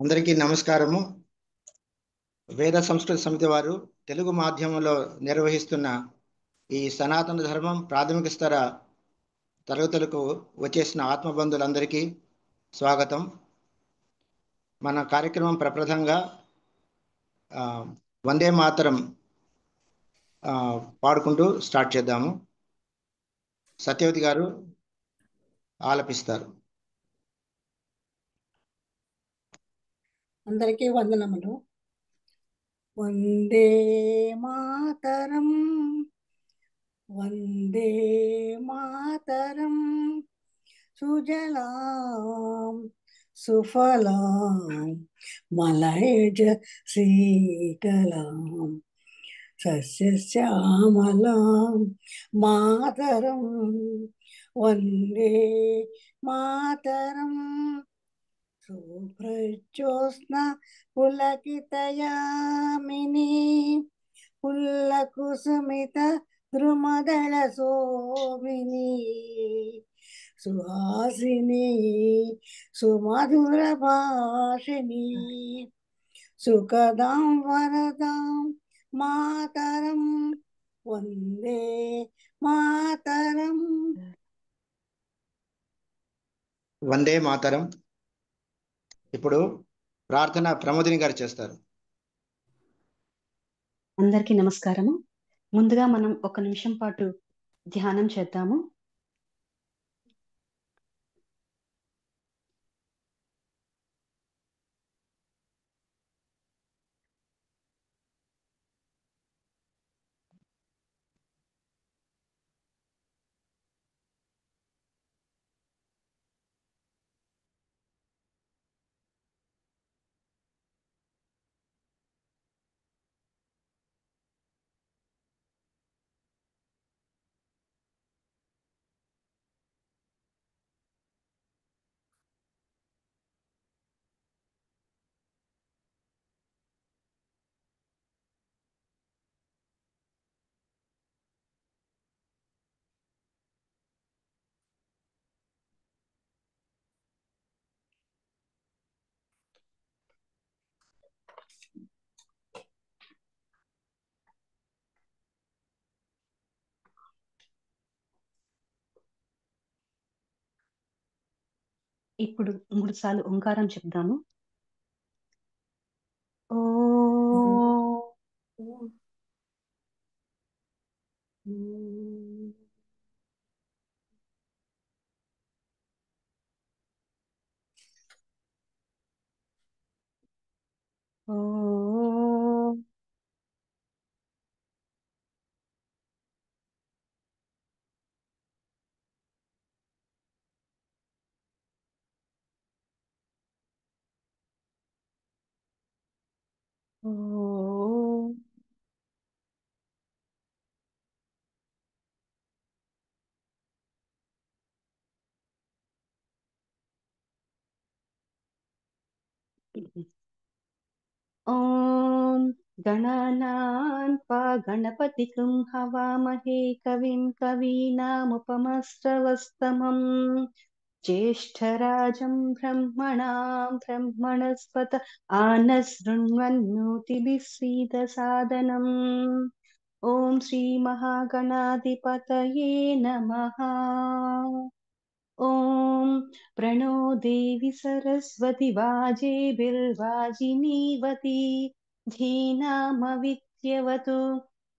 అందరికీ నమస్కారము. వేద సంస్కృత సమితి వారు తెలుగు మాధ్యమంలో నిర్వహిస్తున్న ఈ సనాతన ధర్మం ప్రాథమిక స్తర తరగతులకు వచ్చేసిన ఆత్మబంధులందరికీ స్వాగతం. మన కార్యక్రమం ప్రప్రథంగా వందే మాతరం పాడుకుంటూ స్టార్ట్ చేద్దాము. సత్యవతి గారు ఆలపిస్తారు. అందరికీ వందనములు. వందే మాతరం, వందే మాతరం, సుజలాం సుఫలాం మలయజ శీతలాం సస్యశ్యామలాం మాతరం వందే మాతరం. శుభ్రజ్యోత్స్న పులకితయామిని పుల్లకుసుమిత ద్రుమదళ శోభిని సుహాసిని సుమధుర భాషిణి సుఖదాం వరదాం మాతరం వందే మాతరం. వందే మాతరం. ఇప్పుడు ప్రార్థన ప్రమోదిని గారు చేస్తారు. అందరికీ నమస్కారము. ముందుగా మనం ఒక నిమిషం పాటు ధ్యానం చేద్దాము. ఇప్పుడు 3 సార్లు ఓంకారం చెప్దాము. ఓం గణనాన్పా గణపతికం హవామహే కవిం కవీనాముపమశ్రవస్తమం జ్యేష్ఠరాజం బ్రహ్మణాం బ్రహ్మణస్పత ఆనశృణ్వన్నోతిభిः सीदसादनम्. ఓం శ్రీ మహాగణాధిపతయే నమః. ఓం ప్రణో దేవి సరస్వతి వాజేభిర్వాజినీవతి ధీనామవిద్యవతు.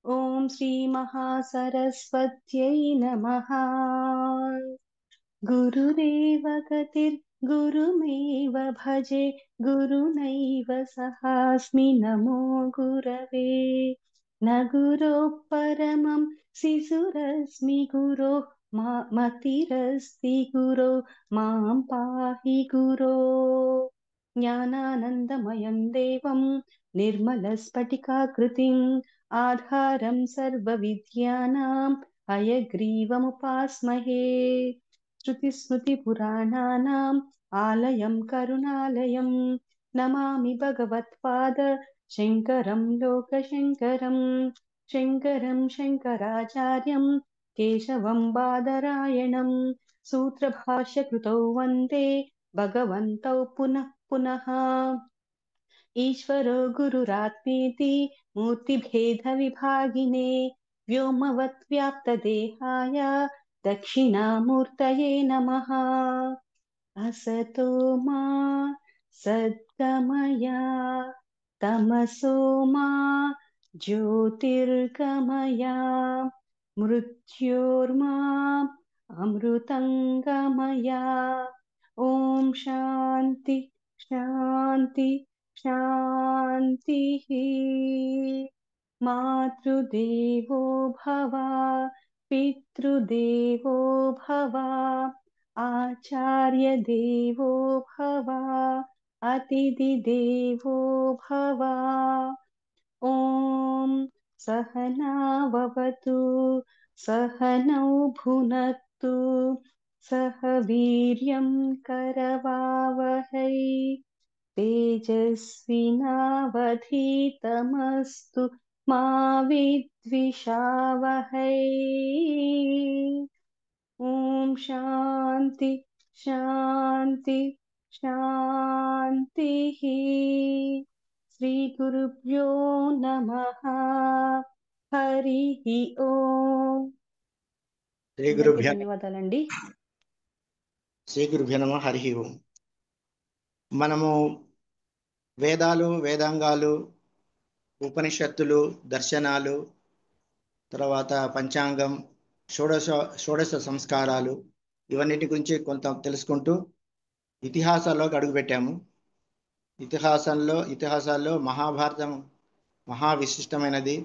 ఓం శ్రీ మహాసరస్వత్యై నమః. గురురేవ గతిర్గురుమేవ భజే గురునైవ సహాస్మి నమో గురవే. న గురోః పరమం శిశురస్మి గురోః మతిరస్తి గురో మాం పాహి గురో. జ్ఞానానందమయం దేవం నిర్మలస్ఫటికాకృతిం ఆధారం సర్వవిద్యానాం హయగ్రీవముపాస్మహే. శృతిస్మృతిపురాణానాం ఆలయం కరుణాలయం నమామి భగవత్పాద శంకరం లోకశంకరం. శంకరం శంకరాచార్యం కేశవం బాదరాయణం సూత్రభాష్యకృతౌ వందే భగవంతౌ పునః पुनः ईश्वरो गुरुरात्मेति मूर्तिभेदविभागिने व्योमवद्व्याप्तदेहाय दक्षिणामूर्तये नमः। असतो मा सद्गमय तमसो मा ज्योतिर्गमय मृत्योर्मा अमृतंगमय। ओम शांति शांति शांतिः। मातृदेवो भव पितृदेवो भव आचार्य देवो भव अतिथिदेवो भव। ॐ सहनाववतु सहनौ भुनक्तु सह वीर्यं करवावहै तेजस्विनावधीतमस्तु मा विद्विषावहै। ॐ शान्ति शान्ति शान्तिः। श्रीगुरुभ्यो नमः। हरिः ఓం। శ్రీ అందరికీ గురుభ్యో ధన్యవాదాలండి. నమ హరి ఓం. మనము వేదాలు, వేదాంగాలు, ఉపనిషత్తులు, దర్శనాలు, తర్వాత పంచాంగం, షోడశ సంస్కారాలు, ఇవన్నిటి గురించి కొంత తెలుసుకుంటూ ఇతిహాసాల్లోకి అడుగుపెట్టాము. ఇతిహాసాల్లో మహాభారతం మహా విశిష్టమైనది.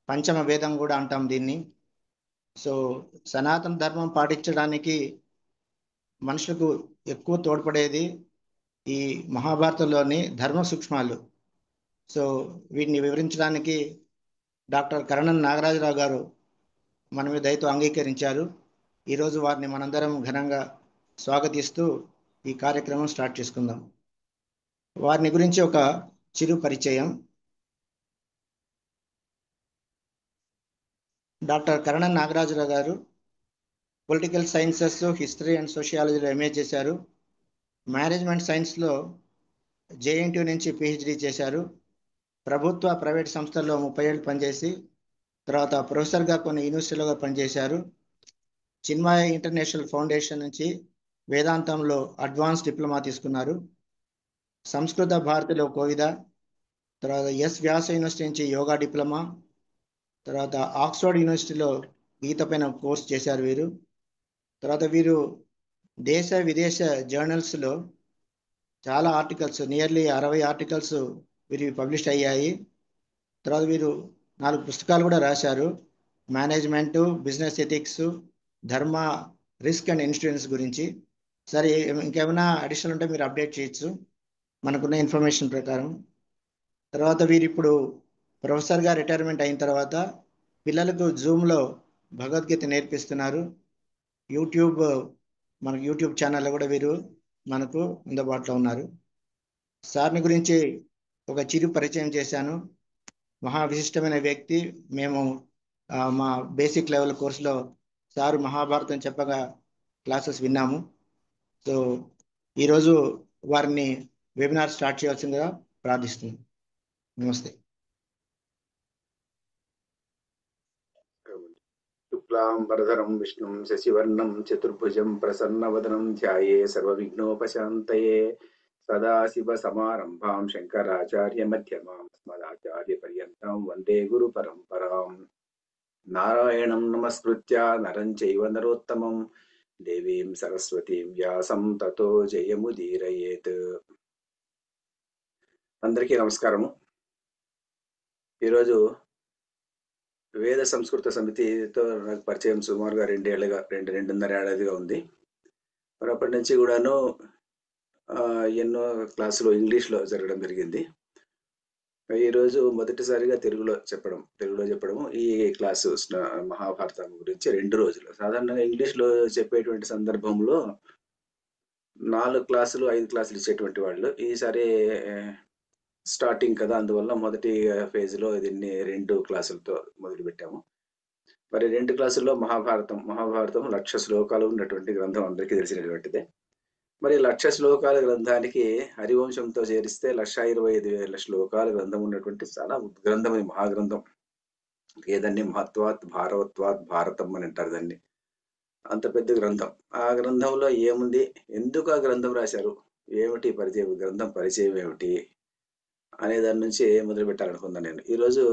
పంచమ వేదం కూడా అంటాం దీన్ని. సో సనాతన ధర్మం పాటించడానికి మనుషులకు ఎక్కువ తోడ్పడేది ఈ మహాభారతంలోని ధర్మ సూక్ష్మాలు. సో వీటిని వివరించడానికి డాక్టర్ కరణం నాగరాజరావు గారు మన మీద దయతో అంగీకరించారు. ఈరోజు వారిని మనందరం ఘనంగా స్వాగతిస్తూ ఈ కార్యక్రమం స్టార్ట్ చేసుకుందాం. వారిని గురించి ఒక చిరు పరిచయం. Doctor Karanam Nagarajarao garu political sciences, history and సోషియాలజీలో ఎంఏ చేశారు. మేనేజ్మెంట్ సైన్స్లో జేఎన్టీ నుంచి పిహెచ్డి చేశారు. ప్రభుత్వ ప్రైవేట్ సంస్థల్లో 30 ఏళ్ళు పనిచేసి తర్వాత ప్రొఫెసర్గా కొన్ని యూనివర్సిటీలో పనిచేశారు. చిన్మయ ఇంటర్నేషనల్ ఫౌండేషన్ నుంచి వేదాంతంలో అడ్వాన్స్ డిప్లొమా తీసుకున్నారు. సంస్కృత భారతిలో కోవిద, తర్వాత ఎస్ వ్యాస యూనివర్సిటీ నుంచి యోగా డిప్లొమా, తర్వాత ఆక్స్ఫర్డ్ యూనివర్సిటీలో గీత పైన కోర్స్ చేశారు వీరు. తర్వాత వీరు దేశ విదేశ జర్నల్స్లో చాలా ఆర్టికల్స్, నియర్లీ 60 ఆర్టికల్స్ వీరు పబ్లిష్ అయ్యాయి. తర్వాత వీరు 4 పుస్తకాలు కూడా రాశారు. మేనేజ్మెంటు, బిజినెస్ ఎథిక్స్, ధర్మ, రిస్క్ అండ్ ఇన్సూరెన్స్ గురించి. సరే, ఇంకేమైనా అడిషనల్ ఉంటే మీరు అప్డేట్ చేయొచ్చు మనకున్న ఇన్ఫర్మేషన్ ప్రకారం. తర్వాత వీరు ఇప్పుడు ప్రొఫెసర్గా రిటైర్మెంట్ అయిన తర్వాత పిల్లలకు జూమ్లో భగవద్గీత నేర్పిస్తున్నారు. మనకు యూట్యూబ్ ఛానల్లో కూడా వీరు మనకు అందుబాటులో ఉన్నారు. సార్ని గురించి ఒక చిరు పరిచయం చేశాను. మహా విశిష్టమైన వ్యక్తి. మేము మా బేసిక్ లెవెల్ కోర్సులో సారు మహాభారతం చెప్పగా క్లాసెస్ విన్నాము. సో ఈరోజు వారిని వెబినార్ స్టార్ట్ చేయాల్సిందిగా ప్రార్థిస్తున్నాను. నమస్తే. శుక్లాంబరధరం విష్ణుం శశివర్ణం చతుర్భుజం ప్రసన్నవదనం ధ్యాయే సర్వవిఘ్నోపశాంతయే సదాశివ సమారంభాం శంకరాచార్య మధ్యమాం అస్మదాచార్య పర్యంతం వందే గురు పరంపరాం. నారాయణం నమస్కృత్య నరం చైవ నరోత్తమం దేవీం సరస్వతీం వ్యాసం తతో జయముదీరయేత్. అందరికీ నమస్కారము. ఈరోజు వేద సంస్కృత సమితితో నాకు పరిచయం సుమారుగా 2.5 ఏళ్ళగా ఉంది. మరి అప్పటి నుంచి కూడాను ఎన్నో క్లాసులు ఇంగ్లీష్లో జరగడం జరిగింది. ఈరోజు మొదటిసారిగా తెలుగులో చెప్పడము ఈ క్లాసు మహాభారతం గురించి 2 రోజులు. సాధారణంగా ఇంగ్లీష్లో చెప్పేటువంటి సందర్భంలో 4 క్లాసులు 5 క్లాసులు ఇచ్చేటువంటి వాళ్ళు. ఈసారి స్టార్టింగ్ కదా, అందువల్ల మొదటి ఫేజ్లో దీన్ని 2 క్లాసులతో మొదలు పెట్టాము. మరి 2 క్లాసుల్లో మహాభారతం 1,00,000 శ్లోకాలు ఉన్నటువంటి గ్రంథం అందరికీ తెలిసినటువంటిదే. మరి 1,00,000 శ్లోకాల గ్రంథానికి హరివంశంతో చేరిస్తే 1,25,000 శ్లోకాల గ్రంథం ఉన్నటువంటి చాలా గ్రంథం, ఇది మహాగ్రంథం. ఏదన్ని మహత్వాత్ భారవత్వాత్ భారతం అని అంటారు దాన్ని. అంత పెద్ద గ్రంథం. ఆ గ్రంథంలో ఏముంది, ఎందుకు ఆ గ్రంథం రాశారు, ఏమిటి పరిచయం, గ్రంథం పరిచయం ఏమిటి అనే దాని నుంచి మొదలు పెట్టాలనుకున్నాను నేను. ఈరోజు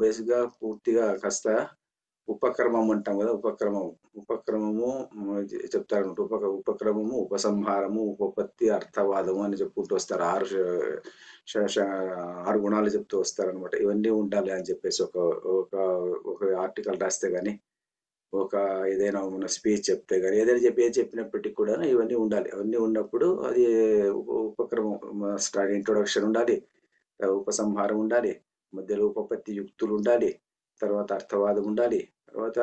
బేసిక్గా పూర్తిగా కాస్త ఉపక్రమం అంటాం కదా, ఉపక్రమము చెప్తారనమాట. ఉపక్రమము, ఉపసంహారము, ఉపపత్తి, అర్థవాదము అని చెప్పుకుంటూ వస్తారు. 6 గుణాలు చెప్తూ వస్తారనమాట. ఇవన్నీ ఉండాలి అని చెప్పేసి ఒక ఆర్టికల్ రాస్తే కానీ, ఒక ఏదైనా మన స్పీచ్ చెప్తే కానీ, ఏదైనా చెప్పినప్పటికీ కూడా ఇవన్నీ ఉండాలి. అవన్నీ ఉన్నప్పుడు అది ఉపక్రమం, ఇంట్రొడక్షన్ ఉండాలి, ఉపసంహారం ఉండాలి, మధ్యలో ఉపపత్తి యుక్తులు ఉండాలి, తర్వాత అర్థవాదం ఉండాలి, తర్వాత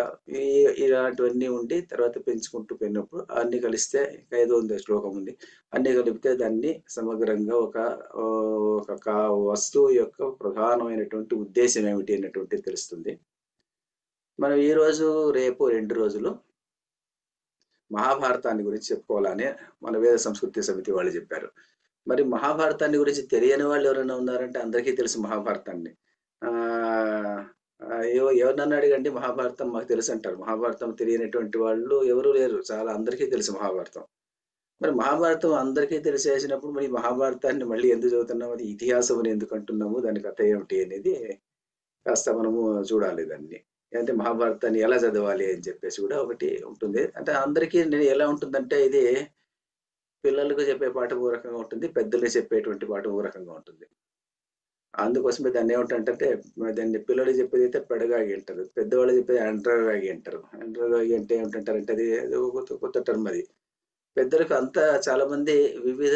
ఇలాంటివన్నీ ఉండి తర్వాత పెంచుకుంటూ పోయినప్పుడు అన్ని కలిస్తే 500 శ్లోకం ఉంది. అన్ని కలిపితే దాన్ని సమగ్రంగా ఒక వస్తువు యొక్క ప్రధానమైనటువంటి ఉద్దేశం ఏమిటి అనేటువంటిది తెలుస్తుంది. మనం ఈ రోజు రేపు 2 రోజులు మహాభారతాన్ని గురించి చెప్పుకోవాలని మన వేద సంస్కృతి సమితి వాళ్ళు చెప్పారు. మరి మహాభారతాన్ని గురించి తెలియని వాళ్ళు ఎవరైనా ఉన్నారంటే అందరికీ తెలుసు మహాభారతాన్ని. ఎవరినన్నా అడగండి మహాభారతం మాకు తెలుసు అంటారు. మహాభారతం తెలియనటువంటి వాళ్ళు ఎవరు లేరు, చాలా అందరికీ తెలుసు మహాభారతం. మరి మహాభారతం అందరికీ తెలిసేసినప్పుడు మరి మహాభారతాన్ని మళ్ళీ ఎందుకు చదువుతున్నాము, అది ఇతిహాసం అని ఎందుకు అంటున్నాము, దాని కథ ఏమిటి అనేది కాస్త మనము చూడాలి. దాన్ని అంటే మహాభారతాన్ని ఎలా చదవాలి అని చెప్పేసి కూడా ఒకటి ఉంటుంది. అంటే అందరికీ నేను ఎలా ఉంటుందంటే, ఇది పిల్లలకు చెప్పే పాఠం ఓ రకంగా ఉంటుంది, పెద్దలకు చెప్పేటువంటి పాఠం ఓ రకంగా ఉంటుంది. అందుకోసమే దాన్ని ఏమిటంటే, దాన్ని పిల్లలు చెప్పేది అయితే పెడగాగి అంటారు, పెద్దవాళ్ళు చెప్పేది అండర్గాగి అంటారు. అండర్గాగి అంటే ఏమిటంటారంటే, అది కొత్త టర్మ్. అది పెద్దలకు అంతా చాలా మంది వివిధ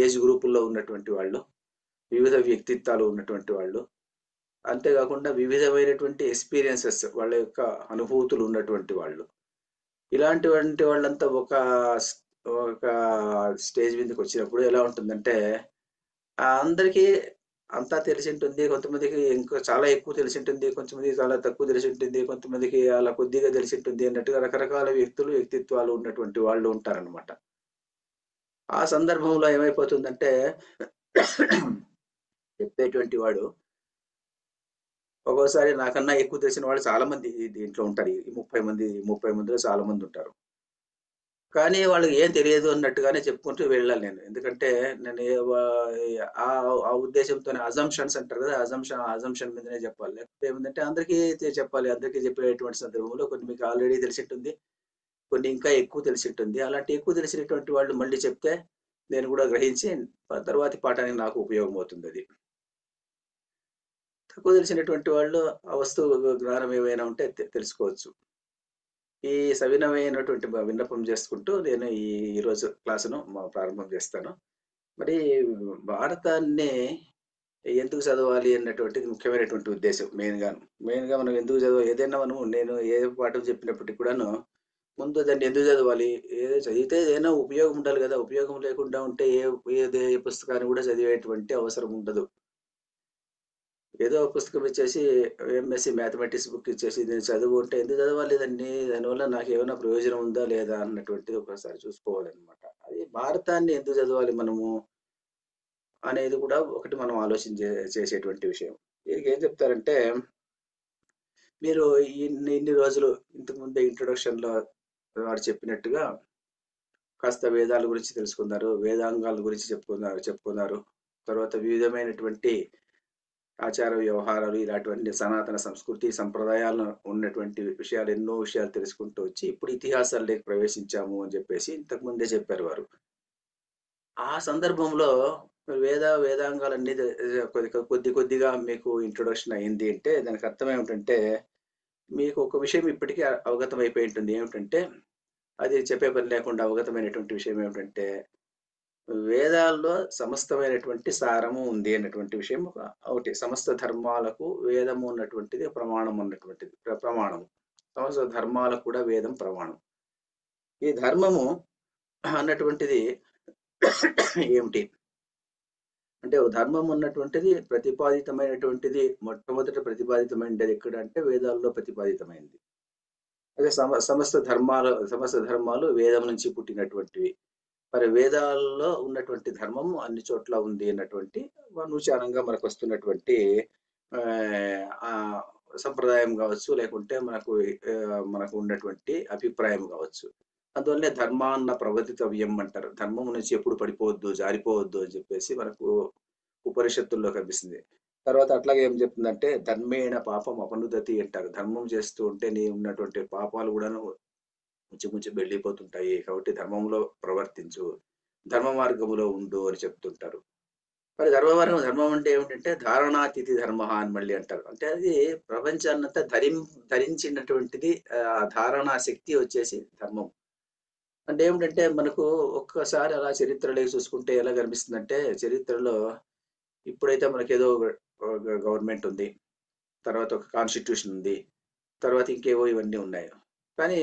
ఏజ్ గ్రూపుల్లో ఉన్నటువంటి వాళ్ళు, వివిధ వ్యక్తిత్వాలు ఉన్నటువంటి వాళ్ళు, అంతేకాకుండా వివిధమైనటువంటి ఎక్స్పీరియన్సెస్, వాళ్ళ యొక్క అనుభూతులు ఉన్నటువంటి వాళ్ళు, ఇలాంటివంటి వాళ్ళంతా ఒక స్టేజ్ మీదకి వచ్చినప్పుడు ఎలా ఉంటుందంటే, అందరికీ అంతా తెలిసి ఉంటుంది, కొంతమందికి ఇంకా చాలా ఎక్కువ తెలిసి ఉంటుంది, కొంతమందికి చాలా తక్కువ తెలిసి ఉంటుంది, కొంతమందికి అలా కొద్దిగా తెలిసి ఉంటుంది అన్నట్టుగా రకరకాల వ్యక్తిత్వాలు ఉన్నటువంటి వాళ్ళు ఉంటారనమాట. ఆ సందర్భంలో ఏమైపోతుందంటే, చెప్పేటువంటి వాడు ఒక్కోసారి నాకన్నా ఎక్కువ తెలిసిన వాళ్ళు చాలా మంది దీంట్లో ఉంటారు. 30 మందిలో చాలా మంది ఉంటారు. కానీ వాళ్ళకి ఏం తెలియదు అన్నట్టుగానే చెప్పుకుంటూ వెళ్ళాలి నేను. ఎందుకంటే నేను ఆ ఉద్దేశంతోనే అజంప్షన్స్ అంటారు కదా, అజంప్షన్ మీదనే చెప్పాలి. లేకపోతే ఏమిటంటే అందరికీ చెప్పాలి. అందరికీ చెప్పేటువంటి సందర్భంలో కొన్ని మీకు ఆల్రెడీ తెలిసి ఉంటుంది, కొన్ని ఇంకా ఎక్కువ తెలిసి ఉంటుంది. అలాంటి ఎక్కువ తెలిసినటువంటి వాళ్ళు మళ్ళీ చెప్తే నేను కూడా గ్రహించి తర్వాతి పాఠానికి నాకు ఉపయోగం అవుతుంది. అది తక్కువ తెలిసినటువంటి వాళ్ళు ఆ వస్తువు జ్ఞానం ఏమైనా ఉంటే తెలుసుకోవచ్చు. ఈ సవినమైనటువంటి విన్నపం చేసుకుంటూ నేను ఈరోజు క్లాసును ప్రారంభం చేస్తాను. మరి భారతాన్ని ఎందుకు చదవాలి అన్నటువంటిది ముఖ్యమైనటువంటి ఉద్దేశం. మెయిన్గా మనం ఎందుకు చదవాలి, ఏదైనా నేను ఏ పాఠం చెప్పినప్పటికీ కూడాను ముందు దాన్ని ఎందుకు చదవాలి, ఏదో చదివితే ఏదైనా ఉపయోగం ఉండాలి కదా. ఉపయోగం లేకుండా ఉంటే ఏ పుస్తకాన్ని కూడా చదివేటువంటి అవసరం ఉండదు. ఏదో పుస్తకం ఇచ్చేసి ఎంఎస్సి మ్యాథమెటిక్స్ బుక్ ఇచ్చేసి నేను చదువు ఉంటే ఎందుకు చదవాలి దానివల్ల నాకు ఏమైనా ప్రయోజనం ఉందా లేదా అన్నటువంటిది ఒకసారి చూసుకోవాలన్నమాట. అది భారతాన్ని ఎందుకు చదవాలి మనము అనేది కూడా ఒకటి మనం చేసేటువంటి విషయం. దీనికి ఏం చెప్తారంటే, మీరు ఇన్ని రోజులు ఇంతకుముందే ఇంట్రొడక్షన్లో వాడు చెప్పినట్టుగా కాస్త వేదాల గురించి తెలుసుకున్నారు, వేదాంగాల గురించి చెప్పుకున్నారు. తర్వాత వివిధమైనటువంటి ఆచార వ్యవహారాలు, ఇలాంటివన్నీ సనాతన సంస్కృతి సంప్రదాయాలను ఉన్నటువంటి ఎన్నో విషయాలు తెలుసుకుంటూ వచ్చి ఇప్పుడు ఇతిహాసాల్లోకి ప్రవేశించాము అని చెప్పేసి ఇంతకుముందే చెప్పారు వారు. ఆ సందర్భంలో వేదాంగాలన్నీ కొద్దిగా మీకు ఇంట్రొడక్షన్ అయింది అంటే దానికి అర్థం ఏమిటంటే, మీకు ఒక విషయం ఇప్పటికీ అవగతం అయిపోయి ఉంటుంది. ఏమిటంటే, అది చెప్పే పని లేకుండా అవగతమైనటువంటి విషయం ఏమిటంటే, వేదాల్లో సమస్తమైనటువంటి సారము ఉంది అన్నటువంటి విషయం ఒకటి. సమస్త ధర్మాలకు వేదము ఉన్నటువంటిది ప్రమాణం ప్రమాణము. సమస్త ధర్మాలకు కూడా వేదం ప్రమాణం. ఈ ధర్మము అన్నటువంటిది ఏమిటి అంటే, ధర్మం ఉన్నటువంటిది ప్రతిపాదితమైనటువంటిది మొట్టమొదట ప్రతిపాదితమైనది ఎక్కడ అంటే వేదాల్లో ప్రతిపాదితమైంది. అదే సమస్త ధర్మాలు వేదం నుంచి పుట్టినటువంటివి. మరి వేదాల్లో ఉన్నటువంటి ధర్మం అన్ని చోట్ల ఉంది అన్నటువంటి నూచారంగా మనకు వస్తున్నటువంటి సంప్రదాయం కావచ్చు, లేకుంటే మనకు ఉన్నటువంటి అభిప్రాయం కావచ్చు. అందువల్లనే ధర్మాన్న ప్రవర్తితవ్యం అంటారు. ధర్మం నుంచి ఎప్పుడు పడిపోవద్దు, జారిపోవద్దు అని చెప్పేసి మనకు ఉపనిషత్తుల్లో కనిపిస్తుంది. తర్వాత అట్లాగే ఏం చెప్తుందంటే ధర్మేణ పాపం అపనుదతి అంటారు. ధర్మం చేస్తూ ఉంటే నీ ఉన్నటువంటి పాపాలు కూడాను కొంచెం వెళ్ళిపోతుంటాయి. కాబట్టి ధర్మంలో ప్రవర్తించు, ధర్మ మార్గములో ఉండు అని చెప్తుంటారు. మరి ధర్మం అంటే ఏమిటంటే ధారణాతిథి ధర్మ అని మళ్ళీ అంటారు. అంటే అది ప్రపంచాన్నంతా ధరించినటువంటిది. ధారణా శక్తి వచ్చేసి ధర్మం. అంటే ఏమిటంటే మనకు ఒక్కసారి అలా చరిత్రలోకి చూసుకుంటే ఎలా కనిపిస్తుందంటే, చరిత్రలో ఇప్పుడైతే మనకేదో గవర్నమెంట్ ఉంది, తర్వాత ఒక కాన్స్టిట్యూషన్ ఉంది, తర్వాత ఇంకేవో ఇవన్నీ ఉన్నాయి. కానీ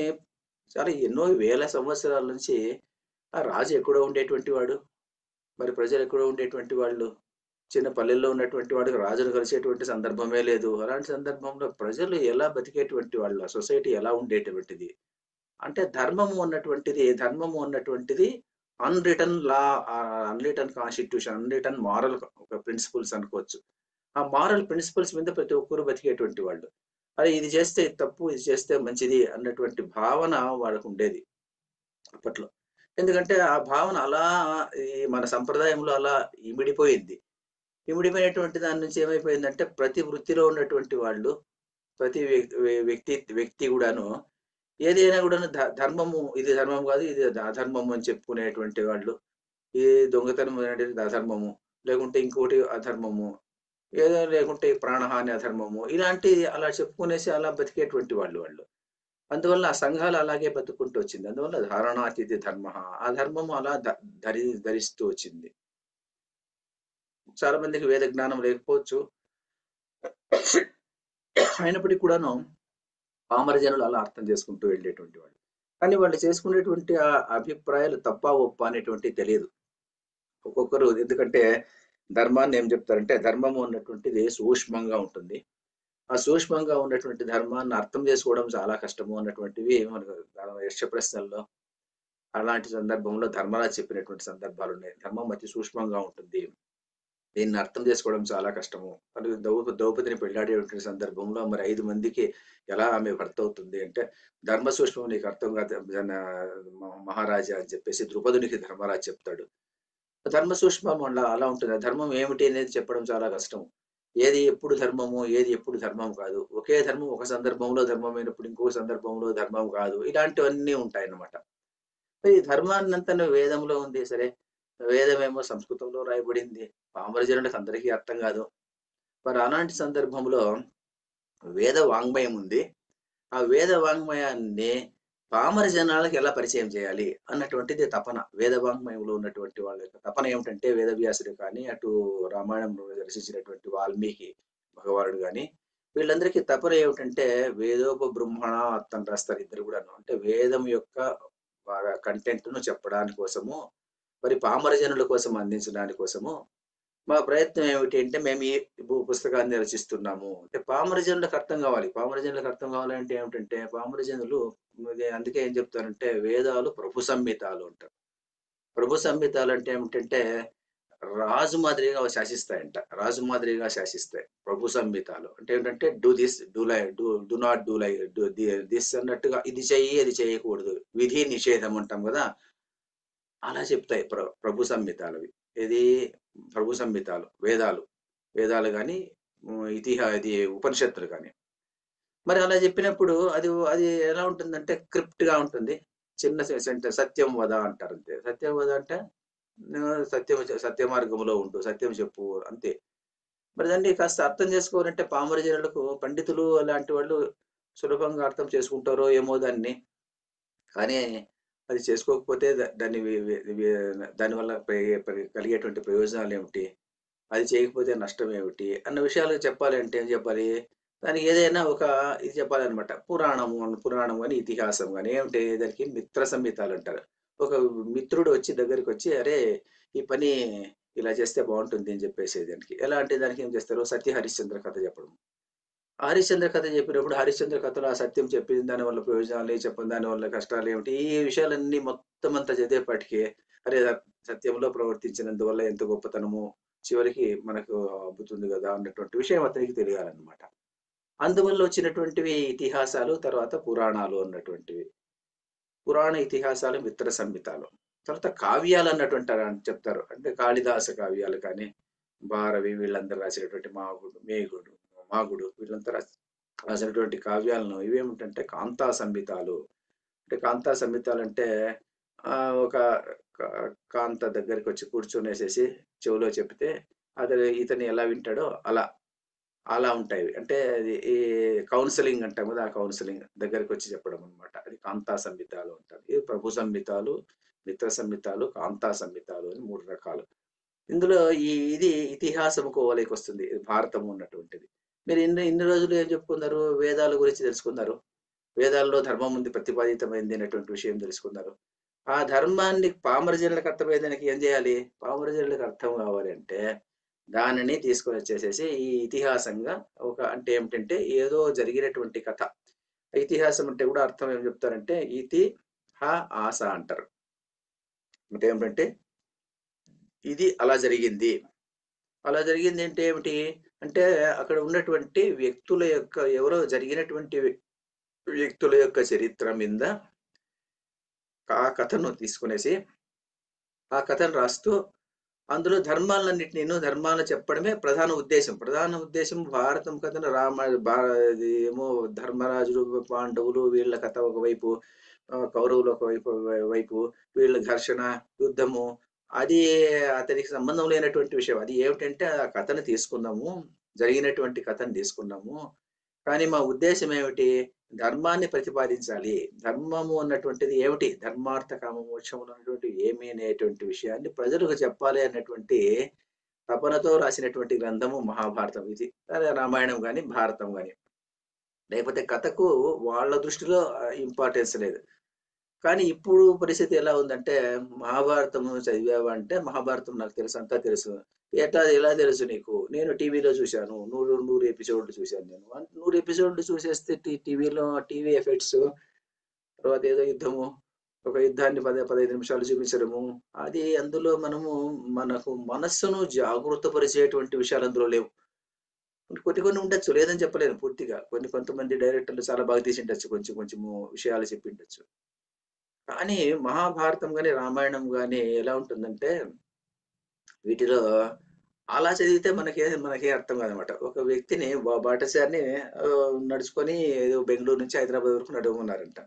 చాలా ఎన్నో వేల సంవత్సరాల నుంచి ఆ రాజు ఎక్కడో ఉండేటువంటి వాడు, మరి ప్రజలు ఎక్కడో ఉండేటువంటి వాళ్ళు, చిన్న పల్లెల్లో ఉన్నటువంటి వాడికి రాజును కలిసేటువంటి సందర్భమే లేదు. అలాంటి సందర్భంలో ప్రజలు ఎలా బతికేటువంటి వాళ్ళు, ఆ సొసైటీ ఎలా ఉండేటువంటిది అంటే ధర్మము అన్నటువంటిది అన్‌రిటన్ లా, అన్‌రిటన్ కాన్స్టిట్యూషన్, అన్‌రిటన్ మారల్ ప్రిన్సిపల్స్ అనుకోవచ్చు. ఆ మారల్ ప్రిన్సిపల్స్ మీద ప్రతి ఒక్కరు బతికేటువంటి వాళ్ళు. అరే ఇది చేస్తే ఇది తప్పు, ఇది చేస్తే మంచిది అన్నటువంటి భావన వాళ్ళకుండేది అప్పట్లో. ఎందుకంటే ఆ భావన అలా ఈ మన సంప్రదాయంలో అలా ఇమిడిపోయింది. ఇమిడిపోయినటువంటి దాని నుంచి ఏమైపోయిందంటే ప్రతి వృత్తిలో ఉన్నటువంటి వాళ్ళు, ప్రతి వ్యక్తి కూడాను ఏదైనా కూడాను ధర్మము ఇది ధర్మం కాదు, ఇది అధర్మము అని చెప్పుకునేటువంటి వాళ్ళు. ఈ దొంగతనం అనేది అధర్మము, లేకుంటే ఇంకోటి అధర్మము, ఏదో లేకుంటే ప్రాణహాని అధర్మము, ఇలాంటి అలా చెప్పుకునేసి అలా బతికేటువంటి వాళ్ళు. అందువల్ల ఆ సంఘాలు అలాగే బతుకుంటూ వచ్చింది. అందువల్ల ధారణాతిథి ధర్మ, ఆ ధర్మము అలా ధరిస్తూ వచ్చింది. చాలా మందికి వేద జ్ఞానం లేకపోవచ్చు, అయినప్పటికీ కూడాను పామర జనులు అలా అర్థం చేసుకుంటూ వెళ్ళేటువంటి వాళ్ళు. కానీ వాళ్ళు చేసుకునేటువంటి ఆ అభిప్రాయాలు తప్ప ఒప్ప అనేటువంటి తెలియదు ఒక్కొక్కరు. ఎందుకంటే ధర్మాన్ని ఏం చెప్తారంటే ధర్మము అన్నటువంటిది సూక్ష్మంగా ఉంటుంది. ఆ సూక్ష్మంగా ఉన్నటువంటి ధర్మాన్ని అర్థం చేసుకోవడం చాలా కష్టము అన్నటువంటివి మనకు యక్ష ప్రశ్నల్లో అలాంటి సందర్భంలో ధర్మరాజు చెప్పినటువంటి సందర్భాలు ఉన్నాయి. ధర్మం అతి సూక్ష్మంగా ఉంటుంది, దీన్ని అర్థం చేసుకోవడం చాలా కష్టము. మరి ద్రౌపదిని పెళ్లాడేటువంటి సందర్భంలో మరి 5 మందికి ఎలా ఆమె భర్త అవుతుంది అంటే, ధర్మ సూక్ష్మం నీకు అర్థం కాదు మహారాజా అని చెప్పేసి ద్రుపదునికి ధర్మరాజు చెప్తాడు. ధర్మ సూక్ష్మం అలా ఉంటుంది. ధర్మం ఏమిటి అనేది చెప్పడం చాలా కష్టం. ఏది ఎప్పుడు ధర్మము, ఏది ఎప్పుడు ధర్మం కాదు. ఒకే ధర్మం ఒక సందర్భంలో ధర్మమైనప్పుడు ఇంకో సందర్భంలో ధర్మం కాదు. ఇలాంటివన్నీ ఉంటాయన్నమాట. ఈ ధర్మాన్నంతా వేదంలో ఉంది సరే, వేదమేమో సంస్కృతంలో రాయబడింది. పామర జనులకు అందరికీ అర్థం కాదు. మరి అలాంటి సందర్భంలో వేద వాంగ్మయం ఉంది. ఆ వేద వాంగ్మయాన్ని పామర జనాలకు ఎలా పరిచయం చేయాలి అన్నటువంటిది తపన. వేద వాంగ్మయంలో ఉన్నటువంటి వాళ్ళ యొక్క తపన ఏమిటంటే, వేదవ్యాసుడు కానీ, అటు రామాయణం రచించినటువంటి వాల్మీకి భగవానుడు కానీ, వీళ్ళందరికీ తపన ఏమిటంటే వేదోపబృంహణ అని రాస్తారు ఇద్దరు కూడాను. అంటే వేదం యొక్క బాగా కంటెంట్‌ను చెప్పడానికి కోసము, మరి పామర జనుల కోసం అందించడానికి కోసము మా ప్రయత్నం ఏమిటి అంటే మేము ఈ పుస్తకాన్ని రచిస్తున్నాము. అంటే పామర జనులకు అర్థం కావాలి. పామర జనులకు అర్థం కావాలంటే ఏమిటంటే పామర జనులు అందుకే ఏం చెప్తారంటే వేదాలు ప్రభు సంహితాలు అంటారు. ప్రభు సంహితాలు అంటే ఏమిటంటే రాజు మాదిరిగా శాసిస్తాయంట. రాజు మాదిరిగా శాసిస్తాయి ప్రభు సంహితాలు. అంటే ఏంటంటే do this, do not do like this అన్నట్టుగా ఇది చెయ్యి, అది చేయకూడదు. విధి నిషేధం అంటాం కదా, అలా చెప్తాయి ప్రభు సంహితాలవి. ఇది ప్రభు సంహితాలు, వేదాలు గాని, ఇది ఉపనిషత్తులు గాని. మరి అలా చెప్పినప్పుడు అది అది ఎలా ఉంటుందంటే క్రిప్ట్ గా ఉంటుంది. చిన్న సెంటెన్స్ సత్యం వద అంటారు అంతే. సత్యం వద అంటే సత్య మార్గంలో ఉంటూ సత్యం చెప్పు అంతే. మరి దాన్ని కాస్త అర్థం చేసుకోవాలంటే పామర జనులకు పండితులు అలాంటి వాళ్ళు సులభంగా అర్థం చేసుకుంటారో ఏమో దాన్ని. కానీ అది చేసుకోకపోతే దానివల్ల కలిగేటువంటి ప్రయోజనాలు ఏమిటి, అది చేయకపోతే నష్టం ఏమిటి అన్న విషయాలు చెప్పాలి అంటే ఏం చెప్పాలి, దానికి ఏదైనా ఒక ఇది చెప్పాలన్నమాట. పురాణం కానీ ఇతిహాసం కానీ ఏమిటి, దానికి మిత్ర సంహితాలు అంటారు. ఒక మిత్రుడు దగ్గరికి వచ్చి అరే ఈ పని ఇలా చేస్తే బాగుంటుంది అని చెప్పేసి దానికి ఎలా అంటే దానికి ఏం చేస్తారు, సత్య హరిశ్చంద్ర కథ చెప్పడం. హరిశ్చంద్ర కథ చెప్పినప్పుడు హరిశ్చంద్ర కథలో ఆ సత్యం చెప్పింది దాని వల్ల ప్రయోజనాలు చెప్పిన దాని వల్ల కష్టాలు ఏమిటి ఈ విషయాలన్నీ మొత్తం అంతా చదివేపాటికి అరే సత్యంలో ప్రవర్తించినందువల్ల ఎంత గొప్పతనము చివరికి మనకు అబ్బుతుంది కదా అన్నటువంటి విషయం అతనికి తెలియాలన్నమాట. అందువల్ల వచ్చినటువంటివి ఇతిహాసాలు, తర్వాత పురాణాలు అన్నటువంటివి. పురాణ ఇతిహాసాలు, మిత్ర సంహితాలు. తర్వాత కావ్యాలు అన్నటువంటి చెప్తారు. అంటే కాళిదాస కావ్యాలు కానీ, భారవి వీళ్ళందరూ రాసినటువంటి మాగుడు వీళ్ళంతా రాసినటువంటి కావ్యాలను ఇవేమిటంటే కాంతా సంహితాలు. అంటే కాంతా సంహితాలు అంటే ఒక కాంత దగ్గరికి వచ్చి కూర్చొనేసేసి చెవిలో చెప్తే అది ఇతను ఎలా వింటాడో అలా ఉంటాయి. అంటే అది ఈ కౌన్సిలింగ్ అంటాం కదా, ఆ కౌన్సిలింగ్ దగ్గరికి వచ్చి చెప్పడం అనమాట. అది కాంతా సంహితాలు అంటారు. ఇది ప్రభు సంహితాలు, మిత్ర సంహితాలు, కాంతా సంహితాలు అని 3 రకాలు. ఇందులో ఇది ఇతిహాసము కోవలోకి వస్తుంది. భారతం ఉన్నటువంటిది. మీరు ఇన్ని రోజులు ఏం చెప్పుకున్నారు? వేదాల గురించి తెలుసుకున్నారు. వేదాల్లో ధర్మం ఉంది, ప్రతిపాదితమైంది అనేటువంటి విషయం తెలుసుకున్నారు. ఆ ధర్మాన్ని పామర జనులకు అర్థమయ్యేదానికి ఏం చేయాలి? పామర జనులకు అర్థం కావాలి అంటే దానిని తీసుకొని వచ్చేసేసి ఈ ఇతిహాసంగా అంటే ఏమిటంటే ఏదో జరిగినటువంటి కథ. ఇతిహాసం అంటే కూడా అర్థం ఏం చెప్తారంటే ఇతి ఆస అంటారు. అంటే ఏమిటంటే ఇది అలా జరిగింది. అలా జరిగింది అంటే ఏమిటి అంటే అక్కడ ఉన్నటువంటి వ్యక్తుల యొక్క ఎవరో జరిగినటువంటి వ్యక్తుల యొక్క చరిత్ర మీద ఆ కథను తీసుకునేసి ఆ కథను రాస్తూ అందులో ధర్మాలను చెప్పడమే ప్రధాన ఉద్దేశం. భారతం కథను ఏమో ధర్మరాజులు, పాండవులు వీళ్ళ కథ ఒకవైపు, కౌరవులు ఒకవైపు వీళ్ళ ఘర్షణ, యుద్ధము అది అతనికి సంబంధం లేనటువంటి విషయం. అది ఏమిటంటే ఆ కథను తీసుకున్నాము, జరిగినటువంటి కథను తీసుకున్నాము. కానీ మా ఉద్దేశం ఏమిటి? ధర్మాన్ని ప్రతిపాదించాలి. ధర్మము అన్నటువంటిది ఏమిటి? ధర్మార్థ కామ మోక్షములు అన్నటువంటి ఏమి అనేటువంటి విషయాన్ని ప్రజలకు చెప్పాలి అన్నటువంటి తపనతో రాసినటువంటి గ్రంథము మహాభారతం. ఇది రామాయణం కానీ భారతం కానీ. లేకపోతే కథకు వాళ్ళ దృష్టిలో ఇంపార్టెన్స్ లేదు. కానీ ఇప్పుడు పరిస్థితి ఎలా ఉందంటే మహాభారతం చదివావా అంటే మహాభారతం నాకు తెలుసు, అంతా తెలుసు. ఎలా తెలుసు నీకు? నేను టీవీలో చూశాను, 100 ఎపిసోడ్లు చూశాను. నేను 100 ఎపిసోడ్లు చూసేస్తే టీవీ ఎఫెక్ట్స్, తర్వాత ఏదో యుద్ధము, ఒక యుద్ధాన్ని 15 నిమిషాలు చూపించడము, అది అందులో మనకు మనస్సును జాగృతపరిచేటువంటి విషయాలు అందులో లేవు. కొన్ని ఉండొచ్చు, లేదని చెప్పలేను పూర్తిగా. కొంతమంది డైరెక్టర్లు చాలా బాగా తీసి ఉండొచ్చు, కొంచెము విషయాలు చెప్పి ఉండొచ్చు. కానీ మహాభారతం కానీ రామాయణం కానీ ఎలా ఉంటుందంటే వీటిలో అలా చదివితే మనకే అర్థం కాదనమాట. ఒక వ్యక్తిని బాటసారిని నడుచుకొని ఏదో బెంగళూరు నుంచి హైదరాబాద్ వరకు నడుమున్నారంట.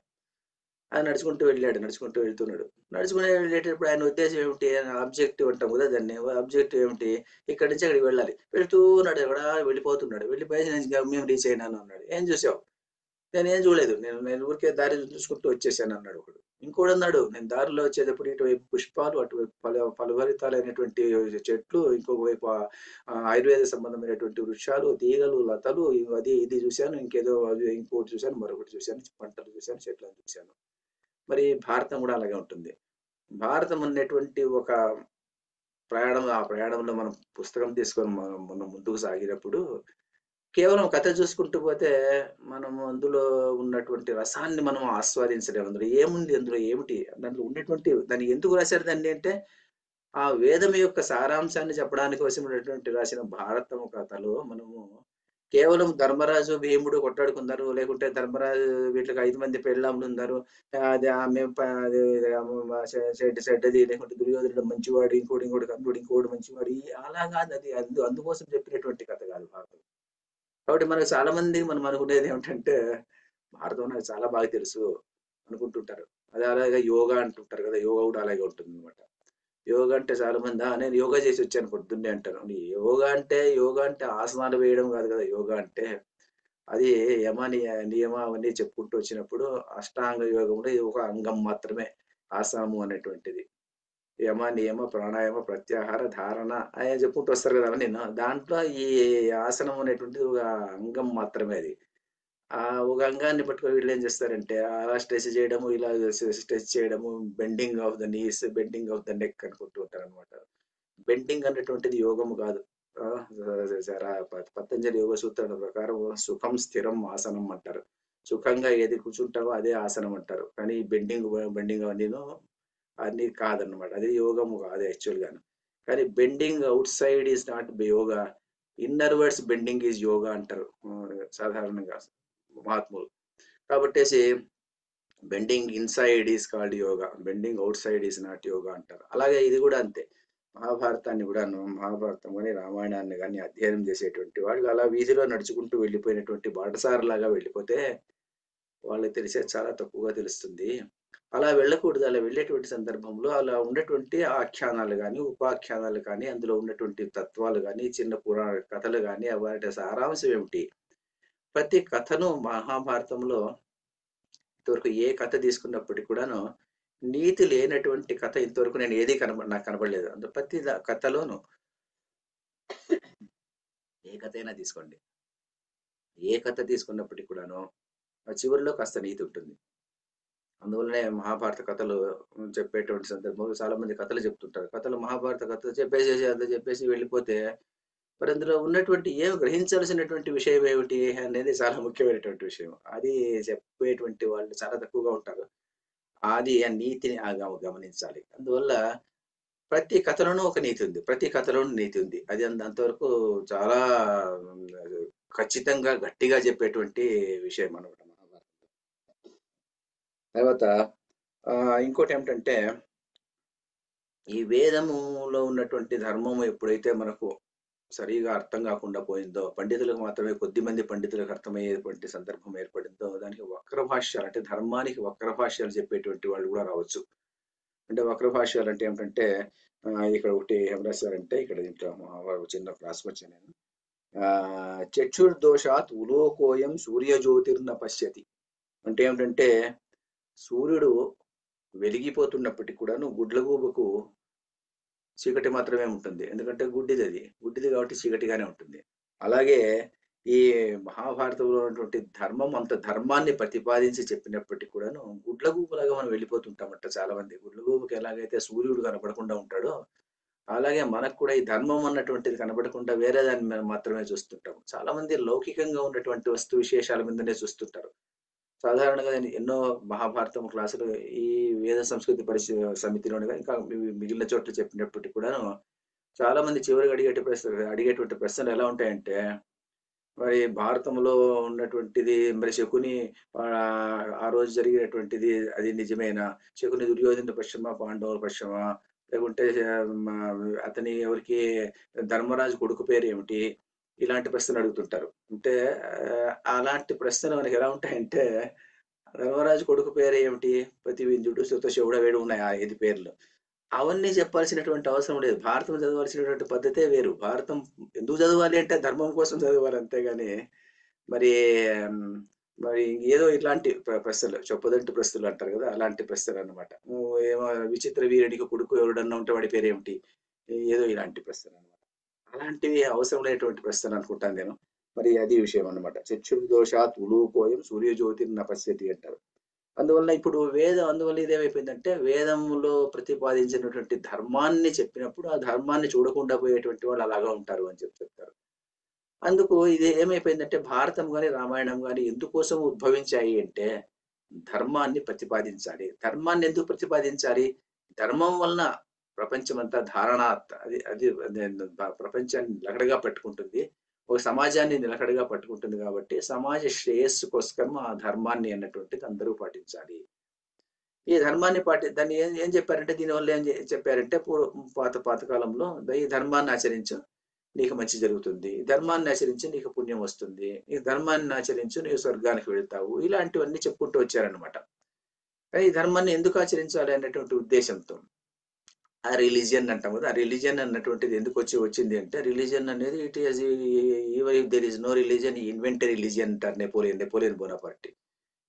ఆయన నడుచుకుంటూ వెళ్తున్నాడు. నడుచుకుని వెళ్ళేటప్పుడు ఆయన ఉద్దేశం ఏమిటి? ఆబ్జెక్టివ్ అంటాం కదా దాన్ని. ఆబ్జెక్టివ్ ఏమిటి? ఇక్కడి నుంచి అక్కడికి వెళ్ళాలి. వెళ్తూ ఉన్నాడు, ఎక్కడ వెళ్ళిపోతున్నాడు. వెళ్ళిపోయి నేను గమ్యం రీచ్ అయినాను అన్నాడు. ఏం చూసావు? నేనేం చూడలేదు, నేను ఊరికే దారి చూసుకుంటూ వచ్చేసాను అన్నాడు ఒకడు. ఇంకోడు అన్నాడు, నేను దారిలో వచ్చేటప్పుడు ఇటువైపు పుష్పాలు, అటువైపు ఫలభరితాలైనటువంటి చెట్లు, ఇంకొక వైపు ఆయుర్వేద సంబంధమైనటువంటి వృక్షాలు, తీగలు, లతలు, ఇది చూశాను, ఇంకోటి చూశాను, మరొకటి చూశాను, పంటలు చూశాను, చెట్లను చూశాను. మరి భారతం కూడా అలాగే ఉంటుంది. భారతం అనేటువంటి ఒక ప్రయాణం, ఆ ప్రయాణంలో మనం పుస్తకం తీసుకొని మనం ముందుకు సాగినప్పుడు కేవలం కథ చూసుకుంటూ పోతే మనము అందులో ఉన్నటువంటి రసాన్ని మనం ఆస్వాదించలేము. అందులో ఏముంది, అందులో ఏమిటి, దాంట్లో ఉండేటువంటి దాన్ని ఎందుకు రాశారు దాన్ని అంటే ఆ వేదం యొక్క సారాంశాన్ని చెప్పడానికి వచ్చినటువంటి రాసిన భారతం కథలో మనము కేవలం ధర్మరాజు భీముడు కొట్టాడుకున్నారు, లేకుంటే ధర్మరాజు వీటికి 5 మంది పెళ్ళాములు ఉన్నారు, అది ఆమె చెడ్డది, లేకుంటే దుర్యోధనుడు మంచివాడు, ఇంకోటి కర్ణుడు ఇంకోటి మంచివాడు, అలా కాదు. అది అందుకోసం చెప్పినటువంటి కథ కాదు భారతం. కాబట్టి మనకు చాలా మంది మనం అనుకునేది ఏమిటంటే భారతం నాకు చాలా బాగా తెలుసు అనుకుంటుంటారు. అది అలాగే యోగా అంటుంటారు కదా, యోగా కూడా అలాగే ఉంటుంది అనమాట. యోగా అంటే చాలా మంది నేను యోగా చేసి వచ్చాను పొద్దున్నే అంటారు. యోగా అంటే ఆసనాలు వేయడం కాదు కదా. యోగా అంటే అది నియమ అవన్నీ చెప్పుకుంటూ వచ్చినప్పుడు అష్టాంగ యోగంలో ఇది ఒక అంగం మాత్రమే ఆసాము అనేటువంటిది. యమ నియమ ప్రాణాయామ ప్రత్యాహార ధారణ అని చెప్పుకుంటూ వస్తారు కదా అవన్నీ. దాంట్లో ఈ ఆసనం అనేటువంటిది ఒక అంగం మాత్రమే. అది ఒక అంగాన్ని పట్టుకొని వీళ్ళు ఏం చేస్తారంటే అలా స్ట్రెచ్ చేయడము, ఇలా స్ట్రెచ్ చేయడము, bending of the knees, bending of the neck అనుకుంటూ ఉంటారు అనమాట. బెండింగ్ అనేటువంటిది యోగము కాదు. పతంజలి యోగ సూత్రాల ప్రకారం సుఖం స్థిరం ఆసనం అంటారు. సుఖంగా ఏది కూర్చుంటావో అదే ఆసనం అంటారు. కానీ బెండింగ్ అన్ని కాదన్నమాట. అది యోగము కాదు యాక్చువల్ గాను. కానీ bending outside is not yoga, inner words bending is yoga అంటారు సాధారణంగా మహాత్ములు. కాబట్టేసి bending inside is called yoga, bending outside is not yoga అంటారు. అలాగే ఇది కూడా అంతే. మహాభారతాన్ని కూడాను, మహాభారతం కానీ రామాయణాన్ని కానీ అధ్యయనం చేసేటువంటి వాళ్ళు అలా వీధిలో నడుచుకుంటూ వెళ్ళిపోయినటువంటి బాటసారిలాగా వెళ్ళిపోతే వాళ్ళకి తెలిసేది చాలా తక్కువగా తెలుస్తుంది. అలా వెళ్ళకూడదు. అలా వెళ్ళేటువంటి సందర్భంలో అలా ఉన్నటువంటి ఆఖ్యానాలు కానీ, ఉపాఖ్యానాలు కానీ, అందులో ఉన్నటువంటి తత్వాలు కానీ, చిన్న పురాణ కథలు కానీ, వాటి సారాంశం ఏమిటి? ప్రతి కథను మహాభారతంలో ఇంతవరకు ఏ కథ తీసుకున్నప్పటికీ కూడాను నీతి లేనటువంటి కథ ఇంతవరకు నేను ఏది నాకు కనబడలేదు. అందులో ప్రతి కథలోను ఏ కథ అయినా తీసుకోండి, ఏ కథ తీసుకున్నప్పటికీ కూడాను చివరిలో కాస్త నీతి ఉంటుంది. అందువల్లనే మహాభారత కథలు చెప్పేటువంటి సందర్భంలో చాలా మంది కథలు చెప్తుంటారు. కథలు మహాభారత కథ చెప్పేసి వెళ్ళిపోతే మరి అందులో ఉన్నటువంటి ఏం గ్రహించాల్సినటువంటి విషయం ఏమిటి అనేది చాలా ముఖ్యమైనటువంటి విషయం. అది చెప్పేటువంటి వాళ్ళు చాలా తక్కువగా ఉంటారు. అది ఆ నీతిని గమనించాలి. అందువల్ల ప్రతి కథలోనూ ఒక నీతి ఉంది, ప్రతి కథలోనూ నీతి ఉంది. అది అంతవరకు చాలా ఖచ్చితంగా గట్టిగా చెప్పేటువంటి విషయం అనమాట మహాభారతం. తర్వాత ఇంకోటి ఏమిటంటే, ఈ వేదములో ఉన్నటువంటి ధర్మము ఎప్పుడైతే మనకు సరిగా అర్థం కాకుండా పోయిందో, పండితులకు మాత్రమే కొద్దిమంది పండితులకు అర్థమయ్యేటువంటి సందర్భం ఏర్పడిందో, దానికి వక్రభాష్యాలు అంటే ధర్మానికి వక్రభాష్యాలు చెప్పేటువంటి వాళ్ళు కూడా రావచ్చు. అంటే వక్రభాష్యాలు అంటే ఏమిటంటే, ఇక్కడ ఒకటి ఏం రాశారంటే, ఇక్కడ దీంట్లో చిన్న క్లాస్ వచ్చాను నేను. చక్షుర్దోషాత్ ఉలోకోయం సూర్యజ్యోతిర్న పశ్యతి అంటే ఏమిటంటే, సూర్యుడు వెలిగిపోతున్నప్పటికీ కూడాను గుడ్లగూబకు చీకటి మాత్రమే ఉంటుంది. ఎందుకంటే గుడ్డిది కాబట్టి చీకటిగానే ఉంటుంది. అలాగే ఈ మహాభారతంలో ఉన్నటువంటి ధర్మం అంత ధర్మాన్ని ప్రతిపాదించి చెప్పినప్పటికీ కూడాను గుడ్లగూబలాగా మనం వెళ్ళిపోతుంటామంట చాలా మంది. గుడ్లగూబకి ఎలాగైతే సూర్యుడు కనపడకుండా ఉంటాడో, అలాగే మనకు కూడా ఈ ధర్మం అన్నటువంటిది కనబడకుండా వేరే దాన్ని మనం మాత్రమే చూస్తుంటాం. చాలా మంది లౌకికంగా ఉన్నటువంటి వస్తు విశేషాల మీదనే చూస్తుంటారు. సాధారణంగా ఎన్నో మహాభారతం క్లాసులు ఈ వేద సంస్కృతి సమితిలోనిగా ఇంకా మిగిలిన చోట్ల చెప్పినప్పటికీ కూడా చాలా మంది చివరికి అడిగేటువంటి ప్రశ్నలు ఎలా ఉంటాయంటే, మరి భారతంలో ఉన్నటువంటిది మరి శకుని ఆ రోజు జరిగినటువంటిది అది నిజమేనా? శకుని దుర్యోధన పశ్చిమ పాండవుల పశ్చిమ, లేకుంటే అతని ఎవరికి ధర్మరాజు కొడుకు పేరు ఏమిటి? ఇలాంటి ప్రశ్నలు అడుగుతుంటారు. అంటే అలాంటి ప్రశ్నలు మనకి ఎలా ఉంటాయంటే, ధర్మరాజు కొడుకు పేరు ఏమిటి? ప్రతివింధ్యుడు, శృతశివుడు, వేడు ఉన్నాయి 5 పేర్లు. అవన్నీ చెప్పాల్సినటువంటి అవసరం లేదు. భారతం చదవాల్సినటువంటి పద్ధతే వేరు. భారతం ఎందుకు చదవాలి అంటే ధర్మం కోసం చదవాలి, అంతేగాని మరి ఏదో ఇట్లాంటి ప్రశ్నలు, చెప్పదంటు ప్రశ్నలు అంటారు కదా, అలాంటి ప్రశ్నలు అనమాట. ఏమో విచిత్ర వీరుడికి కొడుకు ఎవడన్నా ఉంటే వాడి పేరు ఏమిటి? ఏదో ఇలాంటి ప్రశ్నలు అనమాట. అలాంటివి అవసరం లేనటువంటి ప్రశ్నలు అనుకుంటాను నేను. మరి అది విషయం అనమాట. చక్షుర్దోషాత్ ఉలూకోయం సూర్యజ్యోతిర్న పశ్యతి అంటారు. అందువల్ల ఇప్పుడు అందువల్ల ఇదేమైపోయిందంటే, వేదంలో ప్రతిపాదించినటువంటి ధర్మాన్ని చెప్పినప్పుడు ఆ ధర్మాన్ని చూడకుండా పోయేటువంటి వాళ్ళు అలాగా ఉంటారు అని చెప్తారు. అందుకు ఇది ఏమైపోయిందంటే, భారతం కానీ రామాయణం కానీ ఎందుకోసం ఉద్భవించాయి అంటే, ధర్మాన్ని ప్రతిపాదించాలి. ధర్మాన్ని ఎందుకు ప్రతిపాదించాలి? ధర్మం వలన ప్రపంచమంతా అది ప్రపంచాన్ని నిలకడగా పెట్టుకుంటుంది, ఒక సమాజాన్ని నిలకడగా పట్టుకుంటుంది. కాబట్టి సమాజ శ్రేయస్సు కోసము ఆ ధర్మాన్ని అన్నటువంటిది అందరూ పాటించాలి. ఈ ధర్మాన్ని దాన్ని ఏం చెప్పారంటే, దీనివల్ల ఏం చెప్పారంటే, పాతకాలంలో ఈ ధర్మాన్ని ఆచరించు నీకు మంచి జరుగుతుంది, ధర్మాన్ని ఆచరించి నీకు పుణ్యం వస్తుంది, ఈ ధర్మాన్ని ఆచరించు నీకు స్వర్గానికి వెళ్తావు, ఇలాంటివన్నీ చెప్పుకుంటూ వచ్చారనమాట. ఈ ధర్మాన్ని ఎందుకు ఆచరించాలి అనేటువంటి ఉద్దేశంతో ఆ రిలీజియన్ అంటాం కదా, ఆ రిలీజియన్ అన్నటువంటిది ఎందుకు వచ్చింది అంటే, రిలీజియన్ అనేది it is even if there is no religion invent religion అంటారు నెపోలియన్ బోనాపార్టీ.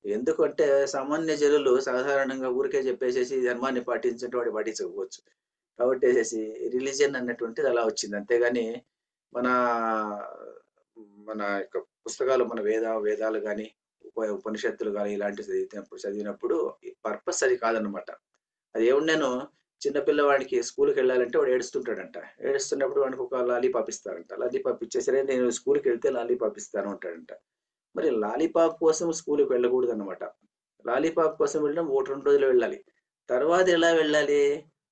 ఎందుకంటే సామాన్య జనులు సాధారణంగా ఊరికే చెప్పేసేసి ధర్మాన్ని పాటించే వాడు పాటించకపోవచ్చు. కాబట్టి రిలీజియన్ అన్నటువంటిది అలా వచ్చింది. అంతేగాని మన యొక్క పుస్తకాలు, మన వేదాలు కానీ ఉపనిషత్తులు కానీ ఇలాంటివి చదివినప్పుడు పర్పస్ అది కాదనమాట. అది ఏముండేను, చిన్న పిల్లవాడికి స్కూల్కి వెళ్ళాలంటే వాడు ఏడుస్తుంటాడంట. ఏడుస్తున్నప్పుడు వాడికి ఒక లాలీపాప్ ఇస్తారంట. లాలీపాప్ ఇచ్చేసరే నేను స్కూల్కి వెళ్తే లాలీపాప్ ఇస్తాను అంటాడంట. మరి లాలీపాప్ కోసం స్కూల్కి వెళ్ళకూడదన్నమాట. లాలీపాప్ కోసం వెళ్ళడం 1, 2 రోజులు వెళ్ళాలి. తర్వాత ఎలా వెళ్ళాలి?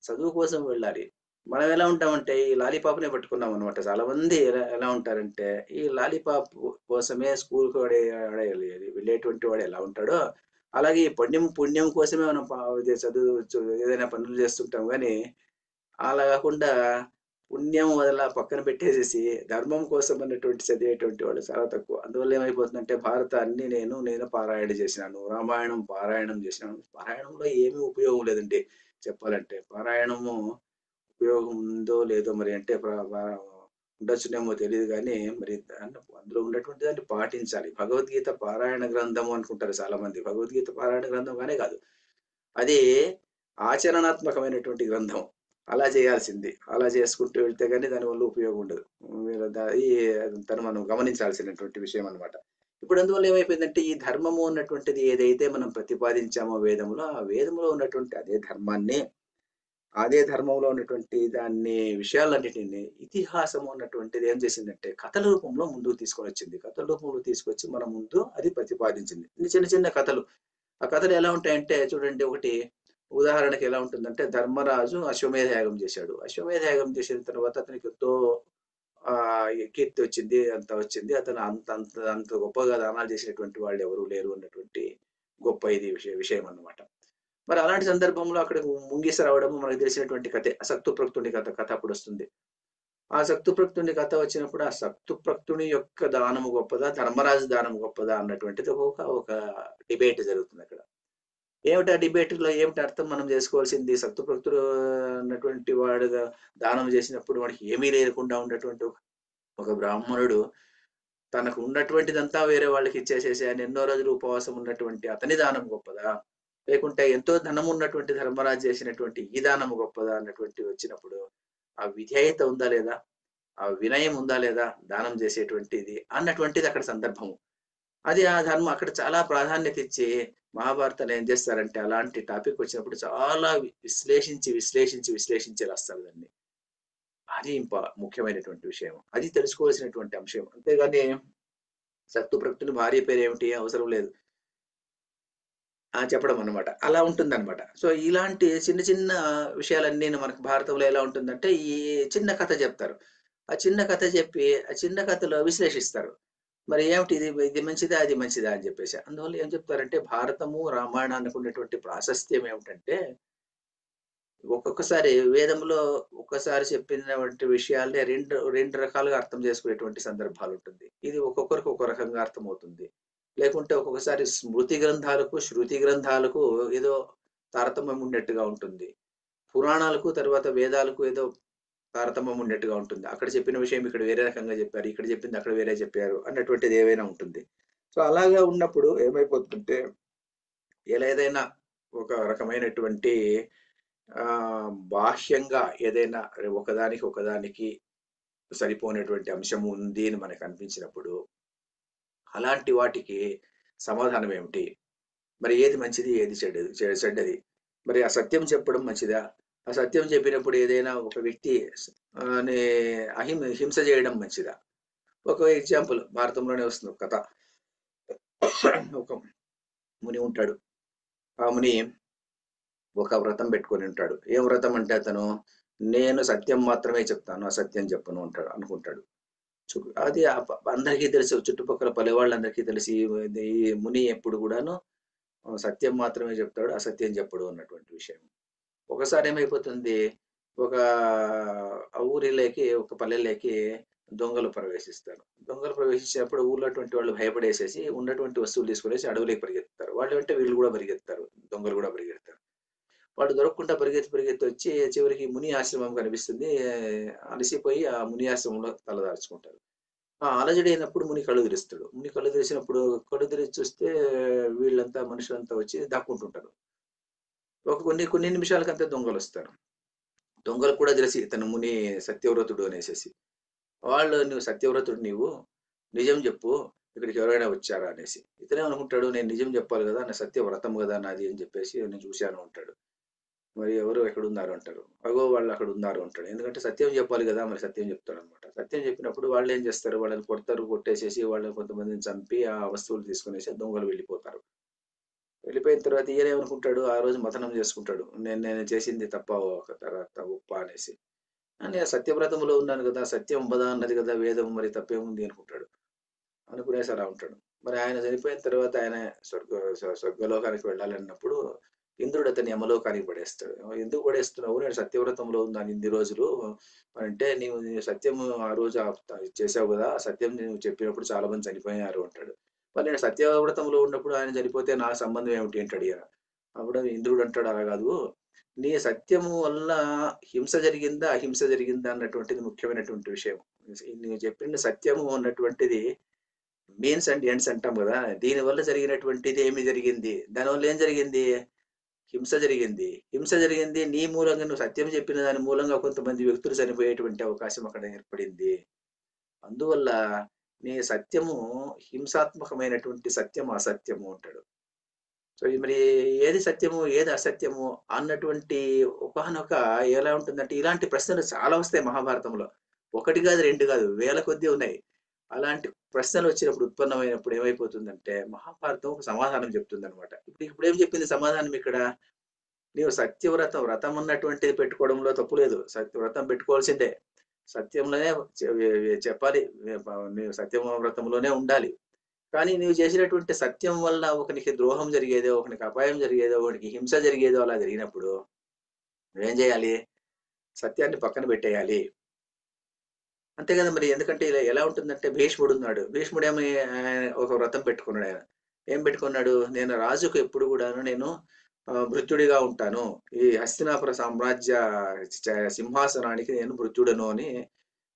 చదువు కోసం వెళ్ళాలి. మనం ఎలా ఉంటామంటే ఈ లాలీపాప్‌నే పట్టుకున్నాం అన్నమాట. చాలా మంది ఎలా ఎలా ఉంటారంటే ఈ లాలీపాప్ కోసమే స్కూల్‌కి వెళ్ళేటువంటి వాడు ఎలా ఉంటాడో, అలాగే ఈ పుణ్యం కోసమే మనం ఇది ఏదైనా పనులు చేస్తుంటాం గానీ, అలా కాకుండా పుణ్యం పక్కన పెట్టేసేసి ధర్మం కోసం అన్నటువంటి చదివేటువంటి వాళ్ళు చాలా తక్కువ. అందువల్ల ఏమైపోతుందంటే భారతాన్ని నేను పారాయణ చేసినాను. రామాయణం పారాయణం చేసినాను. పారాయణంలో ఏమీ ఉపయోగం లేదండి చెప్పాలంటే. పారాయణము ఉపయోగం ఉందో లేదో మరి అంటే ఉండొచ్చునేమో తెలీదు గానీ, మరి అందులో ఉన్నటువంటి దాన్ని పాటించాలి. భగవద్గీత పారాయణ గ్రంథము అనుకుంటారు చాలా మంది. భగవద్గీత పారాయణ గ్రంథం కానే కాదు. అది ఆచరణాత్మకమైనటువంటి గ్రంథం. అలా చేయాల్సింది. అలా చేసుకుంటూ వెళ్తే గానీ దానివల్ల ఉపయోగం ఉండదు. మీరు దాన్ని మనం గమనించాల్సినటువంటి విషయం అన్నమాట. ఇప్పుడు అందువల్ల ఏమైపోయిందంటే ఈ ధర్మము అన్నటువంటిది ఏదైతే మనం ప్రతిపాదించామో వేదములో, ఆ వేదములో ఉన్నటువంటి అదే ధర్మంలో ఉన్నటువంటి విషయాలన్నిటిని ఇతిహాసము అన్నటువంటిది ఏం చేసిందంటే కథల రూపంలో ముందుకు తీసుకొచ్చింది. కథల రూపంలో తీసుకొచ్చి మన ముందు అది ప్రతిపాదించింది. చిన్న చిన్న కథలు. ఆ కథలు ఎలా ఉంటాయంటే చూడండి, ఒకటి ఉదాహరణకి ఎలా ఉంటుందంటే ధర్మరాజు అశ్వమేధ యాగం చేశాడు. అశ్వమేధ యాగం చేసిన తర్వాత అతనికి ఎంతో కీర్తి వచ్చింది, అంత వచ్చింది. అతను అంత అంత అంత గొప్పగా దానాలు చేసినటువంటి వాళ్ళు ఎవరు లేరు అన్నటువంటి గొప్ప విషయం అన్నమాట. మరి అలాంటి సందర్భంలో అక్కడ ముంగిస రావడము మనకు తెలిసినటువంటి కథే. అసక్తుప్రక్తుని కథ అప్పుడు వస్తుంది. ఆ సక్తుప్రక్తుని కథ వచ్చినప్పుడు ఆ సక్తుప్రక్తుని యొక్క దానము గొప్పదా, ధర్మరాజు దానం గొప్పదా అన్నటువంటిది ఒక డిబేట్ జరుగుతుంది అక్కడ. ఏమిటా డిబేట్లో ఏమిటి అర్థం మనం చేసుకోవాల్సింది? సక్తుప్రక్తుడు అన్నటువంటి వాడు దానం చేసినప్పుడు వాడికి ఏమీ లేకుండా ఉన్నటువంటి ఒక బ్రాహ్మణుడు తనకు ఉన్నటువంటిదంతా వేరే వాళ్ళకి ఇచ్చేసేసి ఆయన ఎన్నో రోజులు ఉపవాసం ఉన్నటువంటి అతని దానం గొప్పదా, లేకుంటే ఎంతో ధనం ఉన్నటువంటి ధర్మరాజు చేసినటువంటి ఈ దానము గొప్పదా అన్నటువంటి వచ్చినప్పుడు ఆ విధేయత ఉందా లేదా, ఆ వినయం ఉందా లేదా దానం చేసేటువంటిది అన్నటువంటిది అక్కడ సందర్భము. అది ఆ ధర్మం అక్కడ చాలా ప్రాధాన్యత ఇచ్చి మహాభారతాలు ఏం చేస్తారంటే అలాంటి టాపిక్ వచ్చినప్పుడు చాలా విశ్లేషించి రాస్తారు దాన్ని. అది ముఖ్యమైనటువంటి విషయం. అది తెలుసుకోవాల్సినటువంటి అంశం. అంతేగాని సత్తుప్రక్తుని భార్య పేరు ఏమిటి అవసరం లేదు చెప్పడం అన్నమాట. అలా ఉంటుందన్నమాట. సో ఇలాంటి చిన్న చిన్న విషయాలన్నీ మనకు భారతంలో ఎలా ఉంటుందంటే ఈ చిన్న కథ చెప్తారు. ఆ చిన్న కథ చెప్పి ఆ చిన్న కథలో విశ్లేషిస్తారు. మరి ఏమిటి ఇది మంచిదా, అది మంచిదా అని చెప్పేసి. అందువల్ల ఏం చెప్తారంటే భారతము, రామాయణానికి ఉన్నటువంటి ప్రాశస్త్యం ఏమిటంటే ఒక్కొక్కసారి వేదంలో ఒక్కసారి చెప్పినటువంటి విషయాల్ని రెండు రకాలుగా అర్థం చేసుకునేటువంటి సందర్భాలు ఉంటుంది. ఇది ఒక్కొక్కరికి ఒక్కో రకంగా అర్థమవుతుంది. లేకుంటే ఒక్కొక్కసారి స్మృతి గ్రంథాలకు, శృతి గ్రంథాలకు ఏదో తారతమ్యం ఉన్నట్టుగా ఉంటుంది. పురాణాలకు తర్వాత వేదాలకు ఏదో తారతమ్యం ఉన్నట్టుగా ఉంటుంది. అక్కడ చెప్పిన విషయం ఇక్కడ వేరే రకంగా చెప్పారు. ఇక్కడ చెప్పింది అక్కడ వేరే చెప్పారు అన్నటువంటిది ఏవైనా ఉంటుంది. సో అలాగా ఉన్నప్పుడు ఏమైపోతుందంటే ఏదైనా ఒక రకమైనటువంటి బాహ్యంగా ఏదైనా ఒకదానికి సరిపోయినటువంటి అంశం ఉంది అని మనకు అనిపించినప్పుడు అలాంటి వాటికి సమాధానం ఏమిటి? మరి ఏది మంచిది, ఏది చెడ్డది? మరి ఆ సత్యం చెప్పడం మంచిదా? ఆ సత్యం చెప్పినప్పుడు ఏదైనా ఒక వ్యక్తి హింస చేయడం మంచిదా? ఒక ఎగ్జాంపుల్ భారతంలోనే వస్తుంది ఒక కథ. ఒక ముని ఉంటాడు. ఆ ముని ఒక వ్రతం పెట్టుకొని ఉంటాడు. ఏం వ్రతం అంటే అతను నేను సత్యం మాత్రమే చెప్తాను, అసత్యం చెప్పను అనుకుంటాడు. అది అందరికీ తెలుసు, చుట్టుపక్కల పల్లె వాళ్ళందరికీ తెలిసి ఈ ముని ఎప్పుడు కూడాను సత్యం మాత్రమే చెప్తాడు, అసత్యం చెప్పడు అన్నటువంటి విషయం. ఒకసారి ఏమైపోతుంది, ఒక ఊరిలోకి ఒక పల్లెలోకి దొంగలు ప్రవేశిస్తారు. దొంగలు ప్రవేశించినప్పుడు ఊర్లో వాళ్ళు భయపడేసేసి ఉన్నటువంటి వస్తువులు తీసుకునేసి అడవులోకి పరిగెత్తుతారు. వాళ్ళు అంటే వీళ్ళు కూడా పరిగెత్తారు, దొంగలు కూడా పరిగెత్తారు. వాళ్ళు దొరకకుండా పరిగెత్తి వచ్చి చివరికి ముని ఆశ్రమం కనిపిస్తుంది. అలసిపోయి ఆ ముని ఆశ్రమంలో తలదార్చుకుంటారు. అలజడి అయినప్పుడు ముని కళ్ళు తెరుస్తాడు. ముని కళ్ళు తెరిచినప్పుడు కళ్ళు తెరిచి చూస్తే వీళ్ళంతా మనుషులంతా వచ్చి దాక్కుంటుంటారు. కొన్ని నిమిషాలకంతా దొంగలు వస్తారు. దొంగలు కూడా తెలిసి ఇతను ముని సత్యవ్రతుడు అనేసేసి వాళ్ళు నువ్వు సత్యవ్రతుడు, నీవు నిజం చెప్పు, ఇక్కడికి ఎవరైనా వచ్చారా అనేసి. ఇతనే అనుకుంటాడు నేను నిజం చెప్పాలి కదా, నా సత్యవ్రతం కదా నాది అని చెప్పేసి నేను చూశాను అంటాడు. మరి ఎవరు ఎక్కడ ఉన్నారు అంటారు, అగో వాళ్ళు అక్కడ ఉన్నారు అంటాడు. ఎందుకంటే సత్యం చెప్పాలి కదా, మరి సత్యం చెప్తాడు అనమాట. సత్యం చెప్పినప్పుడు వాళ్ళు ఏం చేస్తారు, వాళ్ళని కొడతారు, కొట్టేసేసి వాళ్ళని కొంతమందిని చంపి ఆ వస్తువులు తీసుకునేసి దొంగలు వెళ్ళిపోతారు. వెళ్ళిపోయిన తర్వాత ఈయన ఏమనుకుంటాడు, ఆ రోజు మథనం చేసుకుంటాడు, నేను నేను చేసింది తప్ప తర్వాత ఒప్ప అనేసి. నేను సత్యవ్రతంలో ఉన్నాను కదా, సత్యం బద అన్నది కదా వేదం, మరి తప్పేముంది అనుకుంటాడు. అనుకునేసి అలా ఉంటాడు. మరి ఆయన చనిపోయిన తర్వాత ఆయన స్వర్గలోకానికి వెళ్ళాలన్నప్పుడు ఇంద్రుడు అతన్ని యమలోకానికి పడేస్తాడు. ఎందుకు పడేస్తున్నావు, నేను సత్యవ్రతంలో ఉన్నాను ఇన్ని రోజులు అంటే, నీ సత్యం ఆ రోజు చేసావు కదా, ఆ సత్యం నువ్వు చెప్పినప్పుడు చాలా మంది చనిపోయారు అంటాడు. మరి నేను సత్యవ్రతంలో ఉన్నప్పుడు ఆయన చనిపోతే నా సంబంధం ఏమిటి అంటాడు ఈయన. అప్పుడు ఇంద్రుడు అంటాడు, అలా కాదు, నీ సత్యము వల్ల హింస జరిగిందా అహింస జరిగిందా అన్నటువంటిది ముఖ్యమైనటువంటి విషయం. నువ్వు చెప్పిన సత్యము అన్నటువంటిది మీన్స్ అండ్ ఎండ్స్ అంటాం కదా, దీనివల్ల జరిగినటువంటిది ఏమి జరిగింది, దానివల్ల ఏం జరిగింది, హింస జరిగింది. హింస జరిగింది నీ మూలంగా, నువ్వు సత్యం చెప్పిన దాని మూలంగా కొంతమంది వ్యక్తులు చనిపోయేటువంటి అవకాశం అక్కడ ఏర్పడింది. అందువల్ల నీ సత్యము హింసాత్మకమైనటువంటి సత్యం అసత్యము అంటాడు. సో మరి ఏది సత్యము ఏది అసత్యము అన్నటువంటి ఒకానొక ఎలా ఉంటుందంటే, ఇలాంటి ప్రశ్నలు చాలా వస్తాయి మహాభారతంలో. ఒకటి కాదు, రెండు కాదు, వేల కొద్దీ ఉన్నాయి. అలాంటి ప్రశ్నలు వచ్చినప్పుడు, ఉత్పన్నమైనప్పుడు ఏమైపోతుందంటే మహాభారతం ఒక సమాధానం చెప్తుంది అనమాట. ఇప్పుడు ఏం చెప్పింది సమాధానం ఇక్కడ, నీవు వ్రతం అన్నటువంటిది పెట్టుకోవడంలో తప్పు లేదు, వ్రతం పెట్టుకోవాల్సిందే, సత్యంలోనే చెప్పాలి, నీవు సత్యం వ్రతంలోనే ఉండాలి. కానీ నీవు చేసినటువంటి సత్యం వల్ల ఒకనికి ద్రోహం జరిగేదో, ఒకనికి అపాయం జరిగేదో, ఒకనికి హింస జరిగేదో అలా జరిగినప్పుడు నువ్వేం చేయాలి, సత్యాన్ని పక్కన పెట్టేయాలి. అంతే కదా మరి. ఎందుకంటే ఇలా ఎలా ఉంటుందంటే, భీష్ముడు ఉన్నాడు, భీష్ముడు ఏమి ఒక వ్రతం పెట్టుకున్నాడు. ఆయన ఏం పెట్టుకున్నాడు, నేను రాజుకు ఎప్పుడు కూడాను నేను భృత్యుడిగా ఉంటాను, ఈ హస్తినాపుర సామ్రాజ్య సింహాసనానికి నేను భృత్యుడను అని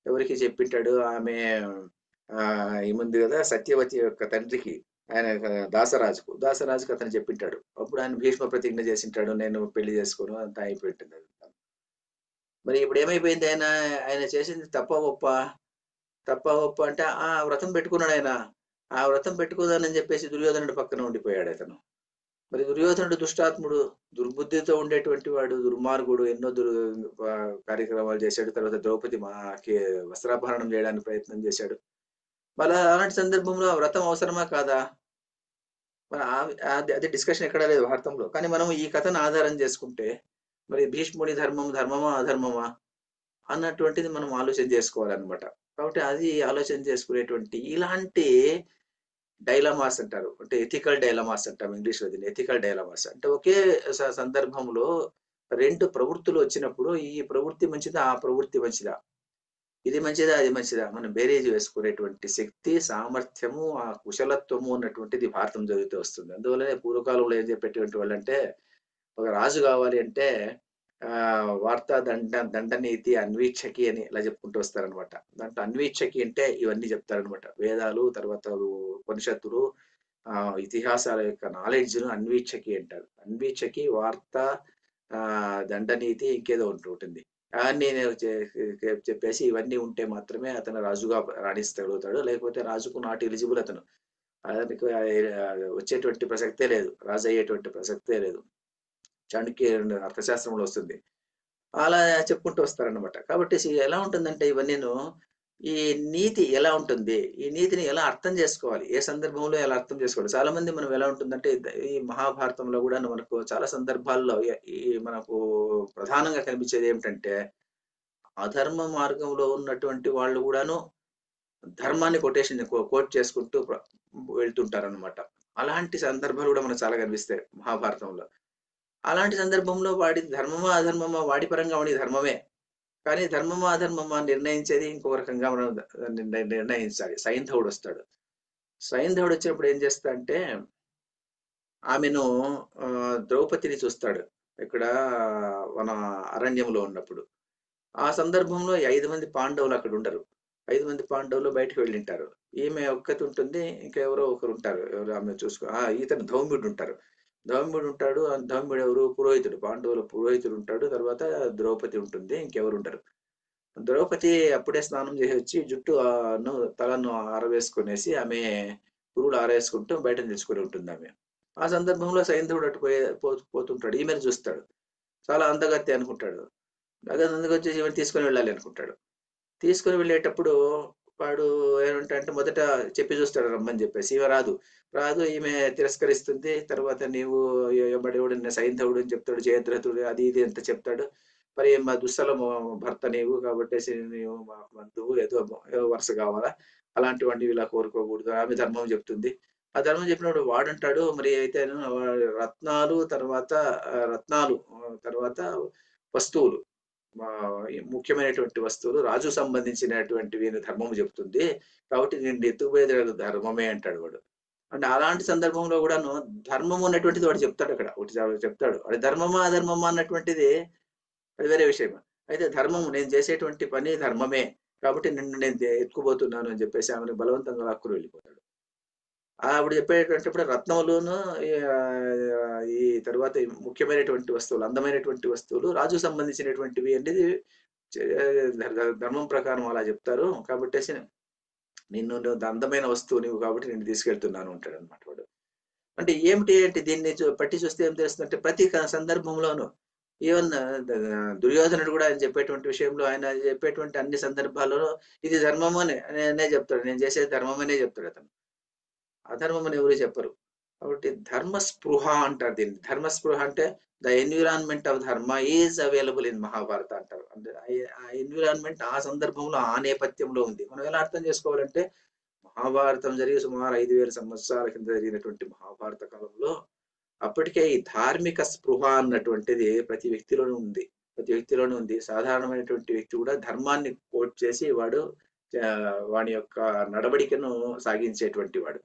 ఎవరికి చెప్పింటాడు, ఆమె ఏముంది కదా సత్యవతి యొక్క తండ్రికి, ఆయన దాసరాజుకు అతను చెప్పింటాడు. అప్పుడు ఆయన భీష్మ ప్రతిజ్ఞ చేసింటాడు, నేను పెళ్లి చేసుకోను, అంతా అయిపోయింటుంది. మరి ఇప్పుడు ఏమైపోయింది, ఆయన చేసింది తప్ప ఒప్ప అంటే ఆ వ్రతం పెట్టుకున్నాడు ఆయన. ఆ వ్రతం పెట్టుకోదానని చెప్పేసి దుర్యోధనుడు పక్కన ఉండిపోయాడు అతను. మరి దుర్యోధనుడు దుష్టాత్ముడు, దుర్బుద్ధితో ఉండేటువంటి వాడు, దుర్మార్గుడు, ఎన్నో కార్యక్రమాలు చేశాడు. తర్వాత ద్రౌపది వస్త్రాపహరణం చేయడానికి ప్రయత్నం చేశాడు. మరి అలాంటి సందర్భంలో ఆ వ్రతం అవసరమా కాదా, మరి అది డిస్కషన్ ఎక్కడా లేదు భారతంలో. కానీ మనం ఈ కథను ఆధారం చేసుకుంటే, మరి భీష్ముడి ధర్మమా అధర్మమా అన్నటువంటిది మనం ఆలోచన చేసుకోవాలన్నమాట. కాబట్టి అది ఆలోచన చేసుకునేటువంటి ఇలాంటి డైలమాస్ అంటారు, అంటే ఎథికల్ డైలమాస్ అంటాం ఇంగ్లీష్లో దీన్ని. ఎథికల్ డైలమాస్ అంటే ఒకే సందర్భంలో రెండు ప్రవృత్తులు వచ్చినప్పుడు, ఈ ప్రవృత్తి మంచిదా ఆ ప్రవృత్తి మంచిదా, ఇది మంచిదా అది మంచిదా, మనం బేరేజ్ వేసుకునేటువంటి శక్తి, సామర్థ్యము, ఆ కుశలత్వము అన్నటువంటిది భారతం చదివితే వస్తుంది. అందువల్లనే పూర్వకాలంలో ఏం చెప్పేటువంటి వాళ్ళు అంటే, ఒక రాజు కావాలి అంటే వార్తా దండనీతి అన్వీక్షకి అని ఇలా చెప్పుకుంటూ వస్తారనమాట. దాంట్లో అన్వీక్షకి అంటే ఇవన్నీ చెప్తారనమాట. వేదాలు, తర్వాత ఉపనిషత్తులు, ఇతిహాసాల యొక్క నాలెడ్జ్ను అన్వీక్షకి అంటారు. అన్వీక్షకి, వార్త, దండనీతి, ఇంకేదో ఉంటుంది. అవన్నీ చెప్పేసి ఇవన్నీ ఉంటే మాత్రమే అతను రాజుగా రాణిస్తగలుగుతాడు. లేకపోతే రాజుకు నాట్ ఎలిజిబుల్ అతను. అతనికి వచ్చేటువంటి ప్రసక్తే లేదు, రాజు అయ్యేటువంటి ప్రసక్తే లేదు. చాణక్య అర్థశాస్త్రంలో వస్తుంది. అలా చెప్పుకుంటూ వస్తారనమాట. కాబట్టి ఎలా ఉంటుందంటే ఇవన్నీను, ఈ నీతి ఎలా ఉంటుంది, ఈ నీతిని ఎలా అర్థం చేసుకోవాలి, ఏ సందర్భంలో ఎలా అర్థం చేసుకోవాలి. చాలా మంది మనం ఎలా ఉంటుందంటే, ఈ మహాభారతంలో కూడా మనకు చాలా సందర్భాల్లో ఈ మనకు ప్రధానంగా కనిపించేది ఏమిటంటే, అధర్మ మార్గంలో ఉన్నటువంటి వాళ్ళు కూడాను ధర్మాన్ని కోట్ చేసుకుంటూ వెళ్తుంటారు అనమాట. అలాంటి సందర్భాలు కూడా మనకు చాలా కనిపిస్తాయి మహాభారతంలో. అలాంటి సందర్భంలో వాడి ధర్మమా అధర్మమా, వాడి పరంగా వాడి ధర్మమే, కానీ ధర్మమా అధర్మమా నిర్ణయించేది ఇంకొక రకంగా మనం నిర్ణయించాలి. సైంధవుడు వస్తాడు. సైంధవుడు వచ్చినప్పుడు ఏం చేస్తా అంటే, ఆమెను ద్రౌపదిని చూస్తాడు ఇక్కడ మన అరణ్యంలో ఉన్నప్పుడు. ఆ సందర్భంలో 5 మంది పాండవులు అక్కడ ఉండరు. 5 మంది పాండవులు బయటకు వెళ్ళింటారు. ఈమె ఒక్కతి ఉంటుంది, ఇంకా ఎవరో ఒకరు ఉంటారు. ఎవరు ఆమె ఇతను ధౌమ్యుడు ఉంటారు. ధౌమ్యుడు ఉంటాడు. ధౌమ్యుడు ఎవరు, పురోహితుడు, పాండవుల పురోహితుడు ఉంటాడు. తర్వాత ద్రౌపది ఉంటుంది, ఇంకెవరు ఉండరు. ద్రౌపది అప్పుడే స్నానం చేసి వచ్చి తలను ఆరవేసుకునేసి, ఆమె పురుడు ఆరేసుకుంటూ బయట నిలుచుకొని ఉంటుంది ఆమె. ఆ సందర్భంలో సైంధవుడు అటు పోతుంటాడు, ఈమెను చూస్తాడు. చాలా అందగత్తి అనుకుంటాడు. అందగొచ్చేసి ఈమెను తీసుకొని వెళ్ళాలి అనుకుంటాడు. తీసుకొని వెళ్ళేటప్పుడు వాడు ఏమంటాడంటే మొదట చెప్పి చూస్తాడు రమ్మని చెప్పేసి. ఈమె రాదు. ఈమె తిరస్కరిస్తుంది. తర్వాత నీవు ఎవడెవడు సైంధవుడు అని చెప్తాడు, జయద్రథుడు అది ఇది అంత చెప్తాడు. మరి మా దుస్సలము భర్త నీవు కాబట్టేసి నీవు మా బంధువు ఏదో వరుస కావాలా, అలాంటివన్నీ ఇలా కోరుకోకూడదు. ఆమె ధర్మం చెప్తుంది. ఆ ధర్మం చెప్పినప్పుడు వాడంటాడు మరి అయితే రత్నాలు తర్వాత తర్వాత వస్తువులు ముఖ్యమైనటువంటి వస్తువులు రాజు సంబంధించినటువంటివి ధర్మము చెప్తుంది. కాబట్టి నేను ఎత్తుకుపోయేది ధర్మమే అంటాడు వాడు. అంటే అలాంటి సందర్భంలో కూడాను ధర్మం ఉన్నటువంటిది వాడు చెప్తాడు అక్కడ. ఒకటి చెప్తాడు. అది ధర్మమా అధర్మమా అన్నటువంటిది అది వేరే విషయం. అయితే ధర్మము నేను చేసేటువంటి పని ధర్మమే కాబట్టి నిన్ను నేను ఎత్తుకుపోతున్నాను అని చెప్పేసి ఆమెను బలవంతంగా లాక్కుని వెళ్ళిపోతాడు. ఆవిడ చెప్పేటప్పుడు రత్నములును ఈ తర్వాత ముఖ్యమైనటువంటి వస్తువులు, అందమైనటువంటి వస్తువులు రాజుకు సంబంధించినటువంటివి అనేది ధర్మం ప్రకారం అలా చెప్తారు. కాబట్టేసి నిన్ను అందమైన వస్తువు నువ్వు కాబట్టి నేను తీసుకెళ్తున్నాను అంటాడు అనమాట వాడు. అంటే ఏమిటి దీన్ని పట్టి చూస్తే ఏం తెలుస్తుందంటే ప్రతి సందర్భంలోనూ ఈవెన్ దుర్యోధనుడు కూడా ఆయన చెప్పేటువంటి విషయంలో ఆయన చెప్పేటువంటి అన్ని సందర్భాలలో ఇది ధర్మము అనే చెప్తాడు. నేను చేసేది ధర్మమనే చెప్తాడు అతను. అధర్మం అని ఎవరు చెప్పరు. కాబట్టి ధర్మస్పృహ అంటారు దీన్ని. ధర్మస్పృహ అంటే ద ఎన్విరాన్మెంట్ ఆఫ్ ధర్మ ఈజ్ అవైలబుల్ ఇన్ మహాభారత అంటారు. అంటే ఆ ఎన్విరాన్మెంట్ ఆ సందర్భంలో ఆ నేపథ్యంలో ఉంది. మనం ఎలా అర్థం చేసుకోవాలంటే మహాభారతం జరిగి సుమారు 5000 సంవత్సరాల కింద జరిగినటువంటి మహాభారత కాలంలో అప్పటికే ఈ ధార్మిక స్పృహ అన్నటువంటిది ప్రతి వ్యక్తిలోనూ ఉంది. సాధారణమైనటువంటి వ్యక్తి కూడా ధర్మాన్ని కోట్ చేసి వాడు వాని యొక్క నడవడికను సాగించేటువంటి వాడు.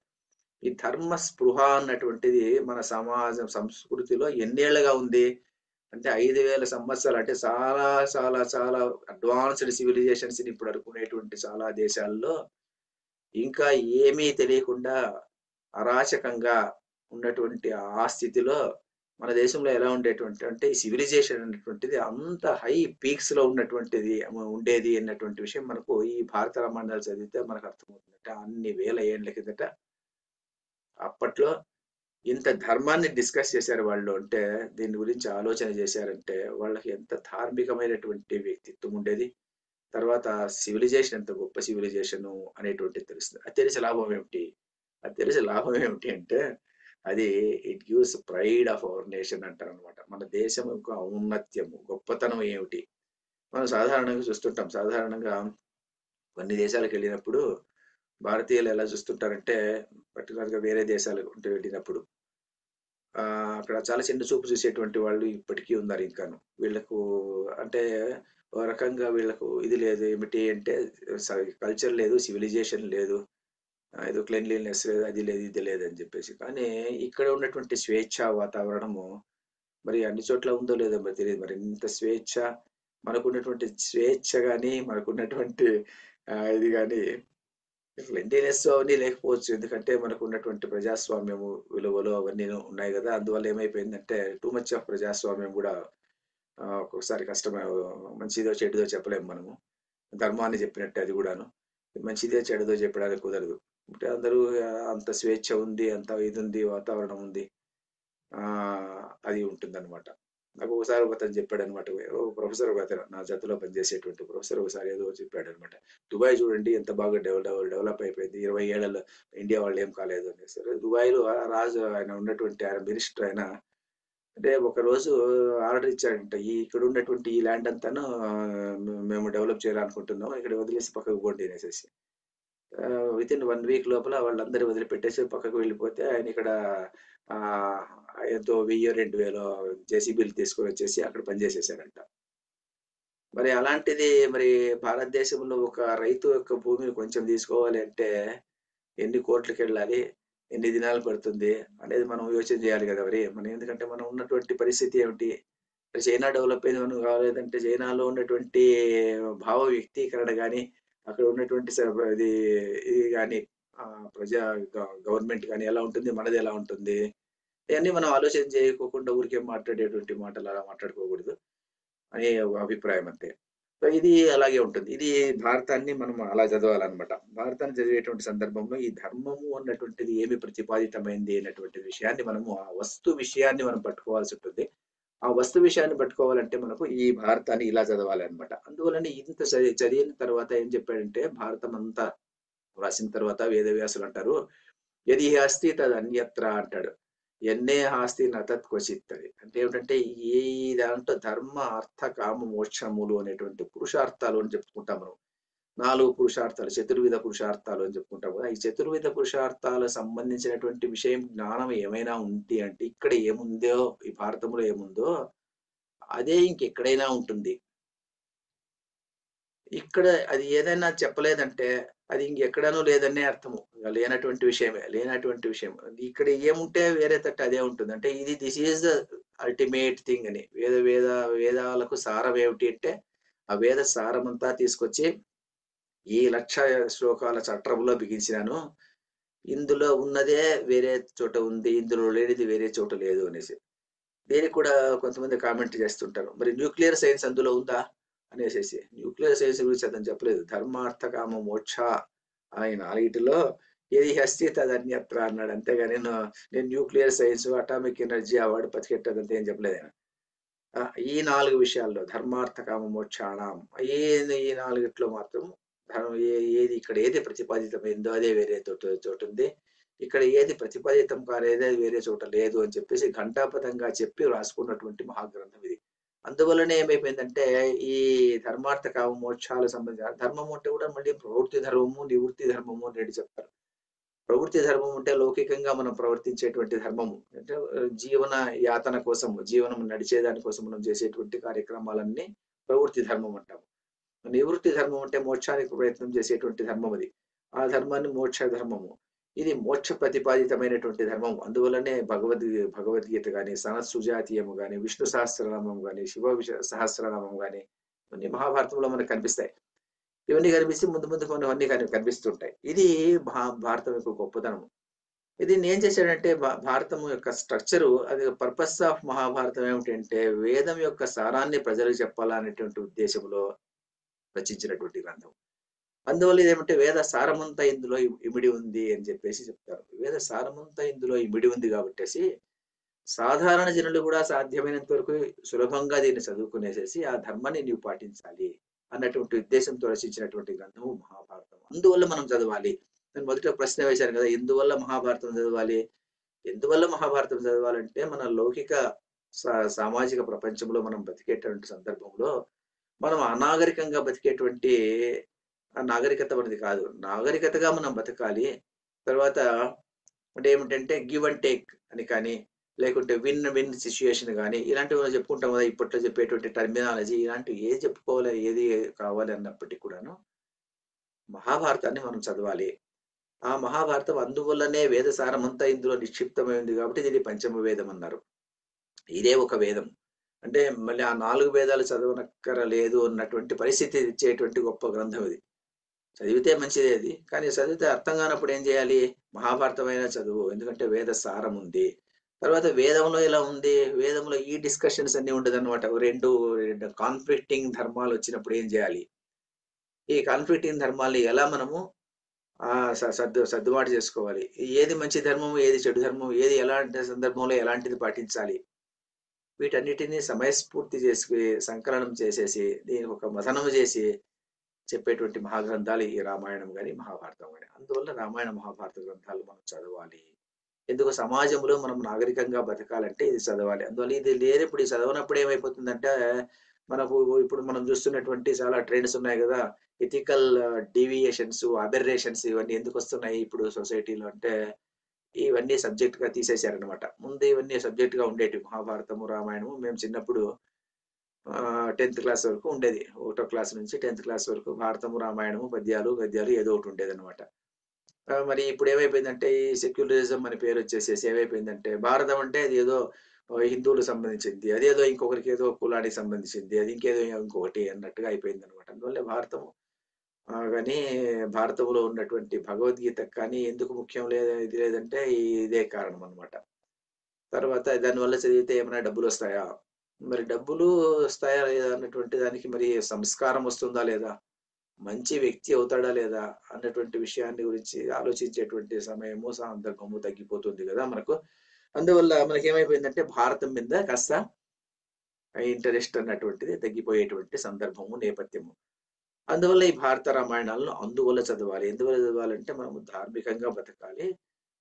ఈ ధర్మ స్పృహ అన్నటువంటిది మన సమాజం సంస్కృతిలో ఎన్నేళ్లుగా ఉంది అంటే 5000 సంవత్సరాలు. అంటే చాలా చాలా చాలా అడ్వాన్స్డ్ సివిలైజేషన్స్ ఇప్పుడు అనుకునేటువంటి చాలా దేశాల్లో ఇంకా ఏమీ తెలియకుండా అరాచకంగా ఉన్నటువంటి ఆ స్థితిలో మన దేశంలో ఎలా ఉండేటువంటి అంటే ఈ సివిలైజేషన్ అనేటువంటిది అంత హై పీక్స్ లో ఉండేది అన్నటువంటి విషయం మనకు ఈ భారత రామాయణాలు చదివితే మనకు అర్థమవుతుంది. అంటే అన్ని వేల ఏళ్ల కిందట అప్పట్లో ఇంత ధర్మాన్ని డిస్కస్ చేశారు వాళ్ళు. అంటే దీని గురించి ఆలోచన చేశారంటే వాళ్ళకి ఎంత ధార్మికమైనటువంటి వ్యక్తిత్వం ఉండేది. తర్వాత సివిలైజేషన్ ఎంత గొప్ప సివిలైజేషన్ అనేటువంటిది తెలుస్తుంది. అది తెలిసే లాభం ఏమిటి అంటే అది it gives pride of our nation అంటారు అనమాట. మన దేశం యొక్క ఔన్నత్యము గొప్పతనం ఏమిటి మనం సాధారణంగా చూస్తుంటాం. సాధారణంగా కొన్ని దేశాలకు వెళ్ళినప్పుడు భారతీయులు ఎలా చూస్తుంటారంటే పర్టికులర్గా వేరే దేశాలకు వెళ్ళినప్పుడు అక్కడ చాలా చిన్న చూపు చూసేటువంటి వాళ్ళు ఇప్పటికీ ఉన్నారు. ఇంకాను వీళ్ళకు అంటే ఒక రకంగా వీళ్ళకు ఇది లేదు. ఏమిటి అంటే కల్చర్ లేదు, సివిలైజేషన్ లేదు, ఏదో క్లెన్లీనెస్ లేదు, అది లేదు ఇది లేదు అని చెప్పేసి. కానీ ఇక్కడ ఉన్నటువంటి స్వేచ్ఛ వాతావరణము మరి అన్ని చోట్ల ఉందో లేదో మరి తెలియదు. మరి ఇంత స్వేచ్ఛ మనకున్నటువంటి స్వేచ్ఛ కానీ మనకున్నటువంటి ఇది కానీ క్లెన్లీనెస్ అవన్నీ లేకపోవచ్చు. ఎందుకంటే మనకు ఉన్నటువంటి ప్రజాస్వామ్యము విలువలు అవన్నీ ఉన్నాయి కదా. అందువల్ల ఏమైపోయిందంటే టూ మచ్ ఆఫ్ ప్రజాస్వామ్యం కూడా ఒక్కొక్కసారి కష్టమే. మంచిదో చెడుదో చెప్పలేము మనము. ధర్మాన్ని చెప్పినట్టే అది కూడాను మంచిదే చెడుదో చెప్పడానికి కుదరదు. అంటే అందరూ అంత స్వేచ్ఛ ఉంది, అంత ఇది ఉంది, వాతావరణం ఉంది, అది ఉంటుందన్నమాట. నాకు ఒకసారి ఒకతను చెప్పాడు అనమాట. ప్రొఫెసర్ ఒకతను నా జతలో పనిచేసేటువంటి ప్రొఫెసర్ ఒకసారి ఏదో చెప్పాడు అనమాట. దుబాయ్ చూడండి ఎంత బాగా డెవలప్ అయిపోయింది, 20 ఏళ్లలో ఇండియా వాళ్ళు ఏం కాలేదు అనేసి. దుబాయ్లో రాజు ఆయన ఉన్నటువంటి ఆయన మినిస్టర్ ఆయన అంటే ఒక రోజు ఆర్డర్ ఇచ్చాడంట. ఇక్కడ ఉన్నటువంటి ఈ ల్యాండ్ అంతాను మేము డెవలప్ చేయాలనుకుంటున్నాం, ఇక్కడ వదిలేసి పక్కకు పోండి అనేసి. వితిన్ 1 వీక్ లోపల వాళ్ళందరూ వదిలిపెట్టేసి పక్కకు వెళ్ళిపోతే ఆయన ఇక్కడ ఎంతో 1000-2000 జేసీబీలు తీసుకొని వచ్చేసి అక్కడ పనిచేసేసారంట. మరి అలాంటిది మరి భారతదేశంలో ఒక రైతు యొక్క భూమిని కొంచెం తీసుకోవాలి అంటే ఎన్ని కోట్లకి వెళ్ళాలి, ఎన్ని దినాలు పడుతుంది అనేది మనం యోచన చేయాలి కదా. మరి మనం ఎందుకంటే మనం ఉన్నటువంటి పరిస్థితి ఏమిటి, చైనా డెవలప్ అయింది మనం కావాలేదంటే చైనాలో ఉన్నటువంటి భావ వ్యక్తీకరణ కానీ అక్కడ ఉన్నటువంటి ఇది కానీ గవర్నమెంట్ కానీ ఎలా ఉంటుంది, మనది ఎలా ఉంటుంది, ఇవన్నీ మనం ఆలోచన చేయకోకుండా ఊరికే మాట్లాడేటువంటి మాటలు అలా మాట్లాడుకోకూడదు అనే అభిప్రాయం అంతే. సో ఇది అలాగే ఉంటుంది. ఇది భారతాన్ని మనం అలా చదవాలన్నమాట. భారతాన్ని చదివేటువంటి సందర్భంలో ఈ ధర్మము అన్నటువంటిది ఏమి ప్రతిపాదితమైంది అనేటువంటి విషయాన్ని మనము ఆ వస్తు విషయాన్ని మనం పట్టుకోవాల్సి ఉంటుంది. ఆ వస్తు విషయాన్ని పట్టుకోవాలంటే మనకు ఈ భారతాన్ని ఇలా చదవాలి అనమాట. అందువలన ఇంత చదివిన తర్వాత ఏం చెప్పాడంటే, భారతం అంతా రాసిన తర్వాత వేదవ్యాసులు అంటారు, యది అస్తి తద్ అన్యత్ర అంటాడు. ఎన్నే హాస్తి నతత్ క్వచిత్ అని. అంటే ఏమిటంటే ఈ దాంట్లో ధర్మ అర్థ కామ మోక్షములు అనేటువంటి పురుషార్థాలు అని చెప్పుకుంటాం మనం. 4 పురుషార్థాలు, చతుర్విధ పురుషార్థాలు అని చెప్పుకుంటాం కదా. ఈ చతుర్విధ పురుషార్థాలకు సంబంధించినటువంటి విషయం జ్ఞానం ఏమైనా ఉంది అంటే ఇక్కడ ఏముందో, ఈ భారతంలో ఏముందో అదే ఇంకెక్కడైనా ఉంటుంది. ఇక్కడ అది ఏదైనా చెప్పలేదంటే అది ఇంకెక్కడనూ లేదనే అర్థము. లేనటువంటి విషయమే. లేనటువంటి విషయం. ఇక్కడ ఏముంటే వేరే తట్టు అదే ఉంటుంది. అంటే ఇది this is the ultimate thing అని. వేదాలకు సారం ఏమిటి అంటే ఆ వేద సారమంతా తీసుకొచ్చి ఈ 1,00,000 శ్లోకాల చట్రంలో బిగించినాను. ఇందులో ఉన్నదే వేరే చోట ఉంది. ఇందులో లేనిది వేరే చోట లేదు అనేసి. దీనికి కూడా కొంతమంది కామెంట్ చేస్తుంటారు. మరి న్యూక్లియర్ సైన్స్ అందులో ఉందా అనేసేసి. న్యూక్లియర్ సైన్స్ గురించి అతను చెప్పలేదు. ధర్మార్థ కామ మోక్ష అని 4టిలో ఏది హస్తి తదన్యత్ర అన్నాడు. అంతేగాని నేను nuclear science, atomic energy award పతికెట్టదంతా ఏం చెప్పలేదు ఆయన. ఈ 4 విషయాల్లో ధర్మార్థ కామ మోక్షాణం ఈ 4ట్లో మాత్రం ఏది ఇక్కడ ఏది ప్రతిపాదితమైందో అదే వేరే చోట ఉంది. ఇక్కడ ఏది ప్రతిపాదితం కాలేదో అది వేరే చోట లేదు అని చెప్పేసి ఘంటాపథంగా చెప్పి రాసుకున్నటువంటి మహాగ్రంథం ఇది. అందువల్లనే ఏమైపోయిందంటే ఈ ధర్మార్థ కామ మోక్షాలు సంబంధించిన ధర్మము అంటే కూడా మళ్ళీ ప్రవృత్తి ధర్మము, నివృత్తి ధర్మము అని రెండు చెప్తారు. ప్రవృత్తి ధర్మం అంటే లౌకికంగా మనం ప్రవర్తించేటువంటి ధర్మము. అంటే జీవన యాతన కోసం, జీవనం నడిచేదాని కోసం మనం చేసేటువంటి కార్యక్రమాలన్నీ ప్రవృత్తి ధర్మం అంటాము. నివృత్తి ధర్మం అంటే మోక్షానికి ప్రయత్నం చేసేటువంటి ధర్మం అది. ఆ ధర్మాన్ని మోక్ష ధర్మము. ఇది మోక్ష ప్రతిపాదితమైనటువంటి ధర్మం. అందువల్లనే భగవద్గీత కానీ, సనత్సుజాతీయము కానీ, విష్ణు సహస్రనామం కానీ, శివ సహస్రనామం కానీ ఇవన్నీ మహాభారతంలో మనకు కనిపిస్తాయి. ఇవన్నీ కనిపిస్తే ముందు ముందు కొన్ని కనిపిస్తుంటాయి. ఇది భారతం యొక్క గొప్పతనం. ఇది ఏం చేశాడంటే భారతం యొక్క స్ట్రక్చరు అది పర్పస్ ఆఫ్ మహాభారతం ఏమిటంటే వేదం యొక్క సారాన్ని ప్రజలకు చెప్పాలనేటువంటి ఉద్దేశంలో రచించినటువంటి గ్రంథం. అందువల్ల ఇదేమంటే వేద సారమంతా ఇందులో ఇమిడి ఉంది అని చెప్పేసి చెప్తారు. వేద సారమంతా ఇందులో ఇమిడి ఉంది కాబట్టేసి సాధారణ జనులు కూడా సాధ్యమైనంత వరకు సులభంగా దీన్ని చదువుకునేసేసి ఆ ధర్మాన్ని నీవు పాటించాలి అన్నటువంటి ఉద్దేశంతో రచించినటువంటి గ్రంథము మహాభారతం. అందువల్ల మనం చదవాలి. నేను మొదట ప్రశ్న వేశాను కదా, ఎందువల్ల మహాభారతం చదవాలి? ఎందువల్ల మహాభారతం చదవాలంటే మన లౌకిక సామాజిక ప్రపంచంలో మనం బతికేటువంటి సందర్భంలో మనం అనాగరికంగా బతికేటువంటి నాగరికత అనేది కాదు. నాగరికతగా మనం బతకాలి. తర్వాత అంటే ఏమిటంటే గివ్ అండ్ టేక్ అని కానీ, లేకుంటే విన్ విన్ సిచ్యుయేషన్ కానీ ఇలాంటివి చెప్పుకుంటాం కదా ఇప్పట్లో చెప్పేటువంటి టర్మినాలజీ. ఇలాంటివి ఏది చెప్పుకోవాలి, ఏది కావాలి అన్నప్పటికీ కూడాను మహాభారతాన్ని మనం చదవాలి. ఆ మహాభారతం అందువల్లనే వేద సారమంతా ఇందులో నిక్షిప్తమైంది కాబట్టి దీన్ని పంచమ వేదం అన్నారు. ఇదే ఒక వేదం. అంటే మళ్ళీ ఆ 4 వేదాలు చదవనక్కరలేదు అన్నటువంటి పరిస్థితి ఇచ్చేటువంటి గొప్ప గ్రంథం ఇది. చదివితే మంచిదే అది. కానీ చదివితే అర్థం కానప్పుడు ఏం చేయాలి? మహాభారతమైన చదువు. ఎందుకంటే వేద సారం ఉంది. తర్వాత వేదంలో ఎలా ఉంది? వేదంలో ఈ డిస్కషన్స్ అన్ని ఉండదన్నమాట. రెండు కాన్ఫ్లిక్టింగ్ ధర్మాలు వచ్చినప్పుడు ఏం చేయాలి? ఈ కాన్ఫ్లిక్టింగ్ ధర్మాల్ని ఎలా మనము సర్దుబాటు చేసుకోవాలి? ఏది మంచి ధర్మము, ఏది చెడు ధర్మం, ఏది ఎలాంటి సందర్భంలో ఎలాంటిది పాటించాలి? వీటన్నిటినీ సమయస్ఫూర్తి చేసి సంకలనం చేసేసి దీనికి ఒక మథనం చేసి చెప్పేటువంటి మహాగ్రంథాలు ఈ రామాయణం కానీ మహాభారతం కానీ. అందువల్ల రామాయణ మహాభారత గ్రంథాలు మనం చదవాలి. ఎందుకు సమాజంలో మనం నాగరికంగా బతకాలంటే ఇది చదవాలి. అందువల్ల ఇది లేనప్పుడు, ఈ చదవనప్పుడు ఏమైపోతుందంటే మనకు ఇప్పుడు మనం చూస్తున్నటువంటి చాలా ట్రెండ్స్ ఉన్నాయి కదా, ఎథికల్ డీవియేషన్స్, అబెర్రేషన్స్ ఇవన్నీ ఎందుకు వస్తున్నాయి ఇప్పుడు సొసైటీలో అంటే ఇవన్నీ సబ్జెక్ట్ గా తీసేశారనమాట. ముందు ఇవన్నీ సబ్జెక్ట్ గా ఉండేటివి. మహాభారతము, రామాయణము మేము చిన్నప్పుడు 10th క్లాస్ వరకు ఉండేది. 1వ క్లాస్ నుంచి 10th క్లాస్ వరకు భారతము, రామాయణము, పద్యాలు గద్యాలు ఏదో ఒకటి ఉండేది అనమాట. మరి ఇప్పుడు ఏమైపోయిందంటే ఈ సెక్యులరిజం అని పేరు వచ్చేసేసి ఏమైపోయిందంటే భారతం అంటే అది ఏదో హిందువులకు సంబంధించింది, అదేదో ఇంకొకరికి ఏదో కులానికి సంబంధించింది, అది ఇంకేదో ఇంకొకటి అన్నట్టుగా అయిపోయింది అనమాట. అందువల్ల భారతము కానీ భారతంలో ఉన్నటువంటి భగవద్గీత కానీ ఎందుకు ముఖ్యం ఇది లేదంటే ఇదే కారణం అనమాట. తర్వాత దానివల్ల చదివితే ఏమైనా డబ్బులు వస్తాయా? మరి డబ్బులు వస్తాయా లేదా అన్నటువంటి దానికి మరి సంస్కారం వస్తుందా లేదా, మంచి వ్యక్తి అవుతాడా లేదా అన్నటువంటి విషయాన్ని గురించి ఆలోచించేటువంటి సమయము సందర్భము తగ్గిపోతుంది కదా మనకు. అందువల్ల మనకి ఏమైపోయిందంటే భారతం మీద కాస్త ఇంట్రెస్ట్ అన్నటువంటిది తగ్గిపోయేటువంటి సందర్భము, నేపథ్యము. అందువల్ల ఈ భారత రామాయణాలను అందువల్ల చదవాలి. ఎందువల్ల చదవాలంటే మనము ధార్మికంగా బతకాలి,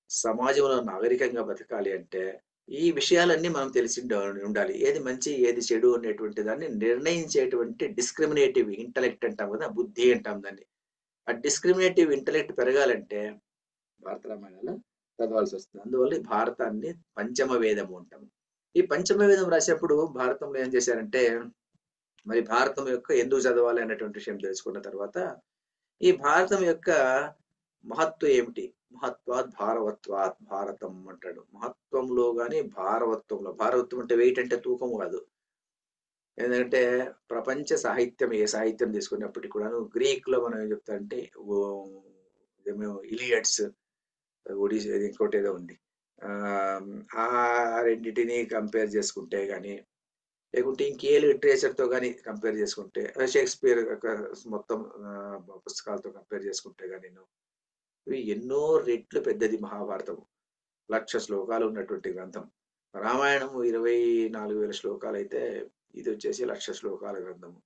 సమాజంలో నాగరికంగా బతకాలి అంటే ఈ విషయాలన్నీ మనం తెలిసి ఉండాలి. ఏది మంచి, ఏది చెడు అనేటువంటి దాన్ని నిర్ణయించేటువంటి డిస్క్రిమినేటివ్ ఇంటలెక్ట్ అంటాం కదా, బుద్ధి అంటాం దాన్ని. ఆ డిస్క్రిమినేటివ్ ఇంటలెక్ట్ పెరగాలంటే భారత రామాయణాలు చదవాల్సి వస్తుంది. అందువల్ల ఈ భారతాన్ని పంచమ వేదము అంటాము. ఈ పంచమ వేదం రాసేప్పుడు భారతంలో ఏం చేశారంటే, మరి భారతం యొక్క ఎందుకు చదవాలి అనేటువంటి విషయం తెలుసుకున్న తర్వాత ఈ భారతం యొక్క మహత్వం ఏమిటి, మహత్వాత్ భారవత్వాత్ భారతం అంటాడు. మహత్వంలో గాని భారవత్వంలో, భారవత్వం అంటే వెయిట్ అంటే తూకము కాదు. ఎందుకంటే ప్రపంచ సాహిత్యం, ఏ సాహిత్యం తీసుకున్నప్పటికీ కూడాను గ్రీక్ లో మనం ఏం చెప్తారంటే ఇలియడ్స్, ఒడిసి, ఇంకోటి ఏదో ఉంది, ఆ రెండింటిని కంపేర్ చేసుకుంటే గానీ, లేకుంటే ఇంకే లిటరేచర్ తో కానీ కంపేర్ చేసుకుంటే, షేక్స్పియర్ మొత్తం పుస్తకాలతో కంపేర్ చేసుకుంటే కానీ ఇవి ఎన్నో రెట్లు పెద్దది మహాభారతం. 1,00,000 శ్లోకాలు ఉన్నటువంటి గ్రంథం. రామాయణం 24,000 శ్లోకాలు అయితే ఇది వచ్చేసి 1,00,000 శ్లోకాల గ్రంథము.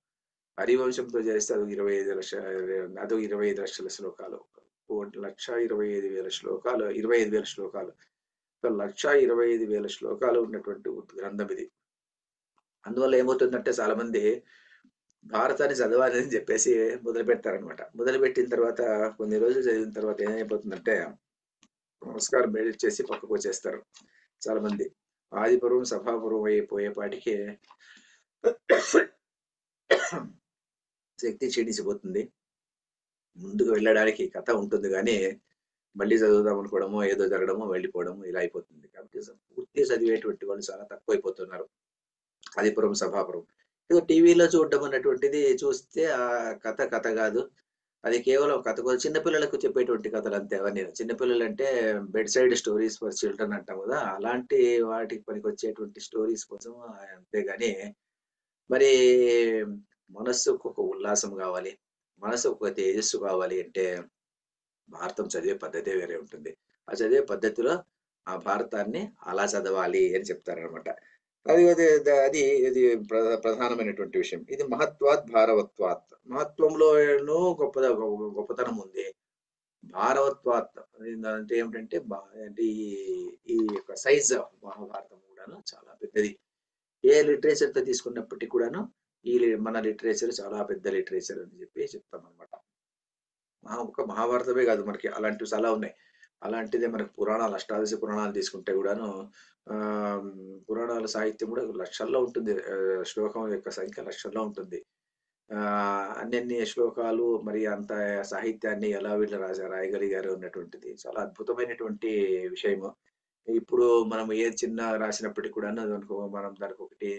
హరివంశంతో చేస్తే అది 25 లక్షల శ్లోకాలు. 1,25,000 శ్లోకాలు, 25,000 శ్లోకాలు. 1,25,000 శ్లోకాలు ఉన్నటువంటి గ్రంథం ఇది. అందువల్ల ఏమవుతుందంటే చాలా మంది భారతాన్ని చదవాలి అని చెప్పేసి మొదలు పెడతారనమాట. మొదలుపెట్టిన తర్వాత కొన్ని రోజులు చదివిన తర్వాత ఏమైపోతుందంటే నమస్కారం చేసి పక్కకు వచ్చేస్తారు చాలా మంది. ఆదిపర్వం సభాపర్వం అయిపోయేపాటికి శక్తి క్షీణించిపోతుంది. ముందుకు వెళ్ళడానికి కథ ఉంటుంది కానీ మళ్ళీ చదువుదాం అనుకోవడమో, ఏదో జరగడమో, వెళ్ళిపోవడము ఇలా అయిపోతుంది. కాబట్టి పూర్తి చదివేటువంటి వాళ్ళు చాలా తక్కువైపోతున్నారు. ఆదిపురం సభాపురం ఏదో టీవీలో చూడడం అన్నటువంటిది చూస్తే ఆ కథ కాదు, అది కేవలం కథ కోసం చిన్నపిల్లలకు చెప్పేటువంటి కథలు అంతే. అవన్నీ చిన్నపిల్లలు అంటే bed side stories for children అంటాం కదా, అలాంటి వాటికి పనికి వచ్చేటువంటి స్టోరీస్ కోసం అంతేగాని మరి మనస్సుకు ఒక ఉల్లాసం కావాలి, మనసు ఒక తేజస్సు కావాలి అంటే భారతం చదివే పద్ధతే వేరే ఉంటుంది. ఆ చదివే పద్ధతిలో ఆ భారతాన్ని అలా చదవాలి అని చెప్తారనమాట. అది ఇది ప్రధానమైనటువంటి విషయం. ఇది మహత్వాత్ భారవత్వాత్, మహత్వంలోనూ గొప్పతనం ఉంది. భారవత్వాత్ అంటే ఏమిటంటే ఈ యొక్క సైజ్ మహాభారతం కూడాను చాలా పెద్దది. ఏ లిటరేచర్ తో తీసుకున్నప్పటికీ కూడాను మన లిటరేచర్ చాలా పెద్ద లిటరేచర్ అని చెప్పి చెప్తాం అనమాట. ఒక మహాభారతమే కాదు, మనకి అలాంటివి చాలా ఉన్నాయి. అలాంటిదే మనకు పురాణాలు, అష్టాదశ పురాణాలు తీసుకుంటే కూడాను పురాణాల సాహిత్యం కూడా లక్షల్లో ఉంటుంది. శ్లోకం యొక్క సంఖ్య లక్షల్లో ఉంటుంది. అన్ని శ్లోకాలు మరి అంత సాహిత్యాన్ని ఎలా వీళ్ళు రాయగలిగారు అన్నటువంటిది చాలా అద్భుతమైనటువంటి విషయము. ఇప్పుడు మనం ఏ చిన్న రాసినప్పటికీ కూడా మనం దానికి ఒకటి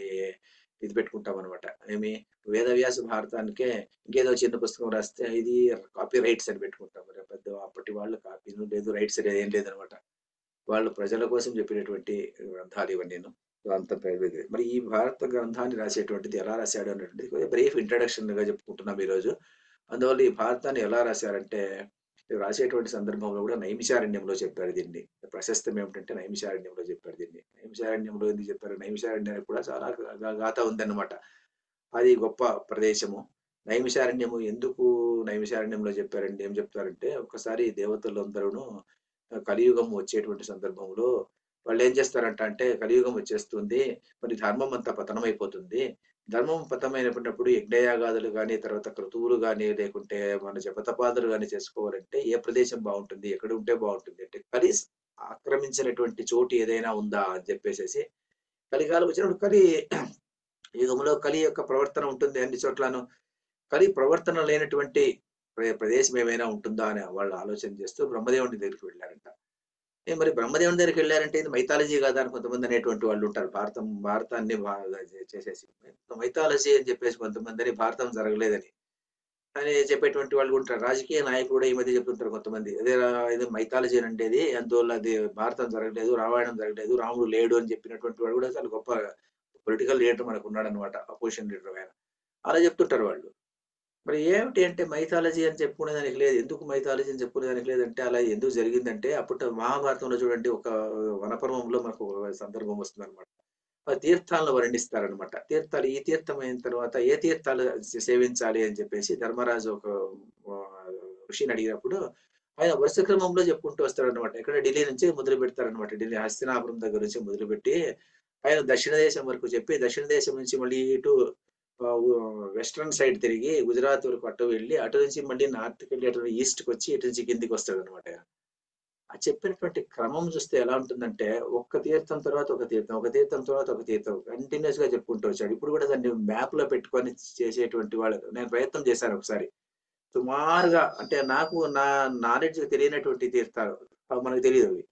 ఇది పెట్టుకుంటాం అనమాట. ఏమి వేదవ్యాస భారతానికే ఇంకేదో చిన్న పుస్తకం రాస్తే ఇది కాపీ రైట్స్ అని పెట్టుకుంటాం. పెద్ద అప్పటి వాళ్ళు కాపీలు లేదు, రైట్స్ ఏం లేదనమాట. వాళ్ళు ప్రజల కోసం చెప్పినటువంటి గ్రంథాలు ఇవన్నీ అంత పెద్దది. మరి ఈ భారత గ్రంథాన్ని రాసేటువంటిది ఎలా రాశాడు అన్నటువంటిది బ్రీఫ్ ఇంట్రడక్షన్ గా చెప్పుకుంటున్నాం ఈరోజు. అందువల్ల ఈ భారతాన్ని ఎలా రాశారంటే రాసేటువంటి సందర్భంలో కూడా నైమిషారణ్యంలో చెప్పారు దీన్ని. ప్రశస్తం ఏమిటంటే నైమిషారణ్యంలో చెప్పారు దీన్ని. నైమిషారణ్యంలో ఎందుకు చెప్పారు, నైమిషారణ్యానికి కూడా చాలా గాథ ఉందన్నమాట. అది గొప్ప ప్రదేశము. నైమిషారణ్యము ఎందుకు నైమిషారణ్యంలో చెప్పారంటే ఏం చెప్తారంటే, ఒకసారి దేవతలందరూ కలియుగం వచ్చేటువంటి సందర్భంలో వాళ్ళు ఏం చేస్తారంట అంటే, కలియుగం వచ్చేస్తుంది, మరి ధర్మం అంతా పతనమైపోతుంది. ధర్మం పతనమైనప్పుడు యజ్ఞయాగాదులు కానీ, తర్వాత క్రతువులు కానీ, లేకుంటే మన జపతపాదులు కానీ చేసుకోవాలంటే ఏ ప్రదేశం బాగుంటుంది, ఎక్కడ ఉంటే బాగుంటుంది అంటే కలి ఆక్రమించినటువంటి చోటు ఏదైనా ఉందా అని చెప్పేసి కలికాలం వచ్చినప్పుడు కలి యుగంలో కలి యొక్క ప్రవర్తన ఉంటుంది అన్ని చోట్లను. కలి ప్రవర్తన లేనటువంటి ప్రదేశం ఏమైనా ఉంటుందా అని వాళ్ళు ఆలోచన చేస్తూ బ్రహ్మదేవుని దగ్గరికి వెళ్ళారంట. మరి బ్రహ్మదేవుని దగ్గరికి వెళ్ళారంటే ఇది మైథాలజీ కాదా అని కొంతమంది అనేటువంటి వాళ్ళు ఉంటారు. భారతాన్ని చేసేసి మైథాలజీ అని చెప్పేసి కొంతమంది భారతం జరగలేదని అని చెప్పేటువంటి వాళ్ళు ఉంటారు. రాజకీయ నాయకులు కూడా ఈ మధ్య చెప్తుంటారు కొంతమంది, అదే ఇది మైథాలజీ అంటేది, అందువల్ల అది భారతం జరగలేదు, రామాయణం జరగలేదు, రాముడు లేడు అని చెప్పినటువంటి వాడు కూడా చాలా గొప్ప పొలిటికల్ లీడర్ మనకు ఉన్నాడు అనమాట, అపోజిషన్ లీడర్ ఆయన. అలా చెప్తుంటారు వాళ్ళు. మరి ఏమిటి అంటే మైథాలజీ అని చెప్పుకునేదానికి లేదు. ఎందుకు మైథాలజీ అని చెప్పుకునేదానికి లేదంటే అలా ఎందుకు జరిగిందంటే, అప్పుడు మహాభారతంలో చూడండి ఒక వనపర్వంలో మనకు ఒక సందర్భం వస్తుంది అనమాట. తీర్థాలను వర్ణిస్తారనమాట. తీర్థాలు ఈ తీర్థం అయిన తర్వాత ఏ తీర్థాలు సేవించాలి అని చెప్పేసి ధర్మరాజు ఒక ఋషిని అడిగినప్పుడు ఆయన వరుస క్రమంలో చెప్పుకుంటూ వస్తాడనమాట. ఇక్కడ ఢిల్లీ నుంచి మొదలు పెడతారనమాట. ఢిల్లీ హస్తినాపురం దగ్గర నుంచి మొదలుపెట్టి ఆయన దక్షిణ దేశం వరకు చెప్పి, దక్షిణ దేశం నుంచి మళ్ళీ ఇటు వెస్ట్రన్ సైడ్ తిరిగి గుజరాత్ వరకు అటు వెళ్ళి, అటు నుంచి మళ్ళీ నార్త్కి వెళ్ళి అటు ఈస్ట్కి వచ్చి ఇటు నుంచి కిందికి వస్తాడు అనమాట. ఆ చెప్పినటువంటి క్రమం చూస్తే ఎలా ఉంటుందంటే, ఒక్క తీర్థం తర్వాత ఒక తీర్థం, ఒక తీర్థం తర్వాత ఒక తీర్థం కంటిన్యూస్ గా చెప్పుకుంటూ వచ్చాడు. ఇప్పుడు కూడా దాన్ని మ్యాప్ లో పెట్టుకొని చేసేటువంటి వాళ్ళు నేను ప్రయత్నం చేశాను ఒకసారి. సుమారుగా అంటే నాకు నా నాలెడ్జ్ తెలియనటువంటి తీర్థాలు మనకు తెలియదు అవి.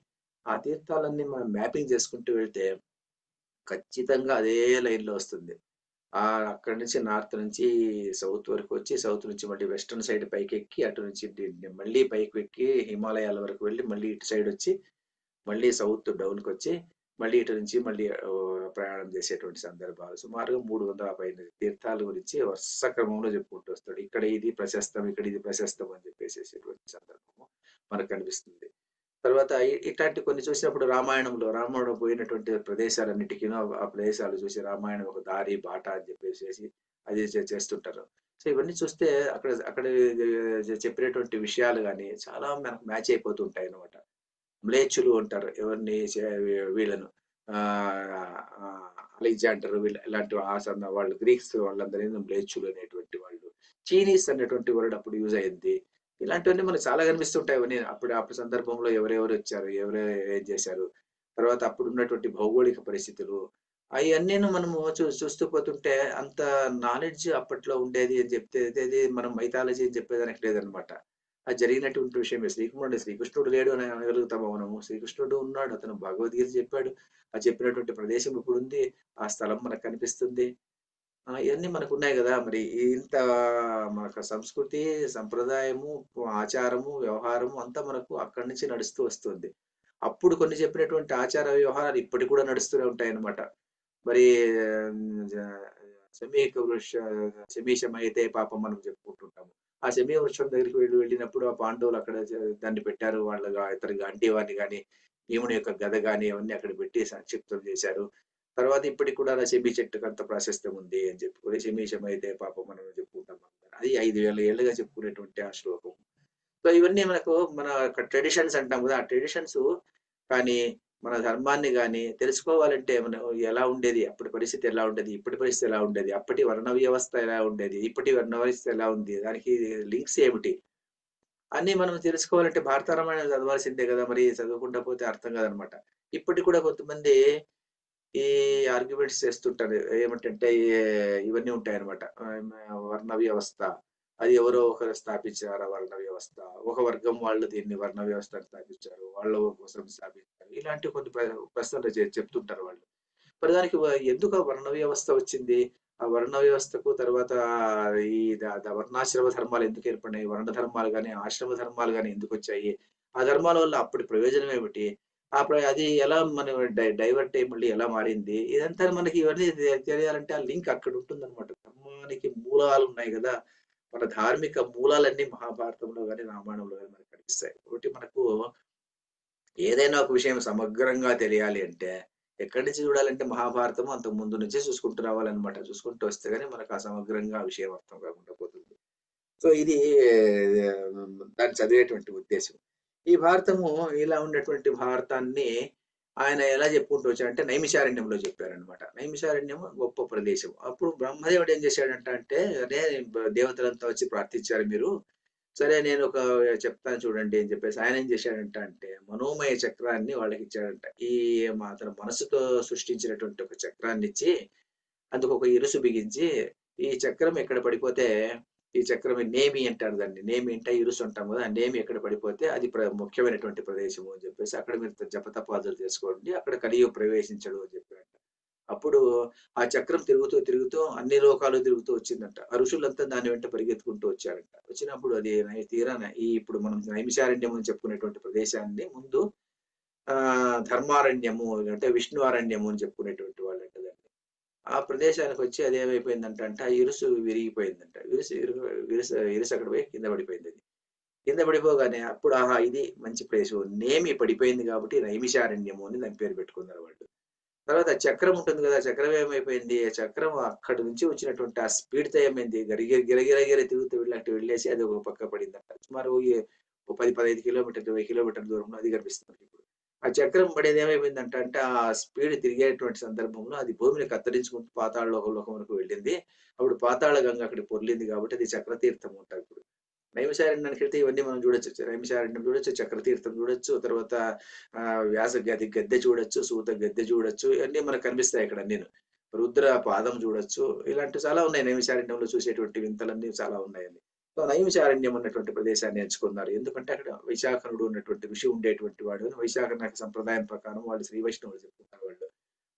ఆ తీర్థాలన్నీ మనం మ్యాపింగ్ చేసుకుంటూ వెళ్తే ఖచ్చితంగా అదే లైన్ లో వస్తుంది. అక్కడి నుంచి నార్త్ నుంచి సౌత్ వరకు వచ్చి, సౌత్ నుంచి మళ్ళీ వెస్టర్న్ సైడ్ పైకి ఎక్కి, అటు నుంచి మళ్ళీ పైకి ఎక్కి హిమాలయాల వరకు వెళ్ళి మళ్ళీ ఇటు సైడ్ వచ్చి, మళ్ళీ సౌత్ డౌన్కి వచ్చి, మళ్ళీ ఇటు నుంచి మళ్ళీ ప్రయాణం చేసేటువంటి సందర్భాలు సుమారుగా 350 తీర్థాల గురించి వరుస క్రమంలో చెప్పుకుంటూ వస్తాడు. ఇక్కడ ఇది ప్రశస్తం, ఇక్కడ ఇది ప్రశస్తం అని చెప్పేసేటువంటి సందర్భము మనకు కనిపిస్తుంది. తర్వాత ఇట్లాంటి కొన్ని చూసినప్పుడు రామాయణంలో పోయినటువంటి ప్రదేశాలన్నిటికీ ఆ ప్రదేశాలు చూసి రామాయణం ఒక దారి బాట అని చెప్పేసి అది చేస్తుంటారు. సో ఇవన్నీ చూస్తే అక్కడ చెప్పినటువంటి విషయాలు కానీ చాలా మనకు మ్యాచ్ అయిపోతూ ఉంటాయి అన్నమాట. మ్లేచ్చులు అంటారు ఎవరిని, వీళ్ళను అలెగ్జాండర్ ఇలాంటి వాళ్ళు గ్రీక్స్ వాళ్ళందరినీ మ్లేచ్చులు అనేటువంటి వాళ్ళు. చీనీస్ అనేటువంటి వర్డ్ అప్పుడు యూజ్ అయింది. ఇలాంటివన్నీ మనకు చాలా కనిపిస్తుంటాయి. అవన్నీ అప్పుడు సందర్భంలో ఎవరెవరు వచ్చారు, ఎవరెవరు ఏం చేశారు, తర్వాత అప్పుడు ఉన్నటువంటి భౌగోళిక పరిస్థితులు అవన్నీ మనము చూస్తూ పోతుంటే అంత నాలెడ్జ్ అప్పట్లో ఉండేది అని చెప్తే అది మనం మైథాలజీ అని చెప్పేదానికి లేదనమాట. అది జరిగినటువంటి విషయమే. శ్రీకృష్ణుడు లేడు అని అనగలుగుతాము మనము. శ్రీకృష్ణుడు ఉన్నాడు, అతను భగవద్గీత చెప్పాడు. ఆ చెప్పినటువంటి ప్రదేశం ఇప్పుడు ఉంది, ఆ స్థలం మనకు కనిపిస్తుంది. ఇవన్నీ మనకు ఉన్నాయి కదా. మరి ఇంత మనకు సంస్కృతి, సంప్రదాయము, ఆచారము, వ్యవహారము అంతా మనకు అక్కడి నుంచి నడుస్తూ వస్తుంది. అప్పుడు కొన్ని చెప్పినటువంటి ఆచార వ్యవహారాలు ఇప్పటికి కూడా నడుస్తూనే ఉంటాయి అన్నమాట. మరి శమీశమైతే పాపం మనం చెప్పుకుంటుంటాము. ఆ శమీ వృక్షం దగ్గరికి వెళ్ళినప్పుడు ఆ పాండవులు అక్కడ దాన్ని పెట్టారు. వాళ్ళ ఇతర గాంధీవాన్ని కానీ, భీముని యొక్క గద కానీ అవన్నీ అక్కడ పెట్టి సంక్షిప్తం చేశారు. తర్వాత ఇప్పటికి కూడా శమీ చెట్టుకు అంత ప్రాశస్త్యం ఉంది అని చెప్పుకొని శమీశమైతే పాపం మనం చెప్పుకుంటాం. అది 5000 ఏళ్ళుగా చెప్పుకునేటువంటి ఆ శ్లోకం. సో ఇవన్నీ మన ట్రెడిషన్స్ అంటాం కదా. ఆ ట్రెడిషన్స్ కానీ మన ధర్మాన్ని కానీ తెలుసుకోవాలంటే మనం ఎలా ఉండేది, అప్పటి పరిస్థితి ఎలా ఉండేది, ఇప్పటి పరిస్థితి ఎలా ఉండేది, అప్పటి వర్ణ వ్యవస్థ ఎలా ఉండేది, ఇప్పటి వర్ణ వ్యవస్థ ఎలా ఉంది, దానికి లింక్స్ ఏమిటి అన్ని మనం తెలుసుకోవాలంటే భారత రామాయణం చదవాల్సిందే కదా. మరి చదవకుండా పోతే అర్థం కాదనమాట. ఇప్పటికి కూడా కొంతమంది ఈ ఆర్గ్యుమెంట్స్ చేస్తుంటారు. ఏమిటంటే ఇవన్నీ ఉంటాయి అనమాట. వర్ణ వ్యవస్థ అది ఎవరో ఒకరు స్థాపించారు. వర్ణ వ్యవస్థ ఒక వర్గం వాళ్ళు దీన్ని వర్ణ వ్యవస్థను స్థాపించారు, వాళ్ళ కోసం స్థాపించారు. ఇలాంటి కొన్ని ప్రశ్నలు చెప్తుంటారు వాళ్ళు. మరి దానికి ఎందుకు ఆ వర్ణ వ్యవస్థ వచ్చింది, ఆ వర్ణ వ్యవస్థకు తర్వాత ఈ వర్ణాశ్రమ ధర్మాలు ఎందుకు ఏర్పడినాయి, వర్ణ ధర్మాలు కానీ ఆశ్రమ ధర్మాలు కానీ ఎందుకు వచ్చాయి, ఆ ధర్మాల వల్ల అప్పటి ప్రయోజనం ఏమిటి, అది ఎలా మనం డైవర్ట్ అయ్యి మళ్ళీ ఎలా మారింది, ఇదంతా మనకి ఇవన్నీ తెలియాలంటే ఆ లింక్ అక్కడ ఉంటుందన్నమాట. ధర్మానికి మూలాలు ఉన్నాయి కదా. మన ధార్మిక మూలాలన్నీ మహాభారతంలో కానీ రామాయణంలో కానీ మనకు కనిపిస్తాయి. ఒకటి మనకు ఏదైనా ఒక విషయం సమగ్రంగా తెలియాలి అంటే ఎక్కడి నుంచి చూడాలంటే మహాభారతము అంతకు ముందు నుంచే చూసుకుంటూ రావాలన్నమాట. చూసుకుంటూ వస్తే గానీ మనకు ఆ సమగ్రంగా ఆ విషయం అర్థం కాకుండా పోతుంది. సో ఇది దాన్ని చదివేటువంటి ఉద్దేశం. ఈ భారతము ఇలా ఉన్నటువంటి భారతాన్ని ఆయన ఎలా చెప్పుకుంటూ వచ్చాడంటే నైమిషారణ్యంలో చెప్పారనమాట. నైమిషారణ్యము గొప్ప ప్రదేశం. అప్పుడు బ్రహ్మదేవుడు ఏం చేశాడంట అంటే, అదే దేవతలంతా వచ్చి ప్రార్థించారు మీరు, సరే నేను ఒక చెప్తాను చూడండి అని చెప్పేసి ఆయన ఏం చేశాడంట అంటే మనోమయ చక్రాన్ని వాళ్ళకి ఇచ్చాడంట. ఈ అతను మనసుతో సృష్టించినటువంటి ఒక చక్రాన్ని ఇచ్చి అందుకు ఒక ఇరుసు బిగించి, ఈ చక్రం ఎక్కడ పడిపోతే, ఈ చక్రం నేమి అంటారు దాన్ని, నేమి అంటే ఇరుసు అంటాం కదా, నేమి ఎక్కడ పడిపోతే అది ముఖ్యమైనటువంటి ప్రదేశము అని చెప్పేసి అక్కడ మీరు జపతపాదులు చేసుకోండి, అక్కడ కలియుగ ప్రవేశించడు అని చెప్పాడు. అప్పుడు ఆ చక్రం తిరుగుతూ తిరుగుతూ అన్ని లోకాలు తిరుగుతూ వచ్చిందంట. ఆ ఋషులంతా దాని వెంట పరిగెత్తుకుంటూ వచ్చారంట. వచ్చినప్పుడు అది తీరాన ఇప్పుడు మనం నైమిషారణ్యం అని చెప్పుకునేటువంటి ప్రదేశాన్ని ముందు ధర్మారణ్యము అంటే విష్ణు అరణ్యము అని చెప్పుకునేటువంటి వాళ్ళు అంట దాన్ని. ఆ ప్రదేశానికి వచ్చి అది ఏమైపోయిందంటే ఆ ఇరుసు విరిగిపోయిందంట. ఇరుసు అక్కడ పోయి కింద పడిపోయింది. అది కింద పడిపోగానే అప్పుడు ఆహా ఇది మంచి ప్లేసు, నేమి పడిపోయింది కాబట్టి నైమిషారణ్యము అని దాని పేరు పెట్టుకున్నారు వాళ్ళు. తర్వాత చక్రం ఉంటుంది కదా, చక్రం ఏమైపోయింది, ఆ చక్రం అక్కడి నుంచి వచ్చినటువంటి ఆ స్పీడ్‌తో ఏమైంది, గిరగిర తిరుగుతూ వెళ్ళేసి అది ఒక పక్క పడిందంట. సుమారు ఓ 10, 15 కిలోమీటర్లు, 20 కిలోమీటర్ల దూరంలో అది కనిపిస్తుంది ఇప్పుడు. ఆ చక్రం పడేది ఏమైపోయిందంట అంటే, ఆ స్పీడ్ తిరిగేటువంటి సందర్భంలో అది భూమిని కత్తిరించుకుంటూ పాతాళ లోకంలోకి వెళ్ళింది. అప్పుడు పాతాళ గంగ అక్కడ పొర్లింది కాబట్టి అది చక్రతీర్థం అంటారు ఇప్పుడు. నైమిషారణ్యానికెళ్తే ఇవన్నీ మనం చూడొచ్చు. నైమిషారణ్యం చూడొచ్చు, చక్రతీర్థం చూడొచ్చు, తర్వాత వ్యాస గద్దె చూడొచ్చు, సూత గద్దె చూడొచ్చు. ఇవన్నీ మనకు కనిపిస్తాయి ఇక్కడ అన్నీను. రుద్ర పాదం చూడొచ్చు. ఇలాంటివి చాలా ఉన్నాయి నైమిషారణ్యంలో చూసేటువంటి వింతలన్నీ చాలా ఉన్నాయండి. సో, నైమిషారణ్యం అన్నటువంటి ప్రదేశాన్ని ఎంచుకున్నారు. ఎందుకంటే అక్కడ వైశాఖనుడు ఉన్నటువంటి ఋషి ఉండేటువంటి వాడు. వైశాఖనక సంప్రదాయం ప్రకారం వాళ్ళు శ్రీ వైష్ణవులు చెప్పుకుంటారు వాళ్ళు.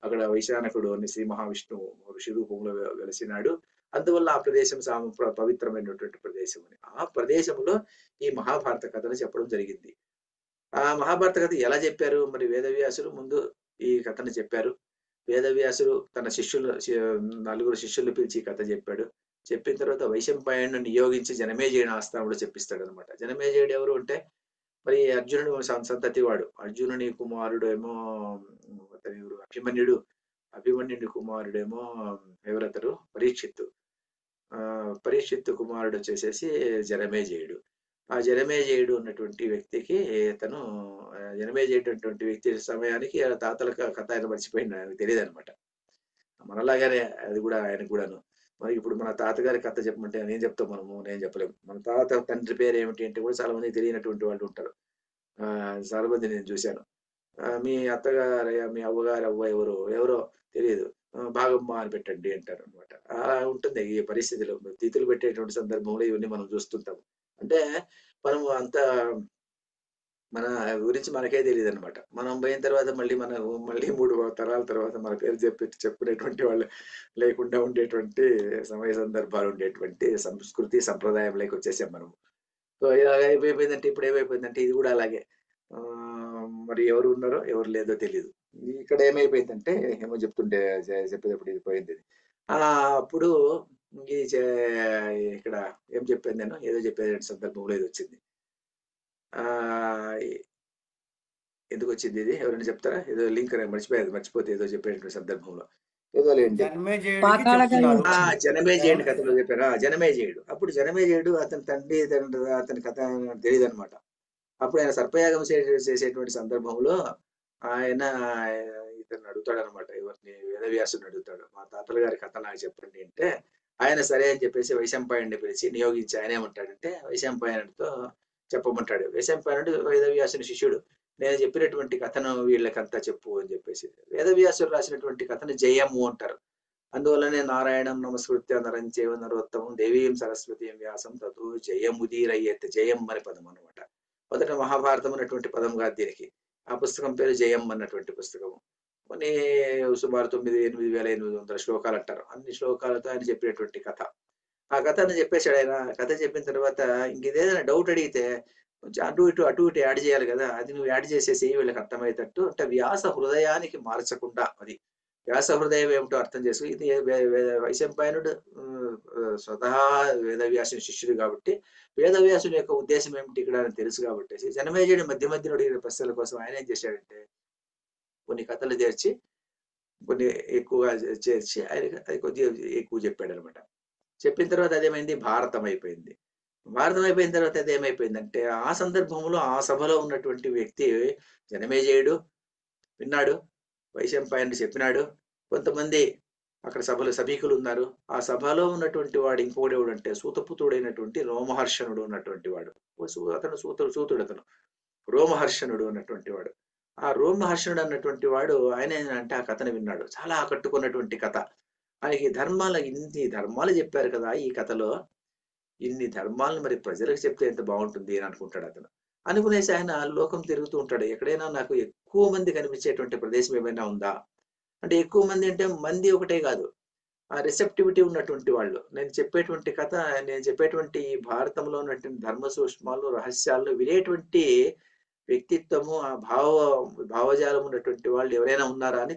అక్కడ వైశానకుడు అని శ్రీ మహావిష్ణువు ఋషి రూపంలో వెలిసినాడు. అందువల్ల ఆ ప్రదేశం పవిత్రమైనటువంటి ప్రదేశం అని. ఆ ప్రదేశంలో ఈ మహాభారత కథను చెప్పడం జరిగింది. ఆ మహాభారత కథ ఎలా చెప్పారు? మరి వేదవ్యాసులు ముందు ఈ కథను చెప్పారు. వేదవ్యాసుడు తన నలుగురు శిష్యులను పిలిచి ఈ కథ చెప్పాడు. చెప్పిన తర్వాత వైశంపాయనుడిని నియోగించి జనమేజయుని ఆస్థానంలో చెప్పిస్తాడు అనమాట. జనమేజయుడు ఎవరు అంటే మరి అర్జునుడు సంతతి వాడు. అర్జునుని కుమారుడు ఏమో అతని అభిమన్యుడు. అభిమన్యుడి కుమారుడేమో ఎవరతడు పరీక్షిత్తు. పరీక్షిత్తు కుమారుడు వచ్చేసేసి జనమేజయుడు. ఆ జనమేజయుడు ఉన్నటువంటి వ్యక్తికి తను జనమేజయుడు అటువంటి వ్యక్తి సమయానికి తాతల కథ ఆయన మర్చిపోయింది, ఆయనకు తెలియదు అనమాట. మనలాగానే అది కూడా ఆయనకు కూడాను. మరి ఇప్పుడు మన తాతగారి కథ చెప్పమంటే నేను చెప్తాం, నేను చెప్పలేము. మన తాత తండ్రి పేరు ఏమిటి అంటే కూడా చాలా మంది తెలియనటువంటి వాళ్ళు ఉంటారు. చాలా మంది నేను చూశాను. మీ అత్తగారు మీ అవ్వగారు అవ్వ ఎవరో తెలియదు, భాగమ్మ అని పెట్టండి అంటారు అనమాట. అలా ఉంటుంది ఈ పరిస్థితిలో. తిథులు పెట్టేటువంటి సందర్భంలో ఇవన్నీ మనం చూస్తుంటాం. అంటే మనం అంత మన గురించి మనకే తెలియదు అనమాట. మనం పోయిన తర్వాత మళ్ళీ 3 తరాల తర్వాత మన పేరు చెప్పుకునేటువంటి వాళ్ళు లేకుండా ఉండేటువంటి సమయ సందర్భాలు ఉండేటువంటి సంస్కృతి సంప్రదాయంలోకి వచ్చేసాం మనం. సో ఇలాగ ఏమైపోయిందంటే ఇప్పుడు ఏమైపోయిందంటే ఇది కూడా అలాగే. మరి ఎవరు ఉన్నారో ఎవరు లేదో తెలియదు. ఇక్కడ ఏమైపోయిందంటే ఏమో చెప్తుంటే చెప్పేటప్పుడు ఇది పోయింది. అప్పుడు ఇక్కడ ఏం చెప్పాను నేను, ఏదో చెప్పే సందర్భంలో ఇది వచ్చింది. ఎందుకు వచ్చింది ఇది ఎవరైనా చెప్తారా? ఏదో లింక్ మర్చిపోతే ఏదో చెప్పేటువంటి సందర్భంలో ఏదో లేండి. జనమేజయుడి కథలో చెప్పారా? జనమేజయుడు. అప్పుడు జనమేజయుడు అతని తండ్రి అతని కథ తెలియదు అనమాట. అప్పుడు ఆయన సర్పయాగం చేసేటువంటి సందర్భంలో ఆయన ఇతను అడుగుతాడు అనమాట. ఎవరిని? వేదవ్యాసుని అడుగుతాడు. మా తాతల గారి కథ నాకు చెప్పండి అంటే ఆయన సరే అని చెప్పేసి వైశంపాయనుడిని పిలిచి నియోగించి ఆయన ఏమంటాడంటే వైశంపాయనుడితో చెప్పమంటాడు. వైశంపాయనుడు వేదవ్యాసుని శిష్యుడు. నేను చెప్పినటువంటి కథను వీళ్ళకంతా చెప్పు అని చెప్పేసి. వేదవ్యాసుడు రాసినటువంటి కథను జయము అంటారు. అందువల్లనే నారాయణం నమస్కృత్య నరం చైవ నరోత్తమం దేవీం సరస్వతీం వ్యాసం తతో జయముదీరయ్యేత్. జయం అనే పదం అనమాట. మొదట మహాభారతం అన్నటువంటి పదం కాదు దీనికి. ఆ పుస్తకం పేరు జయం అన్నటువంటి పుస్తకము. కొన్ని సుమారు 9,800 శ్లోకాలు అంటారు. అన్ని శ్లోకాలతో ఆయన చెప్పినటువంటి కథ. ఆ కథను చెప్పేశాడు ఆయన. కథ చెప్పిన తర్వాత ఇంకేదైనా డౌట్ అడిగితే కొంచెం అటు ఇటు యాడ్ చేయాలి కదా, అది నువ్వు యాడ్ చేసేసి వీళ్ళకి అర్థమయ్యేటట్టు. అంటే వ్యాస హృదయానికి మార్చకుండా, అది వ్యాస హృదయం ఏమిటో అర్థం చేసుకుని. ఇది వైశంపాయనుడు స్వతహా వేదవ్యాసుని శిష్యుడు కాబట్టి వేదవ్యాసుని యొక్క ఉద్దేశం ఏమిటి ఇక్కడ అని తెలుసు కాబట్టి జనమేజయుడి మధ్య అడిగిన ప్రశ్నల కోసం ఆయన ఏం చేశాడంటే కొన్ని కథలు చేర్చి కొన్ని ఎక్కువగా చేర్చి ఆయన అది కొద్దిగా ఎక్కువ చెప్పాడు అనమాట. చెప్పిన తర్వాత అదేమైంది, భారతం అయిపోయింది. భారతం అయిపోయిన తర్వాత అది ఏమైపోయిందంటే ఆ సందర్భంలో ఆ సభలో ఉన్నటువంటి వ్యక్తి జనమేజయుడు విన్నాడు, వైశంపాయనుడు చెప్పినాడు. కొంతమంది అక్కడ సభీకులు ఉన్నారు. ఆ సభలో ఉన్నటువంటి వాడు ఇంకోడేవాడు అంటే సూతపుత్రుడైనటువంటి రోమహర్షణుడు ఉన్నటువంటి వాడు. అతను సూతుడు అతను రోమహర్షణుడు అన్నటువంటి వాడు. ఆ రోమహర్షణుడు అన్నటువంటి వాడు ఆయన ఏంటంటే ఆ కథను విన్నాడు. చాలా ఆకట్టుకున్నటువంటి కథ. ఆయనకి ఇన్ని ధర్మాలు చెప్పారు కదా ఈ కథలో, ఇన్ని ధర్మాలను మరి ప్రజలకు చెప్తే ఎంత బాగుంటుంది అని అనుకుంటాడు అతను. అనుకునేసి ఆయన లోకం తిరుగుతూ ఉంటాడు. ఎక్కడైనా నాకు ఎక్కువ మంది కనిపించేటువంటి ప్రదేశం ఏమైనా ఉందా అంటే, ఎక్కువ మంది అంటే మంది ఒకటే కాదు, ఆ రిసెప్టివిటీ ఉన్నటువంటి వాళ్ళు. నేను చెప్పేటువంటి ఈ భారతంలో ఉన్నటువంటి ధర్మ సూక్ష్మాలు రహస్యాలు వినేటువంటి వ్యక్తిత్వము, ఆ భావజాలం ఉన్నటువంటి వాళ్ళు ఎవరైనా ఉన్నారా అని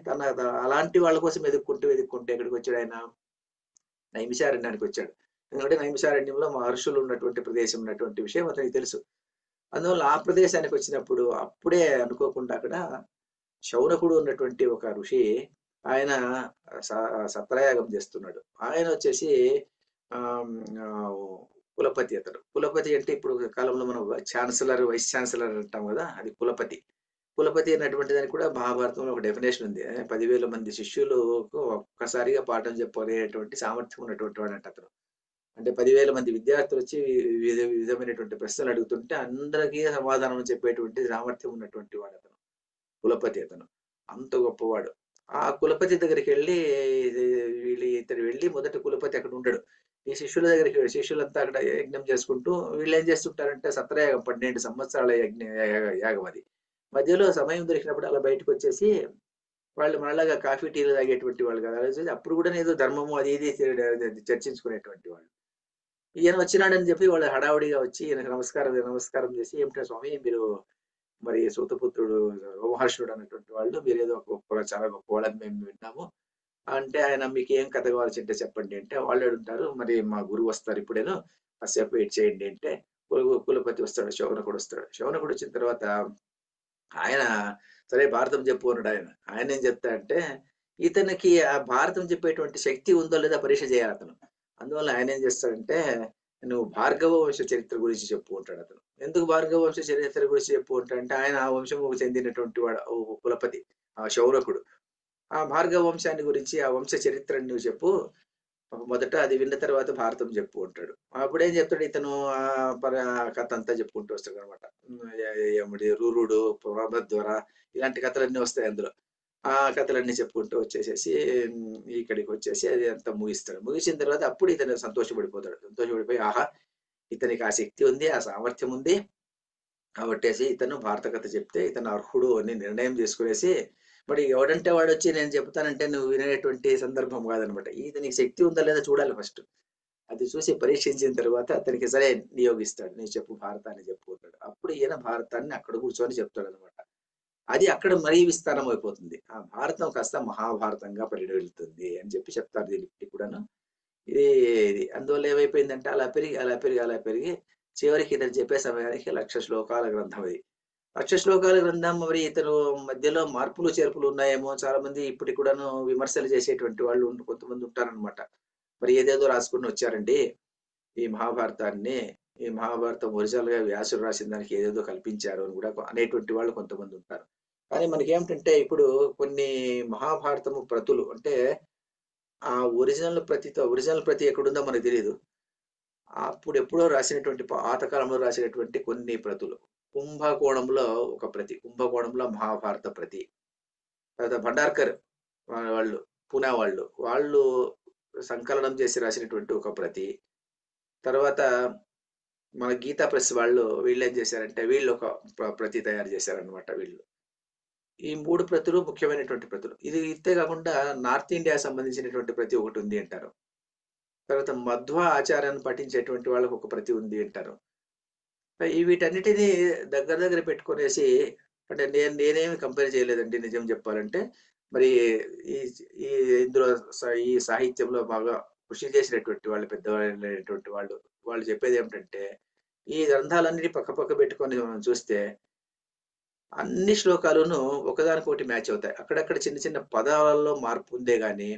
అలాంటి వాళ్ళ కోసం వెతుక్కుంటూ ఎక్కడికి వచ్చాడు ఆయన? నైమిషారణ్యానికి వచ్చాడు. ఎందుకంటే నైమిషారణ్యంలో మహర్షులు ఉన్నటువంటి ప్రదేశం ఉన్నటువంటి విషయం అతనికి తెలుసు. అందువల్ల ఆ ప్రదేశానికి వచ్చినప్పుడు అప్పుడే అనుకోకుండా అక్కడ శౌనకుడు ఉన్నటువంటి ఒక ఋషి ఆయన సత్రయాగం చేస్తున్నాడు. ఆయన వచ్చేసి కులపతి. అతడు కులపతి అంటే ఇప్పుడు కాలంలో మనం ఛాన్సలర్, వైస్ ఛాన్సలర్ అంటాం కదా, అది కులపతి. కులపతి అనేటువంటి దానికి కూడా మహాభారతంలో ఒక డెఫినేషన్ ఉంది. 10,000 మంది శిష్యులకు ఒక్కసారిగా పాఠం చెప్పలేటువంటి సామర్థ్యం ఉన్నటువంటి వాడంట అతను. అంటే 10,000 మంది విద్యార్థులు వచ్చి విధమైనటువంటి ప్రశ్నలు అడుగుతుంటే అందరికీ సమాధానం చెప్పేటువంటి సామర్థ్యం ఉన్నటువంటి వాడు అతను, కులపతి. అతను అంత గొప్పవాడు. ఆ కులపతి దగ్గరికి వెళ్ళి ఇతడు వెళ్ళి మొదట కులపతి అక్కడ ఉండడు. ఈ శిష్యుల దగ్గరికి శిష్యులంతా అక్కడ యజ్ఞం చేసుకుంటూ వీళ్ళు ఏం చేస్తుంటారంటే సత్రయాగం 12 సంవత్సరాల యాగం అది. మధ్యలో సమయం దొరికినప్పుడు అలా బయటకు వచ్చేసి వాళ్ళు మనలాగా కాఫీ టీలు తాగేటువంటి వాళ్ళు కదా, అప్పుడు కూడా ఏదో ధర్మము అది ఇది చర్చించుకునేటువంటి వాళ్ళు. ఈయన వచ్చినాడని చెప్పి వాళ్ళు హడావుడిగా వచ్చి ఈయనకు నమస్కారం చేసి, ఏమిటో స్వామి మీరు మరి సూతపుత్రుడు రోమహర్షుడు అన్నటువంటి వాళ్ళు, మీరేదో గొప్పగా చాలా గొప్పవాళ్ళని మేము విన్నాము అంటే, ఆయన మీకు ఏం కథ కావాల్సింటే చెప్పండి అంటే, వాళ్ళు అడుగుతారు మరి మా గురువు వస్తారు ఇప్పుడేను, కాసేపు వెయిట్ చేయండి అంటే కులపతి వస్తాడు, శౌనకుడు వస్తాడు. శౌనకుడు వచ్చిన తర్వాత ఆయన సరే భారతం చెప్పు అన్నాడు. ఆయన ఏం చెప్తా అంటే, ఇతనికి ఆ భారతం చెప్పేటువంటి శక్తి ఉందో లేదా పరీక్ష చేయాలి అతను. అందువల్ల ఆయన ఏం చేస్తాడంటే, నువ్వు భార్గవ వంశ చరిత్ర గురించి చెప్పు అంటాడు అతను. ఎందుకు భార్గవ వంశ చరిత్ర గురించి చెప్పు అంటే, ఆయన ఆ వంశముకు చెందినటువంటి వాడు కులపతి, ఆ శౌనకుడు. ఆ భార్గవ వంశాన్ని గురించి, ఆ వంశ చరిత్రని నువ్వు చెప్పు, మొదట అది విన్న తర్వాత భారతం చెప్పు అంటాడు. అప్పుడేం చెప్తాడు ఇతను, కథ అంతా చెప్పుకుంటూ వస్తాడు అనమాట. యముడి, రూరుడు, ప్రభద్వర ఇలాంటి కథలన్నీ వస్తాయి అందులో. ఆ కథలన్నీ చెప్పుకుంటూ వచ్చేసేసి ఇక్కడికి వచ్చేసి అది అంతా ముగిస్తాడు. ముగిసిన తర్వాత అప్పుడు ఇతను సంతోషపడిపోతాడు. సంతోషపడిపోయి ఆహా, ఇతనికి ఆ శక్తి ఉంది, ఆ సామర్థ్యం ఉంది కాబట్టేసి ఇతను భారత కథ చెప్తే ఇతను అర్హుడు అని నిర్ణయం చేసుకునేసి, మరి ఎవడంటే వాడు వచ్చి నేను చెప్తానంటే నువ్వు వినేటువంటి సందర్భం కాదనమాట. ఇతనికి శక్తి ఉందా లేదా చూడాలి ఫస్ట్. అది చూసి పరీక్షించిన తర్వాత అతనికి సరే నియోగిస్తాడు. నేను చెప్పు భారతాన్ని చెప్పు అంటాడు. అప్పుడు ఈయన భారతాన్ని అక్కడ కూర్చొని చెప్తాడు అనమాట. అది అక్కడ మరీ విస్తారం అయిపోతుంది. ఆ భారతం కాస్త మహాభారతంగా పరిణమిల్లుతుంది అని చెప్పి చెప్తారు దీనికి కూడాను. ఇది అందువల్ల ఏమైపోయిందంటే అలా పెరిగి చివరికి ఇతను చెప్పే సమయానికి 1,00,000 శ్లోకాల గ్రంథం అది. 1,00,000 శ్లోకాల గ్రంథం. మరి ఇతను మధ్యలో మార్పులు చేర్పులు ఉన్నాయేమో, చాలా మంది ఇప్పటికి కూడాను విమర్శలు చేసేటువంటి వాళ్ళు కొంతమంది ఉంటారనమాట. మరి ఏదేదో రాసుకుని వచ్చారండి ఈ మహాభారతాన్ని, ఈ మహాభారతం ఒరిజినల్ గా వ్యాసుడు రాసిన దానికి ఏదేదో కల్పించారు అని కూడా అనేటువంటి వాళ్ళు కొంతమంది ఉంటారు. కానీ మనకేమిటంటే ఇప్పుడు కొన్ని మహాభారతము ప్రతులు అంటే ఆ ఒరిజినల్ ప్రతి ఎక్కడుందో మనకు తెలియదు. అప్పుడు ఎప్పుడో రాసినటువంటి పాతకాలంలో రాసినటువంటి కొన్ని ప్రతులు. కుంభకోణంలో ఒక ప్రతి, కుంభకోణంలో మహాభారత ప్రతి. తర్వాత భండార్కర్ వాళ్ళు, పూనా వాళ్ళు సంకలనం చేసి రాసినటువంటి ఒక ప్రతి. తర్వాత మన గీతా ప్రెస్ వీళ్ళు ఏం చేశారంటే వీళ్ళు ఒక ప్రతి తయారు చేశారనమాట వీళ్ళు. ఈ 3 ప్రతులు ముఖ్యమైనటువంటి ప్రతులు. ఇది ఇంతే కాకుండా నార్త్ ఇండియా సంబంధించినటువంటి ప్రతి ఒకటి ఉంది అంటారు. తర్వాత మధ్వ ఆచారాన్ని పఠించేటువంటి వాళ్ళకు ఒక ప్రతి ఉంది అంటారు. వీటన్నిటిని దగ్గర పెట్టుకునేసి, అంటే నేనేమి కంపేర్ చేయలేదండి నిజం చెప్పాలంటే. మరి ఈ ఈ ఇందులో ఈ సాహిత్యంలో బాగా కృషి చేసినటువంటి వాళ్ళు, పెద్దవాళ్ళైనటువంటి వాళ్ళు చెప్పేది ఏమిటంటే, ఈ గ్రంథాలన్నిటి పక్క పెట్టుకొని మనం చూస్తే అన్ని శ్లోకాలను ఒకదానికొకటి మ్యాచ్ అవుతాయి. అక్కడక్కడ చిన్న పదాలలో మార్పు ఉందే గాని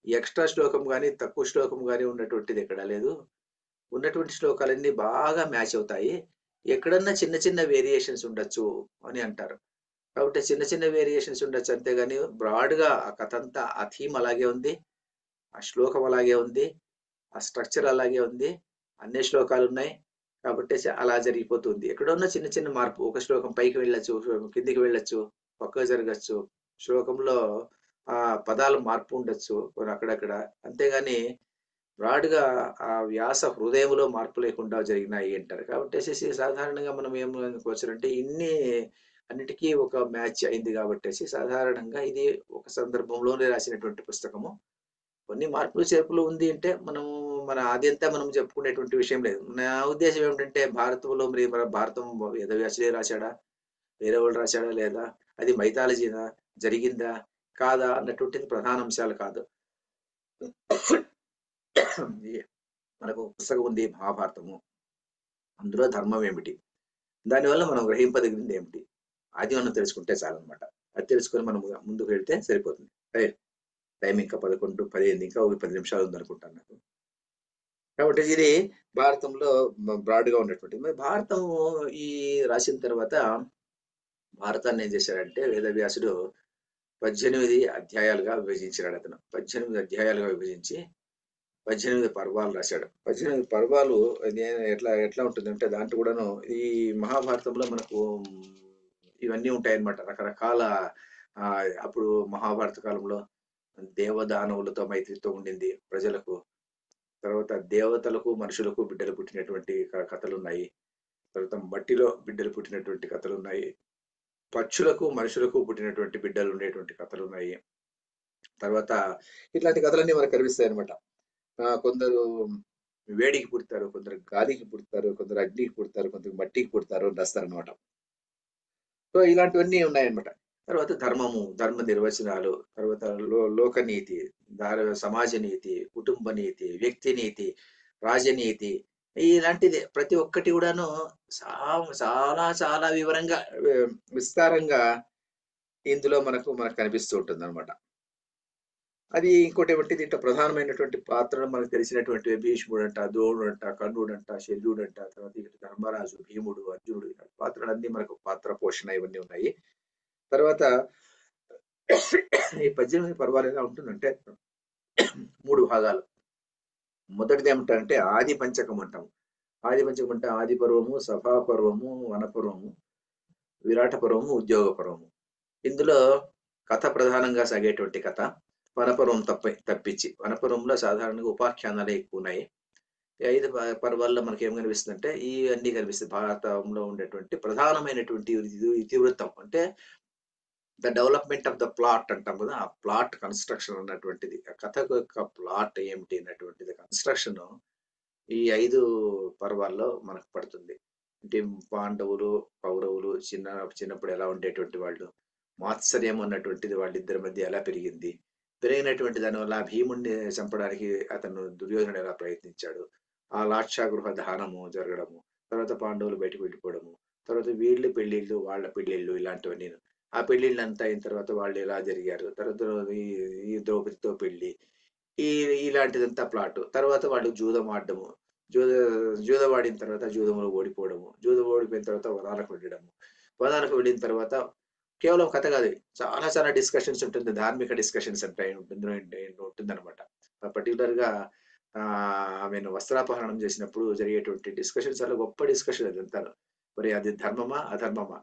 ఎక్స్ట్రా శ్లోకం గాని, తక్కువ శ్లోకం గాని ఉన్నటువంటిది ఎక్కడా లేదు. ఉన్నటువంటి శ్లోకాలన్నీ బాగా మ్యాచ్ అవుతాయి. ఎక్కడన్నా చిన్న వేరియేషన్స్ ఉండొచ్చు అని అంటారు. కాబట్టి చిన్న వేరియేషన్స్ ఉండొచ్చు, అంతేగాని బ్రాడ్‌గా ఆ కథంతా, ఆ థీమ్ అలాగే ఉంది. ఆ శ్లోకం అలాగే ఉంది. ఆ స్ట్రక్చర్ అలాగే ఉంది. అన్ని శ్లోకాలున్నాయి. కాబట్టేసి అలా జరిగిపోతుంది. ఎక్కడన్నా చిన్న మార్పు. ఒక శ్లోకం పైకి వెళ్ళొచ్చు, కిందికి వెళ్ళొచ్చు, పక్కకు జరగొచ్చు. శ్లోకంలో పదాలు మార్పు ఉండొచ్చు అక్కడక్కడ. అంతేగాని బ్రాడ్‌గా ఆ వ్యాస హృదయంలో మార్పు లేకుండా జరిగినాయి అంటారు. కాబట్టేసేసి సాధారణంగా మనం ఏమనుకోవచ్చునంటే అన్నిటికీ ఒక మ్యాచ్ అయింది కాబట్టేసి సాధారణంగా ఇది ఒక సందర్భంలోనే రాసినటువంటి పుస్తకము. కొన్ని మార్పులు చేర్పులు ఉంది అంటే మన ఆద్యంతా మనం చెప్పుకునేటువంటి విషయం లేదు. నా ఉద్దేశ్యం ఏమిటంటే భారతంలో మరి మన భారతం వేదవ్యాసుడే రాశాడా? వేరే వాళ్ళు రాశాడా లేదా? అది మైథాలజీనా? జరిగిందా? కాదా? అన్నటువంటిది ప్రధాన అంశాలు కాదు. మనకు పుస్తకం ఉంది మహాభారతము. అందులో ధర్మం ఏమిటి? దానివల్ల మనం గ్రహింపదగినది ఏమిటి? అది మనం తెలుసుకుంటే చాలన్నమాట. అది తెలుసుకొని మనం ముందుకు వెళ్తే సరిపోతుంది. టైం ఇంకా 11:15, ఇంకా ఒక 10 నిమిషాలు ఉందనుకుంటాను నాకు. కాబట్టి ఇది భారతంలో బ్రాడ్గా ఉన్నటువంటిది. మరి భారతం ఈ రాసిన తర్వాత భారతాన్ని ఏం చేశాడంటే వేదవ్యాసుడు 18 అధ్యాయాలుగా విభజించాడు. అతను 18 అధ్యాయాలుగా విభజించి 18 పర్వాలు రాశాడు. 18 పర్వాలు ఎట్లా ఎట్లా ఉంటుందంటే దాంట్లో కూడాను ఈ మహాభారతంలో మనకు ఇవన్నీ ఉంటాయన్నమాట. రకరకాల అప్పుడు మహాభారత కాలంలో దేవదానవులతో మైత్రితో ఉండింది ప్రజలకు. తర్వాత దేవతలకు మనుషులకు బిడ్డలు పుట్టినటువంటి కథలు ఉన్నాయి. తర్వాత మట్టిలో బిడ్డలు పుట్టినటువంటి కథలు ఉన్నాయి. పక్షులకు మనుషులకు పుట్టినటువంటి బిడ్డలు ఉండేటువంటి కథలు ఉన్నాయి. తర్వాత ఇట్లాంటి కథలన్నీ మనకు కనిపిస్తాయి అనమాట. కొందరు వేడికి పుడతారు, కొందరు గాలికి పుడతారు, కొందరు అగ్నికి పుడతారు, కొందరు మట్టికి పుడతారు అని రాస్తారనమాట. సో ఇలాంటివన్నీ ఉన్నాయన్నమాట. తర్వాత ధర్మ నిర్వచనాలు, తర్వాత లోకనీతి, సమాజ నీతి, కుటుంబ నీతి, వ్యక్తి నీతి, రాజనీతి, ఇలాంటిది ప్రతి ఒక్కటి కూడాను చాలా చాలా వివరంగా విస్తారంగా ఇందులో మనకు కనిపిస్తూ ఉంటుంది అనమాట. అది ఇంకోటి ఏమంటే దీంట్లో ప్రధానమైనటువంటి పాత్రలు మనకు తెలిసినటువంటి భీష్ముడు అంట, ద్రోణుడు అంట, కర్ణుడు అంట, శల్యుడు అంట, తర్వాత ధర్మరాజు, భీముడు, అర్జునుడు, ఇలాంటి పాత్రలన్నీ మనకు పాత్ర పోషణ ఇవన్నీ ఉన్నాయి. తర్వాత ఈ 18 పర్వాలు ఎలా ఉంటుందంటే 3 భాగాలు. మొదటిది ఏమంటారంటే ఆది పంచకం అంటాం. ఆది పంచకం అంటే ఆది పర్వము, సభా పర్వము, వనపర్వము, విరాట పర్వము, ఉద్యోగ పర్వము. ఇందులో కథ ప్రధానంగా సాగేటువంటి కథ. వనపర్వం తప్పించి వనపర్వంలో సాధారణంగా ఉపాఖ్యానాలే ఎక్కువ ఉన్నాయి. ఈ 5 పర్వాల్లో మనకి ఏం కనిపిస్తుందంటే ఇవన్నీ కనిపిస్తుంది. భారతంలో ఉండేటువంటి ప్రధానమైనటువంటి ఇతివృత్తం అంటే the development of the plot అంటాం కదా, ఆ ప్లాట్ కన్స్ట్రక్షన్ అన్నటువంటిది, ఆ కథ యొక్క ప్లాట్ ఏమిటి అన్నటువంటిది కన్స్ట్రక్షన్ ఈ 5 పర్వాల్లో మనకు పడుతుంది. అంటే పాండవులు, కౌరవులు చిన్నప్పుడు ఎలా ఉండేటువంటి వాళ్ళు, మాత్సర్యం అన్నటువంటిది వాళ్ళిద్దరి మధ్య ఎలా పెరిగినటువంటి దానివల్ల భీముడిని చంపడానికి అతను దుర్యోధనుడు ఎలా ప్రయత్నించాడు, ఆ లాక్షాగృహ దహనము జరగడము, తర్వాత పాండవులు బయటకు వెళ్ళిపోవడము, తర్వాత వీళ్ళు పెళ్లిళ్ళు, వాళ్ళ పెళ్లిళ్ళు, ఇలాంటివన్నీ. ఆ పెళ్లిళ్ళంతా అయిన తర్వాత వాళ్ళు ఎలా జరిగారు, తర్వాత ఈ ద్రౌపదితో పెళ్లి, ఇలాంటిదంతా ప్లాట్. తర్వాత వాళ్ళు జూదం ఆడడము, జూదం ఆడిన తర్వాత జూదంలో ఓడిపోవడము, జూదం ఓడిపోయిన తర్వాత వనాలకు వెళ్ళడము, వనాలకు వెళ్ళిన తర్వాత కేవలం కథ కాదు, చాలా చాలా డిస్కషన్స్ ఉంటుంది, ధార్మిక డిస్కషన్స్ అంటే ఉంటుందన్నమాట. పర్టికులర్ గా ఆమెను వస్త్రాపహరణం చేసినప్పుడు జరిగేటువంటి డిస్కషన్స్ చాలా గొప్ప డిస్కషన్ అదంతా. మరి అది ధర్మమా అధర్మమా,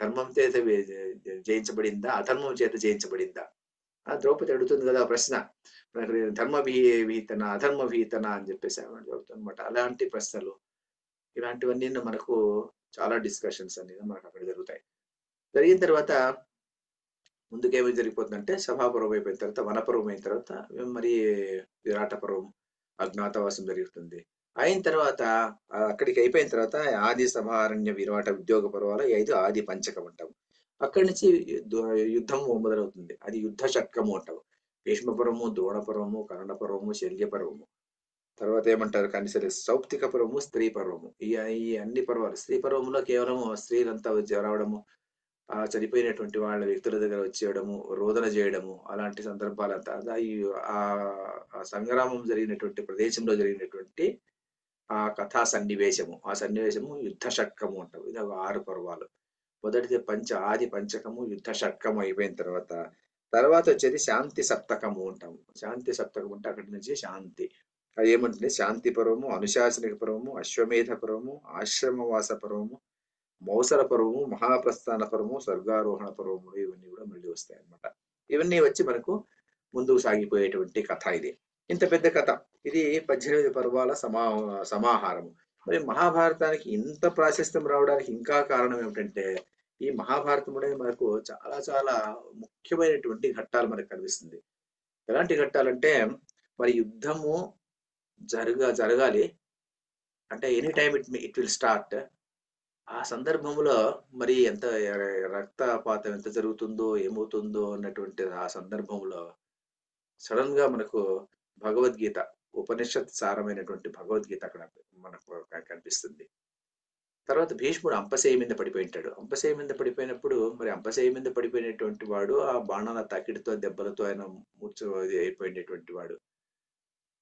ధర్మం చేత జయించబడిందా, అధర్మం చేత జయించబడిందా? ఆ ద్రౌపది అడుగుతుంది కదా ప్రశ్న, ధర్మ విహితన అధర్మ విహితన అని చెప్పేసి చెబుతుంది అనమాట. అలాంటి ప్రశ్నలు, ఇలాంటివన్నీ మనకు చాలా డిస్కషన్స్ అనేది మనకు అక్కడ జరుగుతాయి. జరిగిన తర్వాత ముందుకేమీ జరిగిపోతుందంటే సభాపర్వం అయిపోయిన తర్వాత, వనపర్వం అయిన తర్వాత మరి విరాట పర్వం, అజ్ఞాతవాసం జరుగుతుంది. అయిన తర్వాత అక్కడికి అయిపోయిన తర్వాత ఆది సభారణ్య విరాట ఉద్యోగ పర్వాలు 5 ఆది పంచకం అంటాం. అక్కడి నుంచి యుద్ధం మొదలవుతుంది. అది యుద్ధ షట్కము అంటాం. భీష్మపర్వము, ద్రోణపర్వము, కర్ణపర్వము, శల్యపర్వము. తర్వాత ఏమంటారు కానీ సరే సౌప్తిక పర్వము, స్త్రీ పర్వము. ఈ అన్ని పర్వాలు. స్త్రీ పర్వంలో కేవలం స్త్రీలంతా రావడము, చనిపోయినటువంటి వాళ్ళ వ్యక్తుల దగ్గర వచ్చేయడము, రోదన చేయడము, అలాంటి సందర్భాలంతా ఆ సంగ్రామం జరిగినటువంటి ప్రదేశంలో జరిగినటువంటి ఆ కథా సన్నివేశము, ఆ సన్నివేశము యుద్ధ షట్కము అంటాం. ఇది 6 పర్వాలు. మొదటిది ఆది పంచకము, యుద్ధ షట్కము అయిపోయిన తర్వాత వచ్చేది శాంతి సప్తకము అంటాము. శాంతి సప్తకం అంటే అక్కడి నుంచి శాంతి. అది ఏమంటుంది, శాంతి పర్వము, అనుశాసనిక పర్వము, అశ్వమేధ పర్వము, ఆశ్రమవాస పర్వము, మౌసల పర్వము, మహాప్రస్థాన పర్వము, స్వర్గారోహణ పర్వములు, ఇవన్నీ కూడా మళ్ళీ వస్తాయి అన్నమాట. ఇవన్నీ వచ్చి మనకు ముందుకు సాగిపోయేటువంటి కథ ఇది. ఇంత పెద్ద కథ ఇది 18 పర్వాల సమాహారము. మరి మహాభారతానికి ఇంత ప్రాశస్త్యం రావడానికి ఇంకా కారణం ఏమిటంటే ఈ మహాభారతంలో మనకు చాలా చాలా ముఖ్యమైనటువంటి ఘట్టాలు మనకు కనిపిస్తుంది. ఎలాంటి ఘట్టాలంటే మరి యుద్ధము జరగాలి అంటే any time it will start. ఆ సందర్భంలో మరి ఎంత రక్తపాతం ఎంత జరుగుతుందో, ఏమవుతుందో అన్నటువంటి ఆ సందర్భంలో సడన్ గా మనకు భగవద్గీత, ఉపనిషత్ సారమైనటువంటి భగవద్గీత అక్కడ మనకు కనిపిస్తుంది. తర్వాత భీష్ముడు అంపశయ్య మీద పడిపోయి ఉంటాడు. అంపశయ్య మీద పడిపోయినప్పుడు మరి అంపశయ్య మీద పడిపోయినటువంటి వాడు ఆ బాణాల తాకిడితో దెబ్బలతో ఆయన మూర్ఛ అయిపోయినటువంటి వాడు.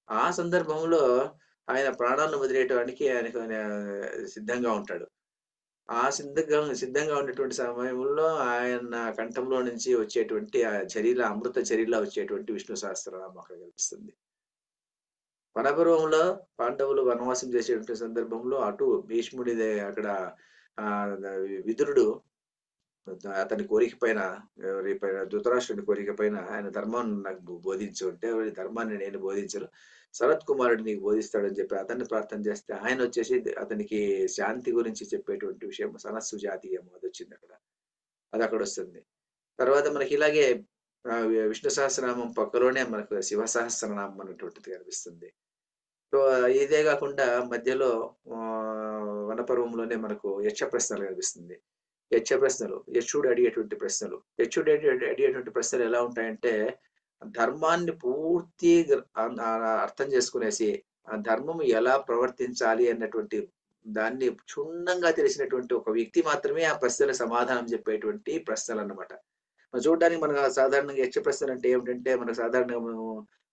ఆ సందర్భంలో ఆయన ప్రాణాలను వదిలేయటానికి ఆయనకు సిద్ధంగా ఉంటాడు. ఆ సిద్ధంగా ఉన్నటువంటి సమయంలో ఆయన కంఠంలో నుంచి వచ్చేటువంటి ఆ ఝరిలా, అమృత ఝరిలా వచ్చేటువంటి విష్ణు సహస్రనామం అక్కడ కనిపిస్తుంది. వనపర్వంలో పాండవులు వనవాసం చేసేటువంటి సందర్భంలో అటు భీష్ముడిదే అక్కడ విదురుడు అతని కోరిక పైన ధృతరాష్ట్రుని కోరిక పైన ఆయన ధర్మాన్ని నాకు బోధించు అంటే ధర్మాన్ని నేను బోధించను, శరత్ కుమారుడు నీకు బోధిస్తాడని చెప్పి అతన్ని ప్రార్థన చేస్తే ఆయన వచ్చేసి అతనికి శాంతి గురించి చెప్పేటువంటి విషయం సనస్సు జాతీయం అది వచ్చింది అక్కడ, అది అక్కడ వస్తుంది. తర్వాత మనకి ఇలాగే విష్ణు సహస్రనామం పక్కలోనే మనకు శివ సహస్రనామం అనేటువంటిది కనిపిస్తుంది. సో ఇదే కాకుండా మధ్యలో వనపర్వంలోనే మనకు యక్ష ప్రశ్నలు కనిపిస్తుంది. యక్ష ప్రశ్నలు, యక్షుడు అడిగేటువంటి ప్రశ్నలు. యక్షుడు అడిగేటువంటి ప్రశ్నలు ఎలా ఉంటాయంటే ధర్మాన్ని పూర్తి అర్థం చేసుకునేసి ఆ ధర్మం ఎలా ప్రవర్తించాలి అన్నటువంటి దాన్ని క్షుణ్ణంగా తెలిసినటువంటి ఒక వ్యక్తి మాత్రమే ఆ ప్రశ్నల సమాధానం చెప్పేటువంటి ప్రశ్నలు అన్నమాట. చూడడానికి మనకు సాధారణంగా యక్ష ప్రశ్నలు అంటే ఏమిటంటే మనకు సాధారణంగా మనం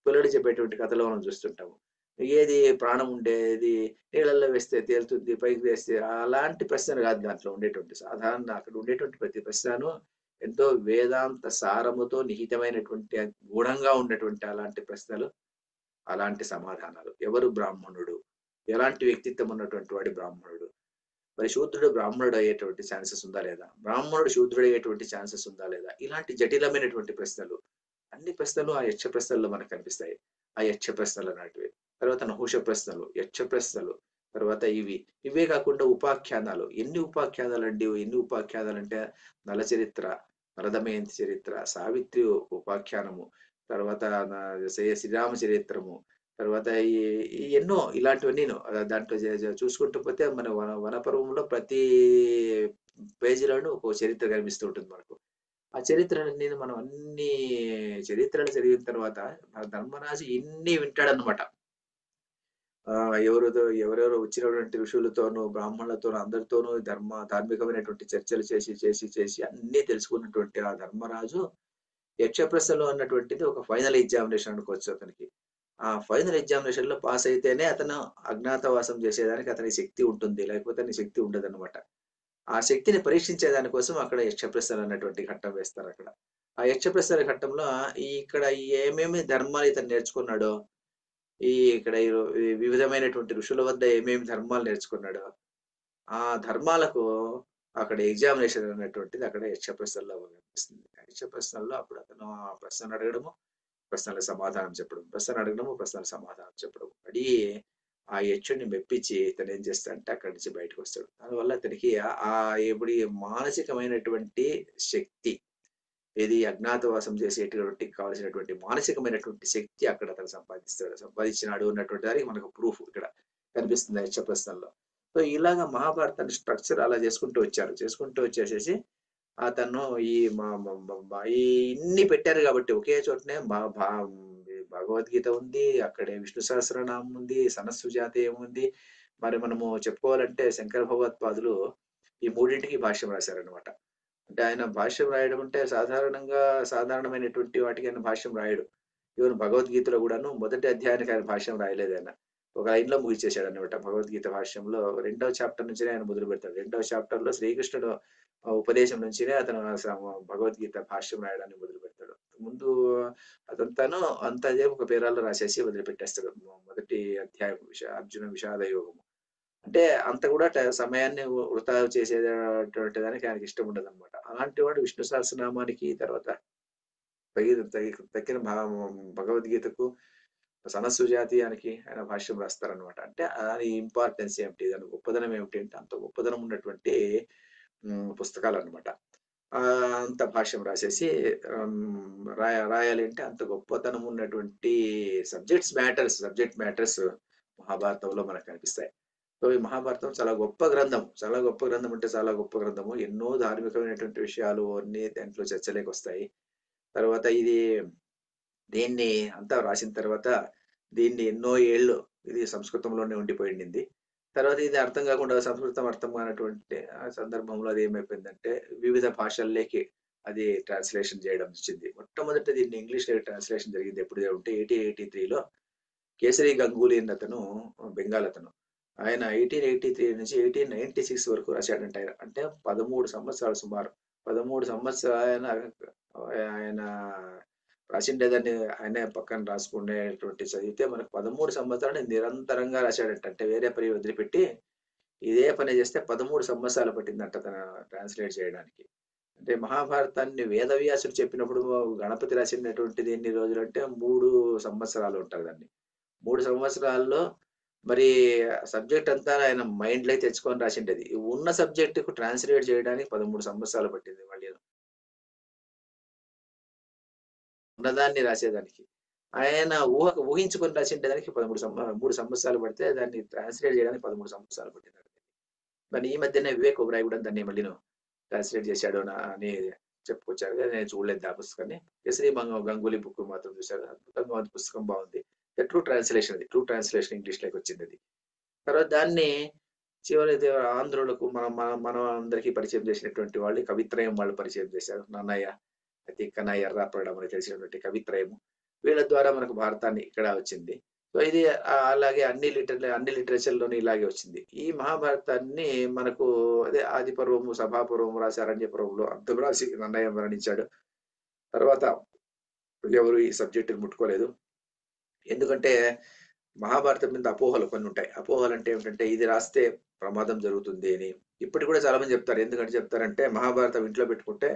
పిల్లలు చెప్పేటువంటి కథలో మనం చూస్తుంటాము. ఏది ప్రాణం ఉండేది నీళ్ళల్లో వేస్తే తేలుతుంది, పైకి వేస్తే అలాంటి ప్రశ్నలు కాదు దాంట్లో ఉండేటువంటి. సాధారణ అక్కడ ఉండేటువంటి ప్రతి ప్రశ్నను ఎంతో వేదాంత సారముతో నిహితమైనటువంటి గూఢంగా ఉన్నటువంటి అలాంటి ప్రశ్నలు, అలాంటి సమాధానాలు. ఎవరు బ్రాహ్మణుడు, ఎలాంటి వ్యక్తిత్వం ఉన్నటువంటి వాడి బ్రాహ్మణుడు, మరి శూద్రుడు బ్రాహ్మణుడు అయ్యేటువంటి ఛాన్సెస్ ఉందా లేదా, బ్రాహ్మణుడు శూద్రుడు అయ్యేటువంటి ఛాన్సెస్ ఉందా లేదా, ఇలాంటి జటిలమైనటువంటి ప్రశ్నలు అన్ని ప్రశ్నలు ఆ యక్ష ప్రశ్నల్లో మనకు కనిపిస్తాయి. ఆ యక్ష ప్రశ్నలు అన్నటివి. తర్వాత నహుష ప్రశ్నలు, యక్ష ప్రశ్నలు, తర్వాత ఇవే కాకుండా ఉపాఖ్యానాలు. ఎన్ని ఉపాఖ్యానాలు అండి, ఎన్ని ఉపాఖ్యానాలు అంటే నల చరిత్ర, నలదమయంతి చరిత్ర, సావిత్రి ఉపాఖ్యానము, తర్వాత శ్రీరామ చరిత్రము, తర్వాత ఎన్నో ఇలాంటివన్నీ దాంట్లో చూసుకుంటూ పోతే మన వనపర్వంలో ప్రతి పేజీలోనూ ఒక చరిత్ర కనిపిస్తూ ఉంటుంది మనకు. ఆ చరిత్రని మనం అన్ని చరిత్రలు చదివిన తర్వాత ధర్మరాజు ఇన్ని వింటాడనమాట. ఎవరెవరో వచ్చినటువంటి ఋషులతోనూ బ్రాహ్మణులతోనూ అందరితోనూ ధార్మికమైనటువంటి చర్చలు చేసి అన్ని తెలుసుకున్నటువంటి ఆ ధర్మరాజు యక్షప్రశ్నలు అన్నటువంటిది ఒక ఫైనల్ ఎగ్జామినేషన్ అనుకోవచ్చు అతనికి. ఆ ఫైనల్ ఎగ్జామినేషన్ లో పాస్ అయితేనే అతను అజ్ఞాతవాసం చేసేదానికి అతనికి శక్తి ఉంటుంది, లేకపోతే అతనికి శక్తి ఉండదు అనమాట. ఆ శక్తిని పరీక్షించేదాని కోసం అక్కడ యక్షప్రశ్నలు అన్నటువంటి ఘట్టం వేస్తారు. అక్కడ ఆ యక్షప్రశ్నల ఘట్టంలో ఇక్కడ ఏమేమి ధర్మాలు ఇతను నేర్చుకున్నాడో, ఇక్కడ వివిధమైనటువంటి ఋషుల వద్ద ఏమేమి ధర్మాలు నేర్చుకున్నాడో ఆ ధర్మాలకు అక్కడ ఎగ్జామినేషన్ అనేటువంటిది అక్కడ యక్షప్రశ్నల్లో కనిపిస్తుంది. యక్షప్రశ్నల్లో అప్పుడు అతను ఆ ప్రశ్నలు అడగడము, ప్రశ్నలకు సమాధానం చెప్పడం, ప్రశ్నలు అడగడము, ప్రశ్నలకు సమాధానం చెప్పడం అడిగి ఆ యక్షుడిని మెప్పించి ఇతను ఏం చేస్తాడంటే అక్కడి నుంచి బయటకు వస్తాడు. దానివల్ల అతనికి ఇప్పుడు మానసికమైనటువంటి శక్తి, ఏది అజ్ఞాతవాసం చేసేటువంటి కావాల్సినటువంటి మానసికమైనటువంటి శక్తి అక్కడ అతను సంపాదించినాడు అన్నటువంటి దానికి మనకు ప్రూఫ్ ఇక్కడ కనిపిస్తుంది యక్ష ప్రశ్నల్లో. సో ఇలాగా మహాభారతాన్ని స్ట్రక్చర్ అలా చేసుకుంటూ వచ్చేసేసి అతను ఇన్ని పెట్టారు కాబట్టి ఒకే చోటనే భగవద్గీత ఉంది, అక్కడే విష్ణు సహస్రనామం ఉంది, సనస్సు జాతీయం ఉంది. మరి మనము చెప్పుకోవాలంటే శంకర భగవత్పాదులు ఈ మూడింటికి భాష్యం రాశారనమాట. అంటే ఆయన భాష్యం రాయడం అంటే సాధారణమైనటువంటి వాటికి ఆయన భాష్యం రాయడు. ఈవెన్ భగవద్గీతలో కూడాను మొదటి అధ్యాయానికి ఆయన భాష్యం రాయలేదు. ఆయన ఒక లైన్ లో ముగిచేశాడు అనమాట. భగవద్గీత భాష్యంలో 2వ చాప్టర్ నుంచినే ఆయన మొదలు పెడతాడు. 2వ చాప్టర్ లో శ్రీకృష్ణుడు ఉపదేశం నుంచినే అతను భగవద్గీత భాష్యం రాయడాన్ని మొదలు పెడతాడు. ముందు అదంతాను అంతదే ఒక పేరాల్లో రాసేసి వదిలిపెట్టేస్తాడు. మొదటి అధ్యాయం అర్జున విషాద యోగము అంటే అంత కూడా సమయాన్ని వృధా చేసేటువంటి దానికి ఆయనకి ఇష్టం ఉండదు అనమాట. అలాంటి వాడు విష్ణు సహస్రనామానికి తర్వాత తగిన భగవద్గీతకు సనస్సు జాతీయానికి ఆయన భాష్యం రాస్తారనమాట. అంటే దాని ఇంపార్టెన్స్ ఏమిటి, దాని గొప్పదనం ఏమిటి అంటే అంత గొప్పదనం ఉన్నటువంటి పుస్తకాలు అనమాట. అంత భాష్యం రాసేసి రాయాలి అంటే అంత గొప్పతనం ఉన్నటువంటి సబ్జెక్ట్ మ్యాటర్స్ మహాభారతంలో మనకు కనిపిస్తాయి. సో ఈ మహాభారతం చాలా గొప్ప గ్రంథం అంటే చాలా గొప్ప గ్రంథము. ఎన్నో ధార్మికమైనటువంటి విషయాలు అన్ని దాంట్లో చర్చలోకి వస్తాయి. తర్వాత దీన్ని అంతా రాసిన తర్వాత దీన్ని ఎన్నో ఏళ్ళు ఇది సంస్కృతంలోనే ఉండిపోయింది. తర్వాత ఇది అర్థం కాకుండా సంస్కృతం అర్థం కానటువంటి ఆ సందర్భంలో అది ఏమైపోయిందంటే వివిధ భాషల్లోకి అది ట్రాన్స్లేషన్ చేయడం వచ్చింది. మొట్టమొదట దీన్ని ఇంగ్లీష్ లో ట్రాన్స్లేషన్ జరిగింది ఎప్పుడు అంటే 1883లో కేసరి గంగూలీ అన్న అతను బెంగాల్ అతను. ఆయన 1883 నుంచి 1896 వరకు రాశాడంట. అంటే 13 సంవత్సరాలు సుమారు 13 సంవత్సరాలు ఆయన రాసిండేదాన్ని ఆయనే పక్కన రాసుకునేటువంటి చదివితే మనకు 13 సంవత్సరాలు నిరంతరంగా రాశాడంట. అంటే వేరే పని వదిలిపెట్టి ఇదే పని చేస్తే 13 సంవత్సరాలు పట్టిందంట తన ట్రాన్స్లేట్ చేయడానికి. అంటే మహాభారతాన్ని వేదవ్యాసుడు చెప్పినప్పుడు గణపతి రాసినటువంటిది ఎన్ని రోజులు అంటే 3 సంవత్సరాలు ఉంటారు దాన్ని. 3 సంవత్సరాల్లో మరి సబ్జెక్ట్ అంతా ఆయన మైండ్ లో తెచ్చుకొని రాసిండేది. ఉన్న సబ్జెక్ట్ కు ట్రాన్స్లేట్ చేయడానికి 13 సంవత్సరాలు పట్టింది మళ్ళీ ఉన్నదాన్ని రాసేదానికి. ఆయన ఊహించుకొని రాసిండేదానికి 3 సంవత్సరాలు పడితే దాన్ని ట్రాన్స్లేట్ చేయడానికి 13 సంవత్సరాలు పట్టింది. మరి ఈ మధ్యనే వివేక్ ఒబెరాయ్ కూడా దాన్ని మళ్ళీ ట్రాన్స్లేట్ చేశాడు అని చెప్పుకొచ్చారు. నేను చూడలేదు ఆ పుస్తకాన్ని. కేసరి గంగూలీ బుక్ మాత్రం చూశారు. అద్భుతంగా ఉంది పుస్తకం, బాగుంది. ట్రూ ట్రాన్స్లేషన్, అది ట్రూ ట్రాన్స్లేషన్ ఇంగ్లీష్ లోకి వచ్చింది అది. తర్వాత దాన్ని చివరి ఆంధ్రులకు మనం అందరికీ పరిచయం చేసినటువంటి వాళ్ళు కవిత్రయం వాళ్ళు పరిచయం చేశారు. నన్నయ్య, తిక్కన, ఎర్రాపడం అని తెలిసినటువంటి కవిత్రయము. వీళ్ళ ద్వారా మనకు భారతాన్ని ఇక్కడ వచ్చింది. సో ఇది అలాగే అన్ని లిటరేచర్లోని ఇలాగే వచ్చింది. ఈ మహాభారతాన్ని మనకు అదే ఆది పర్వము, సభాపర్వము రాసి అరణ్య పర్వంలో అర్థం రాసి నన్నయ్య మరణించాడు. తర్వాత ఎవరు ఈ సబ్జెక్టుని ముట్టుకోలేదు. ఎందుకంటే మహాభారతం మీద అపోహలు కొన్ని ఉంటాయి. అపోహలు అంటే ఏమిటంటే ఇది రాస్తే ప్రమాదం జరుగుతుంది అని ఇప్పటికి కూడా చాలా మంది చెప్తారు. ఎందుకంటే చెప్తారంటే మహాభారతం ఇంట్లో పెట్టుకుంటే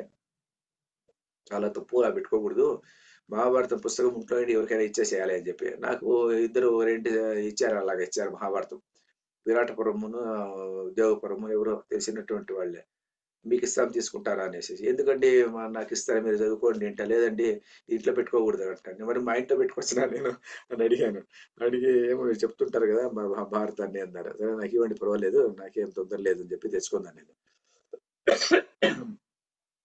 చాలా తప్పు, అలా పెట్టుకోకూడదు. మహాభారతం పుస్తకం ఇంట్లో ఎవరికైనా ఇచ్చేసేయాలి అని చెప్పి. నాకు ఇద్దరు రెంటి ఇచ్చారు, అలాగే ఇచ్చారు మహాభారతం. విరాటపురమును దేవపురము ఎవరో తెలిసినటువంటి వాళ్ళే. మీకు ఇస్తాం తీసుకుంటారా అనేసి. ఎందుకండి నాకు ఇస్తారా, మీరు చదువుకోండి ఏంట. లేదండి ఇంట్లో పెట్టుకోకూడదు అంటాను. మరి మా ఇంట్లో పెట్టుకొచ్చినా నేను అని అడిగాను. అడిగి ఏమో చెప్తుంటారు కదా భారతాన్ని అన్నారు. సరే నాకు ఇవ్వండి పర్వాలేదు, నాకేం తొందర లేదు అని చెప్పి తెచ్చుకున్నాను నేను.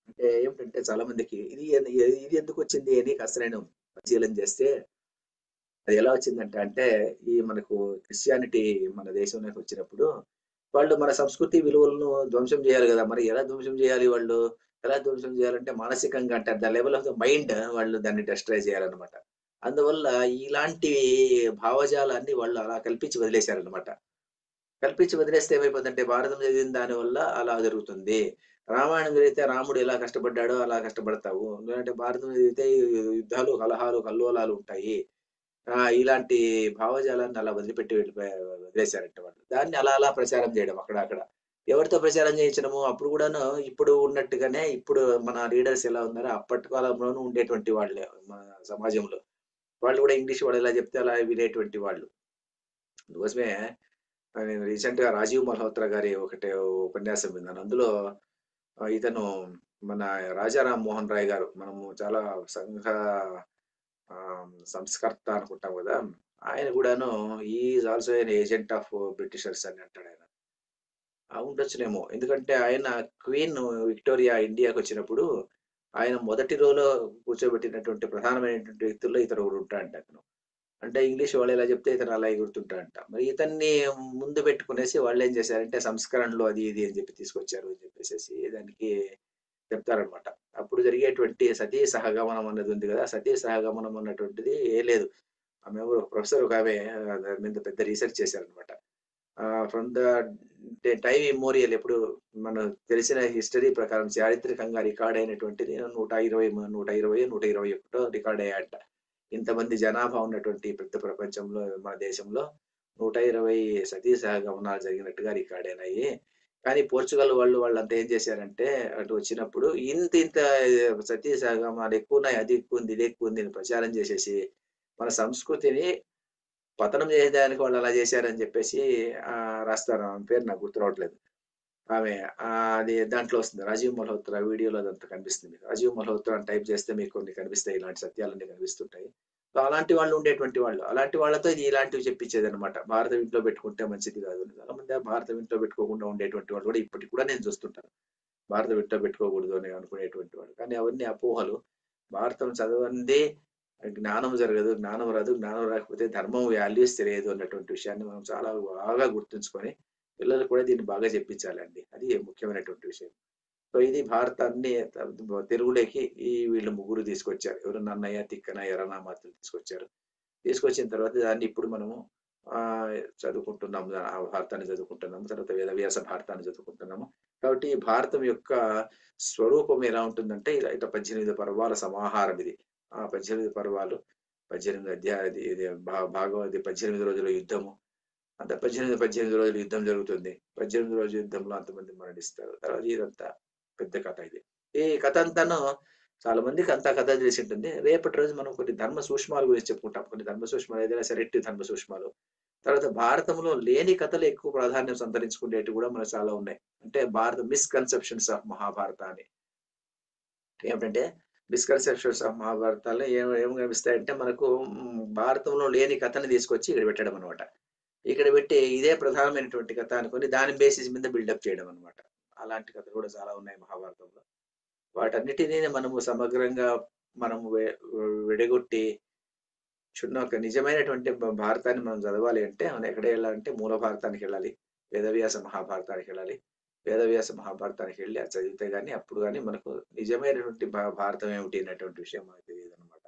అంటే ఏమిటంటే చాలా మందికి ఇది ఎందుకు వచ్చింది అని కాస్త నేను పరిశీలన చేస్తే అది ఎలా వచ్చిందంటే అంటే ఈ మనకు క్రిస్టియానిటీ మన దేశంలోకి వచ్చినప్పుడు వాళ్ళు మన సంస్కృతి విలువలను ధ్వంసం చేయాలి కదా. మరి ఎలా ధ్వంసం చేయాలి, వాళ్ళు ఎలా ధ్వంసం చేయాలంటే మానసికంగా అంటే the level of the mind వాళ్ళు దాన్ని డిస్ట్రాయ్ చేయాలన్నమాట. అందువల్ల ఇలాంటి భావజాలాన్ని వాళ్ళు అలా కల్పించి వదిలేశారనమాట. కల్పించి వదిలేస్తే ఏమైపోతుందంటే భారతం చదివిన దాని వల్ల అలా జరుగుతుంది. రామాయణం చదివితే రాముడు ఎలా కష్టపడ్డాడో అలా కష్టపడతావు. ఎందుకంటే భారతం చదివితే యుద్ధాలు, కలహాలు, కల్లోలాలు ఉంటాయి. ఇలాంటి భావజాలాన్ని అలా వదిలేశారంట వాళ్ళు. దాన్ని అలా ప్రచారం చేయడం అక్కడ. ఎవరితో ప్రచారం చేయించడము అప్పుడు కూడాను ఇప్పుడు ఉన్నట్టుగానే ఇప్పుడు మన లీడర్స్ ఎలా ఉన్నారో అప్పటి కాలంలోనూ ఉండేటువంటి వాళ్ళే మన సమాజంలో. వాళ్ళు కూడా ఇంగ్లీష్ వాళ్ళు ఎలా చెప్తే అలా వినేటువంటి వాళ్ళు. అందుకోసమే నేను రీసెంట్ గా రాజీవ్ మల్హోత్రా గారి ఒకటే ఉపన్యాసం విన్నాను. అందులో ఇతను మన రాజారాం మోహన్ రాయ్ గారు, మనము చాలా సంఘ సంస్కర్త అనుకుంటాం కదా, ఆయన కూడాను is also an agent of Britishers అని అంటాడు ఆయన. ఉండొచ్చునేమో. ఎందుకంటే ఆయన క్వీన్ విక్టోరియా ఇండియాకి వచ్చినప్పుడు ఆయన మొదటి రోలో కూర్చోబెట్టినటువంటి ప్రధానమైనటువంటి వ్యక్తుల్లో ఇతను ఒకడు ఉంటాడంట. అతను అంటే ఇంగ్లీష్ వాళ్ళు ఎలా చెప్తే ఇతను అలా ఎగురుతుంటాడంట. మరి ఇతన్ని ముందు పెట్టుకునేసి వాళ్ళు ఏం చేశారంటే సంస్కరణలు అది ఇది అని చెప్పి తీసుకొచ్చారు అని చెప్పేసి దానికి చెప్తారనమాట. అప్పుడు జరిగేటువంటి సతీ సహగమనం అన్నది ఉంది కదా, సతీ సహగమనం అన్నటువంటిది లేదు. ఆమె ప్రొఫెసర్ ఒక ఆమె దాని మీద పెద్ద రీసెర్చ్ చేశారనమాట. ఫ్రమ్ ద టైమ్ ఇమ్మోరియల్, ఎప్పుడు మనం తెలిసిన హిస్టరీ ప్రకారం చారిత్రకంగా రికార్డ్ అయినటువంటిది 121 రికార్డ్ అయ్యాయంట. ఇంతమంది జనాభా ఉన్నటువంటి పెద్ద ప్రపంచంలో మన దేశంలో 120 సతీ సహగమనాలు జరిగినట్టుగా రికార్డ్ అయినాయి. కానీ పోర్చుగల్ వాళ్ళంతా ఏం చేశారంటే అటు వచ్చినప్పుడు ఇంత సతీ సహగమనాలు ఎక్కువ ఉన్నాయి, అది ఎక్కువ ఉంది, ఇది ఎక్కువ ఉంది అని ప్రచారం చేసేసి మన సంస్కృతిని పతనం చేసేదానికి వాళ్ళు అలా చేశారని చెప్పేసి రాస్తారు. ఆమె పేరు నాకు గుర్తు రావట్లేదు. ఆమె అది దాంట్లో వస్తుంది. రాజీవ్ మల్హోత్రా వీడియోలో అదంతా కనిపిస్తుంది. రాజీవ్ మల్హోత్రా అని టైప్ చేస్తే మీకు కొన్ని కనిపిస్తాయి, ఇలాంటి సత్యాలన్నీ కనిపిస్తుంటాయి. సో అలాంటి వాళ్ళు ఉండేటువంటి వాళ్ళు, అలాంటి వాళ్ళతో ఇది ఇలాంటివి చెప్పించేది అనమాట. భారతం ఇంట్లో పెట్టుకుంటే మంచిది కాదు. చాలా మంది భారతం ఇంట్లో పెట్టుకోకుండా ఉండేటువంటి వాళ్ళు కూడా ఇప్పటికి కూడా నేను చూస్తుంటాను. భారతం ఇంట్లో పెట్టుకోకూడదు అని అనుకునేటువంటి వాళ్ళు. కానీ అవన్నీ అపోహలు. భారతం చదవండి జ్ఞానం జరగదు, జ్ఞానం రాదు, జ్ఞానం రాకపోతే ధర్మం వాల్యూస్ తెలియదు అన్నటువంటి విషయాన్ని మనం చాలా బాగా గుర్తుంచుకొని పిల్లలకు కూడా దీన్ని బాగా చెప్పించాలండి. అది ముఖ్యమైనటువంటి విషయం. సో ఇది భారతాన్ని తెలుగులోకి వీళ్ళు ముగ్గురు తీసుకొచ్చారు. ఎవరు? నన్నయ్య, తిక్కన, ఎర్రనామాతులు తీసుకొచ్చారు. తీసుకొచ్చిన తర్వాత దాన్ని ఇప్పుడు మనము చదువుకుంటున్నాము. ఆ భారతాన్ని చదువుకుంటున్నాము. తర్వాత వేదవ్యాస భారతాన్ని చదువుకుంటున్నాము. కాబట్టి ఈ భారతం యొక్క స్వరూపం ఎలా ఉంటుందంటే ఇట్లా 18 పర్వాల సమాహారం ఇది. ఆ 18 పర్వాలు, 18 అధ్యాయాలు, ఇది భాగవతి 18 రోజుల యుద్ధము. అంత 18 రోజులు యుద్ధం జరుగుతుంది. 18 రోజుల యుద్ధంలో అంతమంది మరణిస్తారు. తర్వాత ఇదంతా పెద్ద కథ ఇది. ఈ కథ అంతాను చాలా మందికి అంతా కథ తెలిసి ఉంటుంది. రేపటి రోజు మనం కొన్ని ధర్మ సూక్ష్మాల గురించి చెప్పుకుంటాం. కొన్ని ధర్మ సూక్ష్మాలు ఏదైనా సెలెక్టివ్ ధర్మ సూక్ష్మాలు. తర్వాత భారతంలో లేని కథలు ఎక్కువ ప్రాధాన్యం సంతరించుకునేవి కూడా మనకు చాలా ఉన్నాయి. అంటే భారత మిస్కన్సెప్షన్స్ ఆఫ్ మహాభారత అని. ఏమిటంటే మిస్కన్సెప్షన్స్ ఆఫ్ మహాభారతాల్లో ఏం కనిపిస్తాయంటే మనకు భారతంలో లేని కథని తీసుకొచ్చి ఇక్కడ పెట్టడం అనమాట. ఇక్కడ పెట్టి ఇదే ప్రధానమైనటువంటి కథ అనుకుని దాని బేసిస్ మీద బిల్డప్ చేయడం అనమాట. అలాంటి కథలు కూడా చాలా ఉన్నాయి మహాభారతంలో. వాటన్నిటినీ మనము సమగ్రంగా మనము విడగొట్టి ఒక నిజమైనటువంటి భారతాన్ని మనం చదవాలి అంటే మనం ఎక్కడ వెళ్ళాలంటే మూల భారతానికి వెళ్ళాలి, వేదవ్యాస మహాభారతానికి వెళ్ళాలి. వేదవ్యాస మహాభారతానికి వెళ్ళి అది చదివితే గానీ అప్పుడు కానీ మనకు నిజమైనటువంటి భారతం ఏమిటి అనేటువంటి విషయం మనకు తెలియదు అనమాట.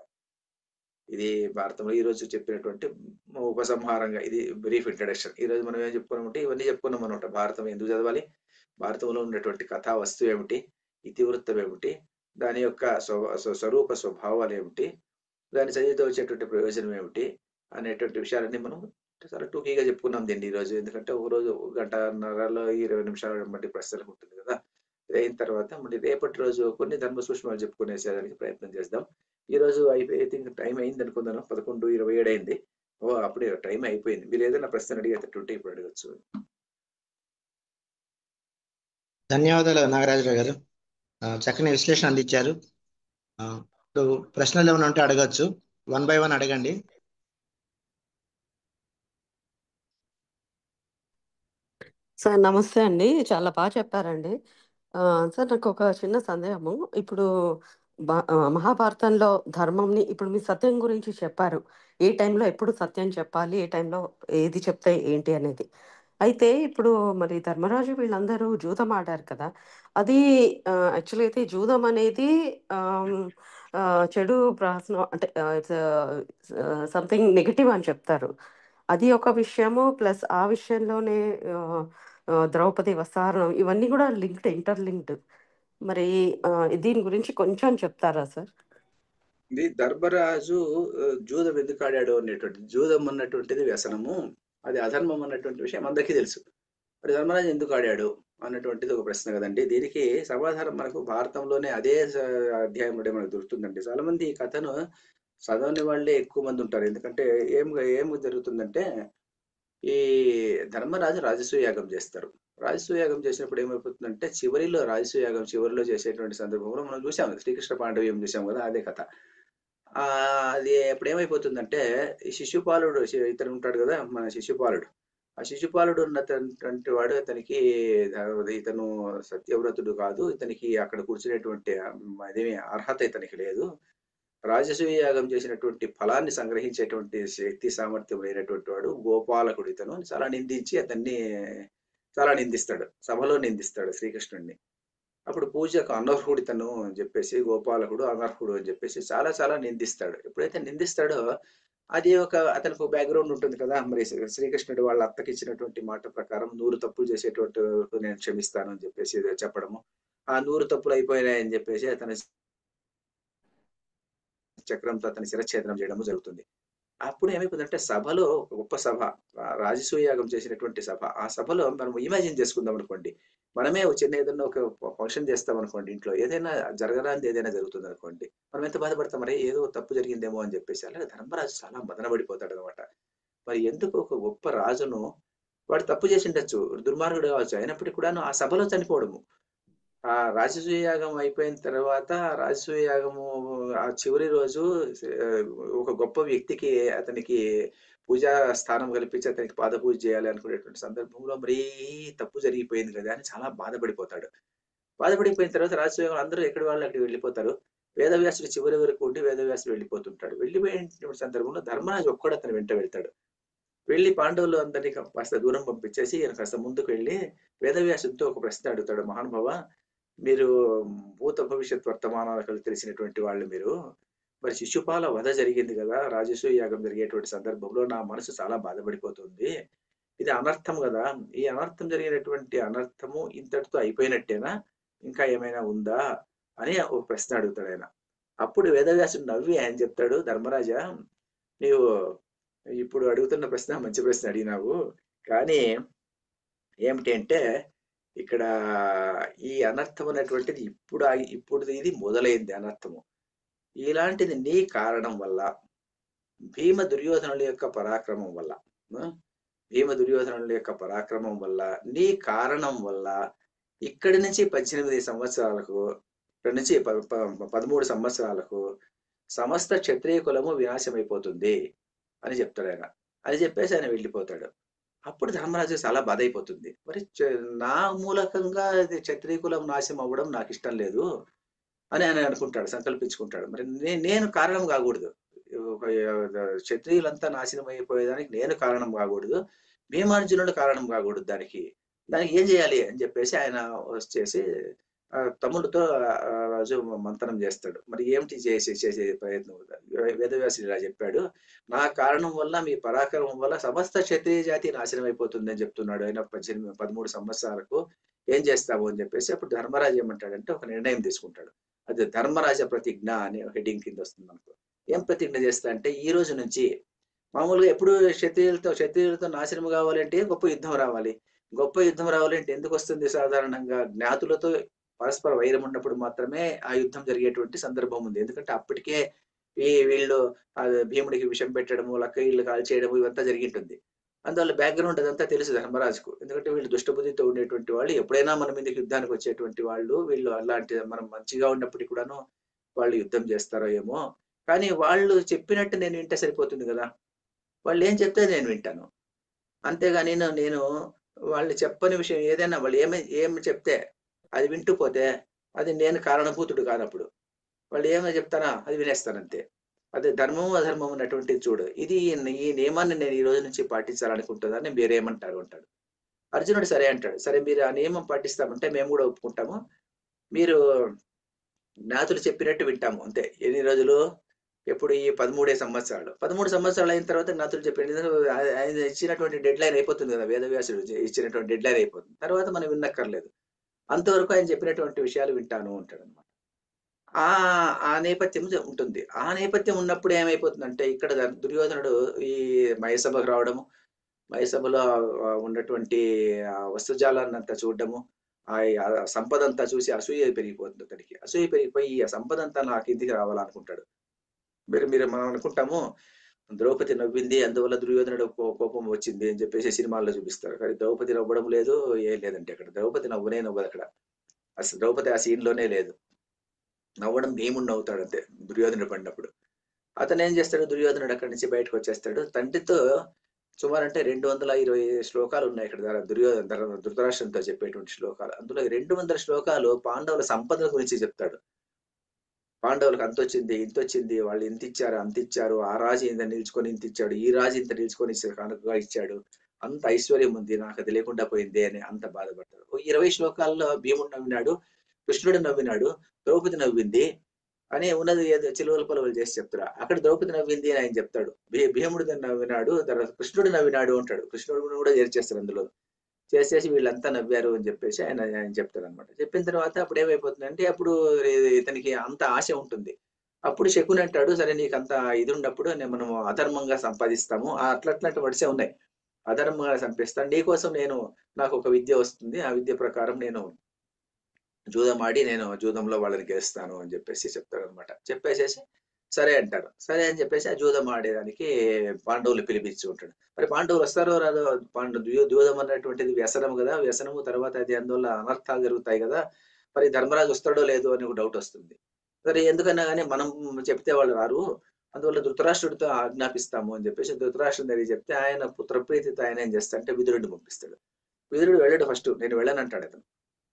ఇది భారతంలో ఈ రోజు చెప్పినటువంటి ఉపసంహారంగా ఇది బ్రీఫ్ ఇంట్రడక్షన్. ఈ రోజు మనం ఏం చెప్పుకున్నామంటే ఇవన్నీ చెప్పుకున్నాం అనమాట. భారతం ఎందుకు చదవాలి, భారతంలో ఉన్నటువంటి కథా వస్తువు ఏమిటి, ఇతివృత్తం ఏమిటి, దాని యొక్క స్వరూప స్వభావాలు ఏమిటి, దాన్ని చదివితే వచ్చేటువంటి ప్రయోజనం ఏమిటి అనేటువంటి విషయాలన్నీ మనం చాలా టూకీగా చెప్పుకున్నాం దీన్ని ఈరోజు. ఎందుకంటే ఒక రోజు 1:30లో 20 నిమిషాల మళ్ళీ ప్రశ్నలకు ఉంటుంది కదా. అయిన తర్వాత మళ్ళీ రేపటి రోజు కొన్ని ధర్మ సూక్ష్మాలు చెప్పుకునేసేదానికి ప్రయత్నం చేద్దాం. ఈ రోజు ఐ థింక్ టైం అయింది అనుకుందాను. 11:27 అయింది. అప్పుడే టైం అయిపోయింది. మీరు ఏదైనా ప్రశ్న అడిగేటట్టుంటే ఇప్పుడు అడగచ్చు. ధన్యవాదాలు నాగరాజరావు గారు, చక్కని విశ్లేషణ అందించారు. ఇప్పుడు ప్రశ్నలు ఏమైనా ఉంటే అడగచ్చు. 1 by 1 అడగండి. సార్ నమస్తే అండి, చాలా బాగా చెప్పారండి. సార్ నాకు ఒక చిన్న సందేహము. ఇప్పుడు మహాభారతంలో ధర్మంని ఇప్పుడు మీ సత్యం గురించి చెప్పారు. ఏ టైంలో ఎప్పుడు సత్యం చెప్పాలి, ఏ టైంలో ఏది చెప్తే ఏంటి అనేది. అయితే ఇప్పుడు మరి ధర్మరాజు వీళ్ళందరూ జూదం ఆడారు కదా. అది యాక్చువల్లీ అయితే జూదం అనేది చెడు ప్రాసనం, అంటే ఇట్స్ సంథింగ్ నెగిటివ్ అని చెప్తారు. అది ఒక విషయము. ప్లస్ ఆ విషయంలోనే ద్రౌపది వస్త్రాహరణం ఇవన్నీ కూడా ఇంటర్లింక్డ్. మరి దీని గురించి కొంచెం చెప్తారా సార్? ఇది ధర్మరాజు జూదం ఎందుకు ఆడాడు అనేటువంటి, జూదం అన్నటువంటిది వ్యసనము, అది అధర్మం అన్నటువంటి విషయం అందరికీ తెలుసు. మరి ధర్మరాజు ఎందుకు ఆడాడు అన్నటువంటిది ఒక ప్రశ్న కదండి. దీనికి సమాధానం మనకు భారతంలోనే అదే అధ్యాయంలో మనకు దొరుకుతుందండి. చాలా మంది ఈ కథను చదవని వాళ్ళే ఎక్కువ మంది ఉంటారు. ఎందుకంటే ఏం జరుగుతుందంటే ఈ ధర్మరాజు రాజసూయాగం చేస్తారు. రాజసూయాగం చేసినప్పుడు ఏమైపోతుందంటే రాజసూయాగం చివరిలో చేసేటువంటి సందర్భంలో మనం చూసాం, శ్రీకృష్ణ పాండవ్యం చూసాం కదా, అదే కథ. అది ఇప్పుడు ఏమైపోతుందంటే ఈ శిశుపాలుడు ఇతను ఉంటాడు కదా, మన శిశుపాలుడు. ఆ శిశుపాలుడు ఉన్నటువంటి వాడు ఇతను సత్యవ్రతుడు కాదు, ఇతనికి అక్కడ కూర్చునేటువంటి అదేమి అర్హత ఇతనికి లేదు. రాజసూయ యాగం చేసినటువంటి ఫలాన్ని సంగ్రహించేటువంటి శక్తి సామర్థ్యం లేనటువంటి వాడు గోపాలకుడు ఇతను చాలా నిందించి అతన్ని చాలా నిందిస్తాడు, సభలో నిందిస్తాడు శ్రీకృష్ణుడిని. అప్పుడు పూజకు అనర్హుడు ఇతను అని చెప్పేసి, గోపాలకుడు అనర్హుడు అని చెప్పేసి చాలా చాలా నిందిస్తాడు. ఎప్పుడైతే నిందిస్తాడో అది అతనికి ఒక బ్యాక్గ్రౌండ్ ఉంటుంది కదా. మరి శ్రీకృష్ణుడు వాళ్ళ అత్తకి ఇచ్చినటువంటి మాట ప్రకారం 100 తప్పులు చేసేటువంటి నేను క్షమిస్తాను అని చెప్పేసి చెప్పడము, ఆ 100 తప్పులు అయిపోయినాయని చెప్పేసి అతని చక్రంతో అతని శిరఛేదనం చేయడము జరుగుతుంది. అప్పుడు ఏమైపోతుందంటే సభలో ఒక గొప్ప సభ, రాజసూయాగం చేసినటువంటి సభ. ఆ సభలో మనం ఇమాజిన్ చేసుకుందాం అనుకోండి, మనమే చిన్న ఏదైనా ఒక ఫంక్షన్ చేస్తాం అనుకోండి, ఇంట్లో ఏదైనా జరగరాంది ఏదైనా జరుగుతుంది అనుకోండి, మనం ఎంత బాధపడతాం, మరి ఏదో తప్పు జరిగిందేమో అని చెప్పేసి. అలాగే ధర్మరాజు చాలా మదనపడిపోతాడు అనమాట. మరి ఎందుకు ఒక గొప్ప రాజును వాడు తప్పు చేసి ఉండొచ్చు, దుర్మార్గుడు కావచ్చు, అయినప్పటికీ కూడాను ఆ సభలో చనిపోవడము, ఆ రాజసూయాగం అయిపోయిన తర్వాత రాజసూయాగము ఆ చివరి రోజు ఒక గొప్ప వ్యక్తికి అతనికి పూజా స్థానం కల్పించి అతనికి పాద పూజ చేయాలి అనుకునేటువంటి సందర్భంలో మరీ తప్పు జరిగిపోయింది కదా అని చాలా బాధపడిపోతాడు. బాధపడిపోయిన తర్వాత రాజసూయాగం అందరూ ఎక్కడి వాళ్ళు అక్కడికి వెళ్ళిపోతారు. వేదవ్యాసుడు చివరి వరకు ఉండి వేదవ్యాసుడు వెళ్ళిపోతుంటాడు. వెళ్ళిపోయిన సందర్భంలో ధర్మరాజు ఒక్కడు అతను వెంట వెళ్తాడు. వెళ్ళి పాండవులు అందరినీ కాస్త దూరం పంపించేసి ఈయన కాస్త ముందుకు వెళ్ళి వేదవ్యాసుడితో ఒక ప్రశ్న అడుగుతాడు. మహానుభావ, మీరు భూత భవిష్యత్ వర్తమానాలకు తెలిసినటువంటి వాళ్ళు మీరు, మరి శిశుపాల వధ జరిగింది కదా, రాజసూయ యాగం జరిగేటువంటి సందర్భంలో నా మనసు చాలా బాధపడిపోతుంది. ఇది అనర్థం కదా, ఈ అనర్థం జరిగినటువంటి అనర్థము ఇంతటితో అయిపోయినట్టేనా, ఇంకా ఏమైనా ఉందా అని ఒక ప్రశ్న అడుగుతాడు ఆయన. అప్పుడు వేదవ్యాసుడు నవ్వి ఆయన చెప్తాడు, ధర్మరాజా, నీవు ఇప్పుడు అడుగుతున్న ప్రశ్న మంచి ప్రశ్న అడిగినావు, కానీ ఏమిటి అంటే ఇక్కడ ఈ అనర్థం అనేటువంటిది ఇప్పుడు ఇది మొదలైంది అనర్థము. ఇలాంటిది నీ కారణం వల్ల, భీమ దుర్యోధనుల యొక్క పరాక్రమం వల్ల, భీమ దుర్యోధనుల యొక్క పరాక్రమం వల్ల, నీ కారణం వల్ల ఇక్కడి నుంచి 18 సంవత్సరాలకు, ఇక్కడి నుంచి 13 సంవత్సరాలకు సమస్త క్షత్రియ కులము వినాశమైపోతుంది అని చెప్తాడు ఆయన. అని చెప్పేసి ఆయన వెళ్ళిపోతాడు. అప్పుడు ధర్మరాజు చాలా బాధ అయిపోతుంది. మరి నా మూలకంగా క్షత్రియ కులం నాశనం అవ్వడం నాకు ఇష్టం లేదు అని ఆయన అనుకుంటాడు, సంకల్పించుకుంటాడు. మరి నేను కారణం కాకూడదు, క్షత్రియులంతా నాశనం అయిపోయేదానికి నేను కారణం కాకూడదు, భీమార్జునుడు కారణం కాకూడదు, దానికి ఏం చేయాలి అని చెప్పేసి ఆయన వచ్చేసి తమ్ముడితో రాజు మంతనం చేస్తాడు. మరి ఏమిటి చేసే ప్రయత్నం? వేదవ్యాసుడు ఇలా చెప్పాడు, నా కారణం వల్ల, మీ పరాక్రమం వల్ల సమస్త క్షత్రియ జాతి నాశనం అయిపోతుంది అని చెప్తున్నాడు ఆయన. 13 సంవత్సరాలకు ఏం చేస్తాము అని చెప్పేసి అప్పుడు ధర్మరాజు ఏమంటాడంటే ఒక నిర్ణయం తీసుకుంటాడు. అది ధర్మరాజ ప్రతిజ్ఞ అనే హెడ్డింగ్ కింద వస్తుంది మనకు. ఏం ప్రతిజ్ఞ చేస్తా అంటే, ఈ రోజు నుంచి మామూలుగా ఎప్పుడు క్షత్రియులతో నాశనం కావాలంటే గొప్ప యుద్ధం రావాలి. గొప్ప యుద్ధం రావాలంటే ఎందుకు వస్తుంది? సాధారణంగా జ్ఞాతులతో పరస్పర వైరం ఉన్నప్పుడు మాత్రమే ఆ యుద్ధం జరిగేటువంటి సందర్భం ఉంది. ఎందుకంటే అప్పటికే వీళ్ళు భీముడికి విషం పెట్టడము, లక్కయిళ్ళు కాల్చేయడము ఇవంతా జరిగింటుంది. అందువల్ల బ్యాక్గ్రౌండ్ అదంతా తెలుసు ధర్మరాజుకు. ఎందుకంటే వీళ్ళు దుష్టబుద్ధితో ఉండేటువంటి వాళ్ళు, ఎప్పుడైనా మన మీదకి యుద్ధానికి వచ్చేటువంటి వాళ్ళు, వీళ్ళు అలాంటి మనం మంచిగా ఉన్నప్పటికీ కూడాను వాళ్ళు యుద్ధం చేస్తారో ఏమో, కానీ వాళ్ళు చెప్పినట్టు నేను వింటే సరిపోతుంది కదా, వాళ్ళు ఏం చెప్తే నేను వింటాను, అంతేగాని నేను వాళ్ళు చెప్పని విషయం ఏదైనా వాళ్ళు ఏమి చెప్తే అది వింటూ పోతే అది నేను కారణభూతుడు కానప్పుడు వాళ్ళు ఏమైనా చెప్తానా అది వినేస్తానంతే. అదే ధర్మము అధర్మం అన్నటువంటిది చూడు, ఈ నియమాన్ని నేను ఈ రోజు నుంచి పాటించాలనుకుంటుందని మీరేమంటారు అంటాడు. అర్జునుడు సరే అంటాడు. సరే మీరు ఆ నియమం పాటిస్తామంటే మేము కూడా ఒప్పుకుంటాము, మీరు జ్ఞాతులు చెప్పినట్టు వింటాము అంతే. ఎన్ని రోజులు? ఎప్పుడు? ఈ 13 సంవత్సరాలు. 13 సంవత్సరాలు అయిన తర్వాత జ్ఞాతులు చెప్పిన ఆయన ఇచ్చినటువంటి డెడ్ లైన్ అయిపోతుంది కదా, వేదవ్యాసుడు ఇచ్చినటువంటి డెడ్ లైన్ అయిపోతుంది, తర్వాత మనం విన్నక్కర్లేదు, అంతవరకు ఆయన చెప్పినటువంటి విషయాలు వింటాను అంటాడు అనమాట. ఆ నేపథ్యం ఉంటుంది. ఆ నేపథ్యం ఉన్నప్పుడు ఏమైపోతుందంటే, ఇక్కడ దుర్యోధనుడు ఈ మయసభకు రావడము, మయసభలో ఉన్నటువంటి వస్తుజాలాన్ని అంతా చూడడము, ఆ సంపద అంతా చూసి అసూయ పెరిగిపోతుంది అతనికి. అసూయ పెరిగిపోయి ఆ సంపద అంతా నా కిందికి రావాలనుకుంటాడు. మీరు మనం అనుకుంటాము ద్రౌపది నవ్వింది అందువల్ల దుర్యోధనుడు కోపం వచ్చింది అని చెప్పేసి సినిమాల్లో చూపిస్తారు. కానీ ద్రౌపది నవ్వడం లేదు, ఏం లేదంటే అక్కడ ద్రౌపది నవ్వదు. అక్కడ అసలు ద్రౌపది ఆ సీన్ లోనే లేదు. నవ్వడం భీముడు నవ్వుతాడు అంతే దుర్యోధనుడు పడినప్పుడు. అతను ఏం చేస్తాడు, దుర్యోధనుడు అక్కడి నుంచి బయటకు వచ్చేస్తాడు. తండ్రితో సుమారు అంటే 220 శ్లోకాలు ఉన్నాయి ఇక్కడ ధృతరాష్ట్రంతో చెప్పేటువంటి శ్లోకాలు. అందులో 200 శ్లోకాలు పాండవుల సంపదల గురించి చెప్తాడు. పాండవులకు అంతొచ్చింది, ఇంతొచ్చింది, వాళ్ళు ఇంత ఇచ్చారు, అంత ఇచ్చారు, ఆ రాజు ఇంత నిల్చుకొని ఇంత ఇచ్చాడు, ఈ రాజు ఇంత నిల్చుకొని కనుకగా ఇచ్చాడు, అంత ఐశ్వర్యం ఉంది, నాకు అది లేకుండా పోయింది అని అంత బాధపడతాడు. 20 శ్లోకాల్లో భీముడు నవ్వినాడు, కృష్ణుడు నవ్వినాడు, ద్రౌపది నవ్వింది అని ఉన్నది ఏదో చిలువల పొలవలు చేసి చెప్తారు. అక్కడ ద్రౌపది నవ్వింది అని ఆయన చెప్తాడు. భీముడు నవ్వినాడు, తర్వాత కృష్ణుడు నవ్వినాడు అంటాడు. కృష్ణుడు కూడా చేర్చేస్తారు అందులో, చేసేసి వీళ్ళంతా నవ్వారు అని చెప్పేసి ఆయన చెప్తారు అనమాట. చెప్పిన తర్వాత అప్పుడు ఏమైపోతుందంటే, అప్పుడు ఇతనికి అంత ఆశ ఉంటుంది. అప్పుడు శకుని అంటాడు, సరే నీకు అంత ఇది ఉన్నప్పుడు మనం అధర్మంగా సంపాదిస్తాము, అట్లాంటి వడిసే ఉన్నాయి, అధర్మంగా సంపిస్తాను, నీకోసం నాకు ఒక విద్య వస్తుంది, ఆ విద్య ప్రకారం నేను జూదం ఆడి నేను జూదంలో వాళ్ళని గెలుస్తాను అని చెప్పేసి చెప్తాడు అనమాట. చెప్పేసేసి సరే అంటారు. సరే అని చెప్పేసి ఆ జూదం ఆడేదానికి పాండవులు పిలిపించి ఉంటాడు. మరి పాండవులు వస్తారో రాదో, జూదం అన్నటువంటిది వ్యసనం కదా, వ్యసనము తర్వాత అది అందువల్ల అనర్థాలు జరుగుతాయి కదా, మరి ధర్మరాజు వస్తాడో లేదో అని ఒక డౌట్ వస్తుంది. సరే ఎందుకన్నా కానీ మనం చెప్తే వాళ్ళు రారు, అందువల్ల ధృతరాష్ట్రుడితో ఆజ్ఞాపిస్తాము అని చెప్పేసి ధృతరాష్ట్రుడి దగ్గర చెప్తే ఆయన పుత్రప్రీతితో ఆయన ఏం చేస్తాడంటే విదురుడిని పంపిస్తాడు. విదురుడు వెళ్ళాడు ఫస్ట్, నేను వెళ్ళను అంటాడు అతను.